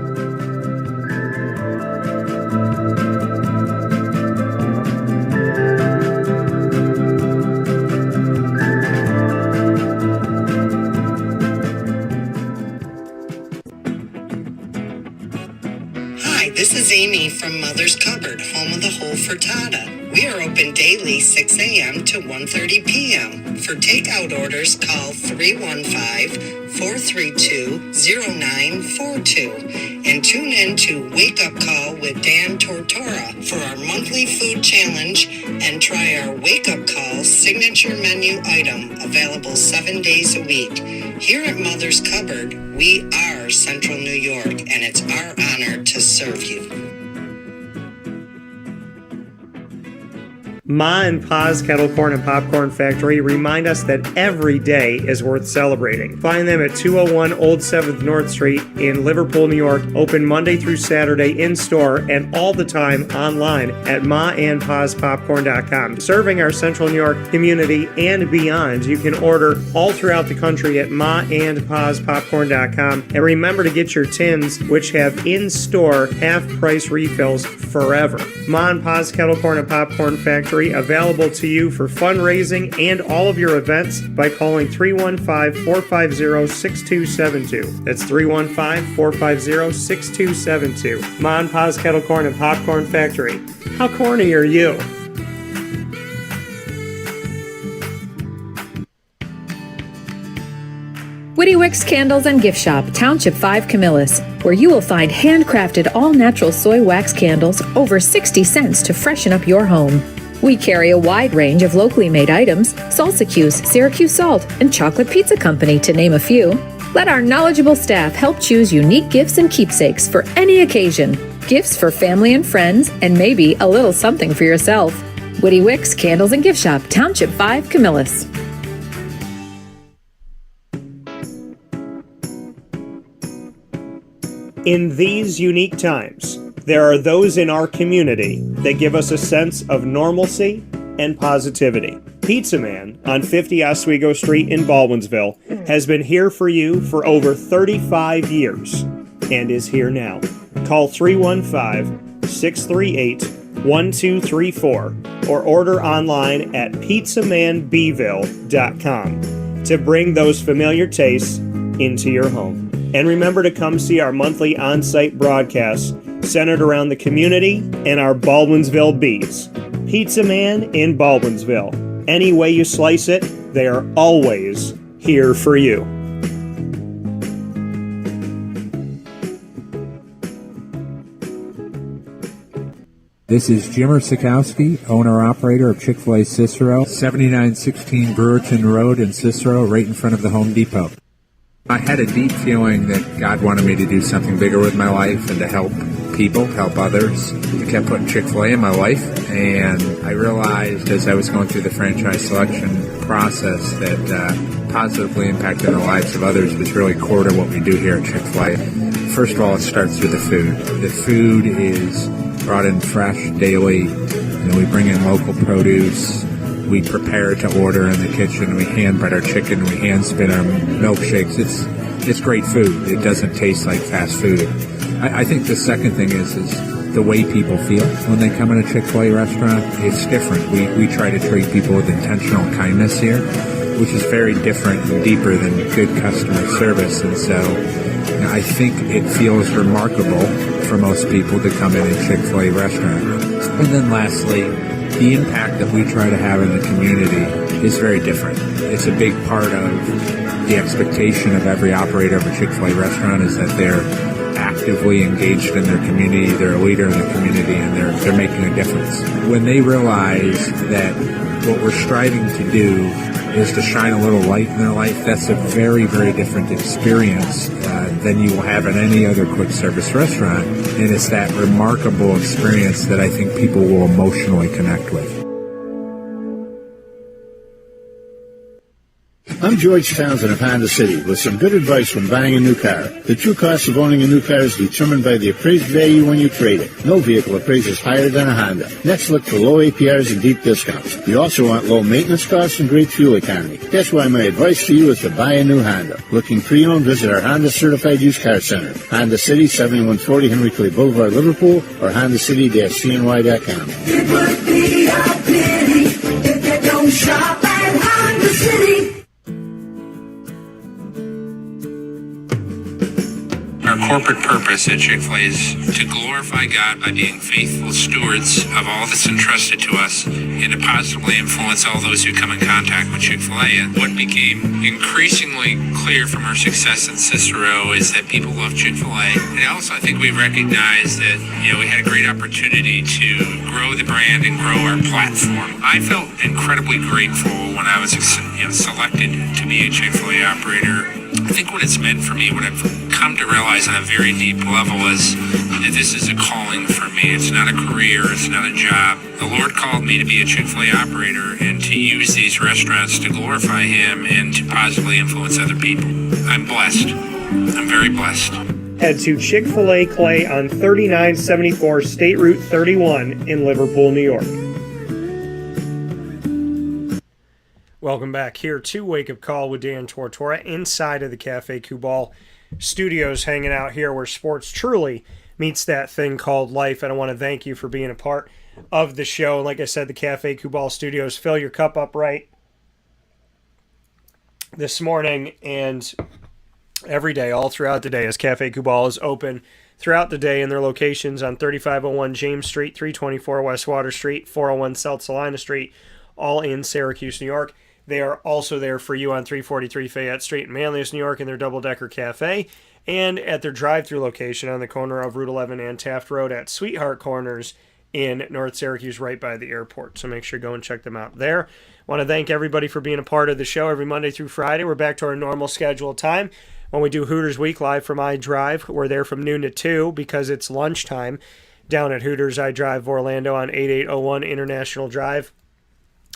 This is Amy from Mother's Cupboard, home of the whole frittata. We are open daily 6 a.m. to 1:30 p.m. For takeout orders, call 315-432-0942 and tune in to Wake Up Call with Dan Tortora for our monthly food challenge, and try our Wake Up Call signature menu item, available 7 days a week. Here at Mother's Cupboard, we are Central New York, and it's our honor to serve you.
Ma and Pa's Kettle Corn and Popcorn Factory remind us that every day is worth celebrating. Find them at 201 Old 7th North Street in Liverpool, New York, open Monday through Saturday in-store and all the time online at maandpaspopcorn.com. Serving our Central New York community and beyond, you can order all throughout the country at maandpaspopcorn.com. And remember to get your tins, which have in-store half-price refills forever. Ma and Pa's Kettle Corn and Popcorn Factory, available to you for fundraising and all of your events by calling 315-450-6272. That's 315-450-6272. Ma and Pa's Kettle Corn and Popcorn Factory. How corny are you?
Witty Wicks Candles and Gift Shop, Township 5 Camillus, where you will find handcrafted all-natural soy wax candles over 60 cents to freshen up your home. We carry a wide range of locally made items, Salsicuse, Syracuse Salt, and Chocolate Pizza Company, to name a few. Let our knowledgeable staff help choose unique gifts and keepsakes for any occasion. Gifts for family and friends, and maybe a little something for yourself. Witty Wicks Candles and Gift Shop, Township 5 Camillus.
In these unique times, there are those in our community that give us a sense of normalcy and positivity. Pizza Man on 50 Oswego Street in Baldwinsville has been here for you for over 35 years and is here now. Call 315-638-1234 or order online at pizzamanbville.com to bring those familiar tastes into your home. And remember to come see our monthly on-site broadcasts centered around the community and our Baldwinsville beats. Pizza Man in Baldwinsville. Any way you slice it, they are always here for you.
This is Jimmer Sikowski, owner-operator of Chick-fil-A Cicero, 7916 Brewerton Road in Cicero, right in front of the Home Depot. I had a deep feeling that God wanted me to do something bigger with my life and to help people, help others. I kept putting Chick-fil-A in my life, and I realized as I was going through the franchise selection process that positively impacting the lives of others was really core to what we do here at Chick-fil-A. First of all, it starts with the food. The food is brought in fresh daily. We bring in local produce. We prepare to order in the kitchen. We hand bread our chicken. We hand spin our milkshakes. It's great food. It doesn't taste like fast food. I think the second thing is the way people feel when they come in a Chick-fil-A restaurant. It's different. We try to treat people with intentional kindness here, which is very different and deeper than good customer service. And so I think it feels remarkable for most people to come in a Chick-fil-A restaurant. And then lastly, the impact that we try to have in the community is very different. It's a big part of the expectation of every operator of a Chick-fil-A restaurant is that they're actively engaged in their community, they're a leader in the community, and they're making a difference. When they realize that what we're striving to do is to shine a little light in their life, that's a very, very different experience than you will have in any other quick service restaurant. And it's that remarkable experience that I think people will emotionally connect with.
I'm George Townsend of Honda City with some good advice when buying a new car. The true cost of owning a new car is determined by the appraised value when you trade it. No vehicle appraises higher than a Honda. Next, look for low APRs and deep discounts. You also want low maintenance costs and great fuel economy. That's why my advice to you is to buy a new Honda. Looking pre-owned, visit our Honda Certified Used Car Center. Honda City, 7140 Henry Clay Boulevard, Liverpool, or HondaCity-CNY.com.
It would be a pity if you don't shop at Honda City.
Our corporate purpose at Chick-fil-A is to glorify God by being faithful stewards of all that's entrusted to us and to positively influence all those who come in contact with Chick-fil-A. And what became increasingly clear from our success in Cicero is that people love Chick-fil-A. And also I think we recognized that, we had a great opportunity to grow the brand and grow our platform. I felt incredibly grateful when I was selected to be a Chick-fil-A operator. I think what it's meant for me, what I've come to realize on a very deep level is that this is a calling for me. It's not a career, it's not a job. The Lord called me to be a Chick-fil-A operator and to use these restaurants to glorify Him and to positively influence other people. I'm blessed. I'm very blessed.
Head to Chick-fil-A Clay on 3974 State Route 31 in Liverpool, New York. Welcome back here to Wake Up Call with Dan Tortora inside of the Cafe Kubal studios, hanging out here where sports truly meets that thing called life. And I want to thank you for being a part of the show. Like I said, the Cafe Kubal studios, fill your cup up right this morning and every day, all throughout the day, as Cafe Kubal is open throughout the day in their locations on 3501 James Street, 324 West Water Street, 401 South Salina Street, all in Syracuse, New York. They are also there for you on 343 Fayette Street in Manlius, New York, in their double-decker cafe, and at their drive-thru location on the corner of Route 11 and Taft Road at Sweetheart Corners in North Syracuse, right by the airport. So make sure to go and check them out there. Want to thank everybody for being a part of the show every Monday through Friday. We're back to our normal scheduled time when we do Hooters Week live from iDrive. We're there from noon to 2 because it's lunchtime down at Hooters iDrive Orlando on 8801 International Drive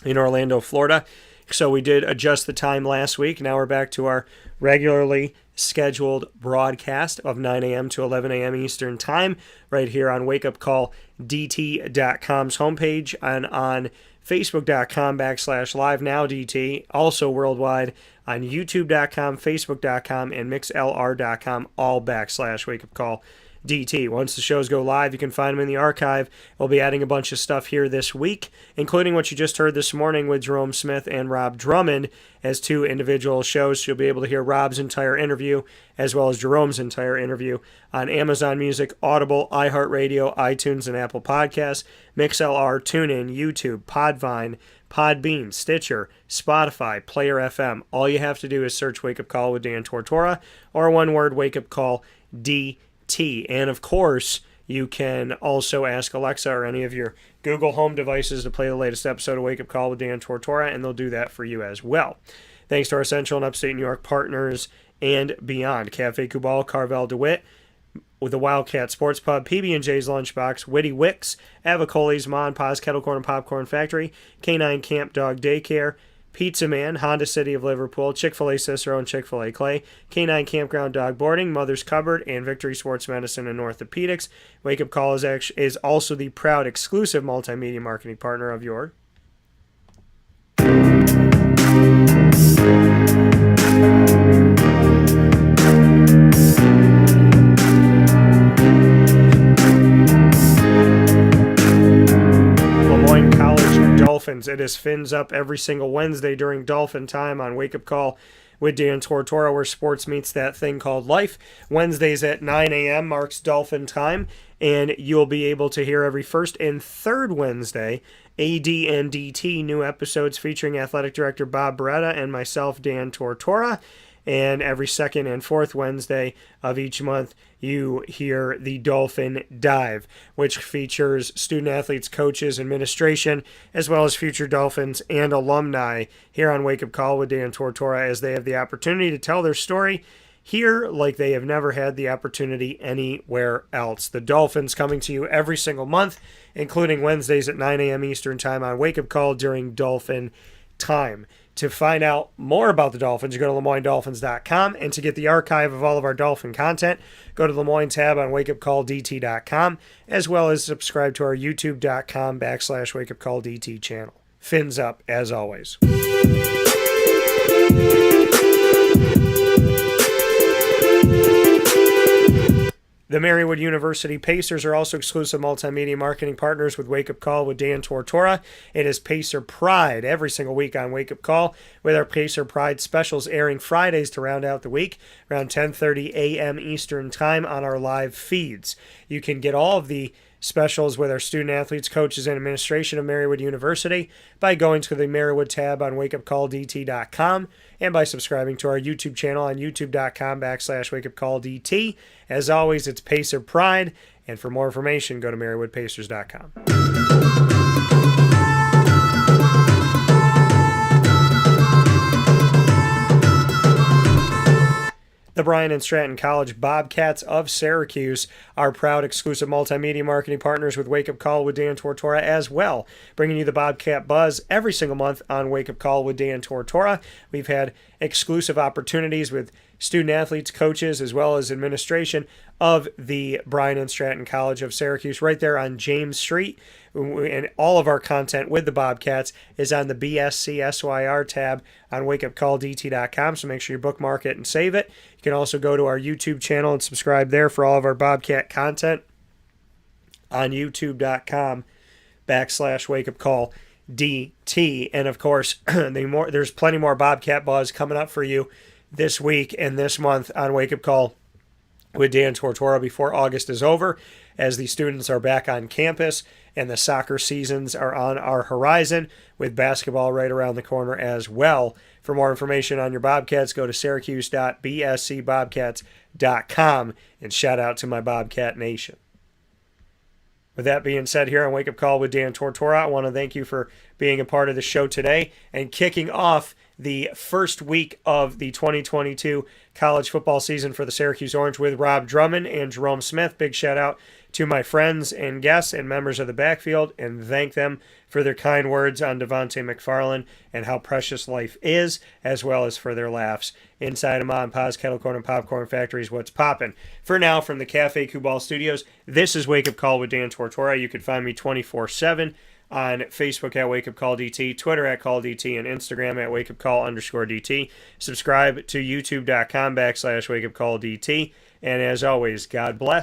in Orlando, Florida. So we did adjust the time last week. Now we're back to our regularly scheduled broadcast of 9 a.m. to 11 a.m. Eastern Time right here on wakeupcalldt.com's homepage and on facebook.com/live-now-dt, also worldwide on youtube.com, facebook.com, and mixlr.com, all /wakeupcall DT. Once the shows go live, you can find them in the archive. We'll be adding a bunch of stuff here this week, including what you just heard this morning with Jerome Smith and Rob Drummond as two individual shows. So you'll be able to hear Rob's entire interview as well as Jerome's entire interview on Amazon Music, Audible, iHeartRadio, iTunes, and Apple Podcasts, MixLR, TuneIn, YouTube, Podvine, Podbean, Stitcher, Spotify, Player FM. All you have to do is search Wake Up Call with Dan Tortora, or one word, Wake Up Call DT. And of course, you can also ask Alexa or any of your Google Home devices to play the latest episode of Wake Up Call with Dan Tortora, and they'll do that for you as well. Thanks to our Central and Upstate New York partners and beyond. Cafe Kubal, Carvel DeWitt, with the Wildcat Sports Pub, PB&J's Lunchbox, Witty Wicks, Avicoli's, Ma and Pa's Kettle Corn and Popcorn Factory, Canine Camp Dog Daycare, Pizza Man, Honda City of Liverpool, Chick-fil-A Cicero and Chick-fil-A Clay, Canine Campground Dog Boarding, Mother's Cupboard, and Victory Sports Medicine and Orthopedics. Wake Up Call is also the proud exclusive multimedia marketing partner of your Dolphins. It is Fins Up every single Wednesday during Dolphin time on Wake Up Call with Dan Tortora, where sports meets that thing called life. Wednesdays at 9 a.m. marks Dolphin time, and you'll be able to hear every first and third Wednesday AD and DT new episodes featuring Athletic Director Bob Beretta and myself, Dan Tortora. And every second and fourth Wednesday of each month, you hear the Dolphin Dive, which features student-athletes, coaches, administration, as well as future Dolphins and alumni here on Wake Up Call with Dan Tortora, as they have the opportunity to tell their story here like they have never had the opportunity anywhere else. The Dolphins coming to you every single month, including Wednesdays at 9 a.m. Eastern Time on Wake Up Call during Dolphin time. To find out more about the Dolphins, you go to LeMoyneDolphins.com, and to get the archive of all of our Dolphin content, go to the Lemoyne tab on WakeUpCallDT.com, as well as subscribe to our YouTube.com /WakeUpCallDT channel. Fins up, as always. The Marywood University Pacers are also exclusive multimedia marketing partners with Wake Up Call with Dan Tortora. It is Pacer Pride every single week on Wake Up Call, with our Pacer Pride specials airing Fridays to round out the week around 10:30 a.m. Eastern Time on our live feeds. You can get all of the specials with our student athletes, coaches, and administration of Marywood University by going to the Marywood tab on WakeUpCallDT.com and by subscribing to our YouTube channel on YouTube.com /WakeUpCallDT. As always, it's Pacer Pride, and for more information, go to MarywoodPacers.com. the Bryan and Stratton College Bobcats of Syracuse, our proud exclusive multimedia marketing partners with Wake Up Call with Dan Tortora as well, bringing you the Bobcat Buzz every single month on Wake Up Call with Dan Tortora. We've had exclusive opportunities with student athletes, coaches, as well as administration of the Bryan and Stratton College of Syracuse right there on James Street. And all of our content with the Bobcats is on the BSCSYR tab on wakeupcalldt.com, so make sure you bookmark it and save it. You can also go to our YouTube channel and subscribe there for all of our Bobcat content on youtube.com/wakeupcalldt. And of course, there's plenty more Bobcat Buzz coming up for you this week and this month on Wake Up Call with Dan Tortora before August is over, as the students are back on campus and the soccer seasons are on our horizon, with basketball right around the corner as well. For more information on your Bobcats, go to syracuse.bscbobcats.com, and shout out to my Bobcat Nation. With that being said, here on Wake Up Call with Dan Tortora, I want to thank you for being a part of the show today and kicking off the first week of the 2022 college football season for the Syracuse Orange with Rob Drummond and Jerome Smith. Big shout out to my friends and guests and members of the backfield, and thank them for their kind words on Devante McFarlane and how precious life is, as well as for their laughs. Inside of Ma and Pa's Kettle Corn and Popcorn Factory is what's poppin'. For now, from the Cafe Kubal Studios, this is Wake Up Call with Dan Tortora. You can find me 24/7 on Facebook at Wake Up Call DT, Twitter at Call DT, and Instagram at Wake Up Call _DT. Subscribe to youtube.com/Wake Up Call DT. And as always, God bless.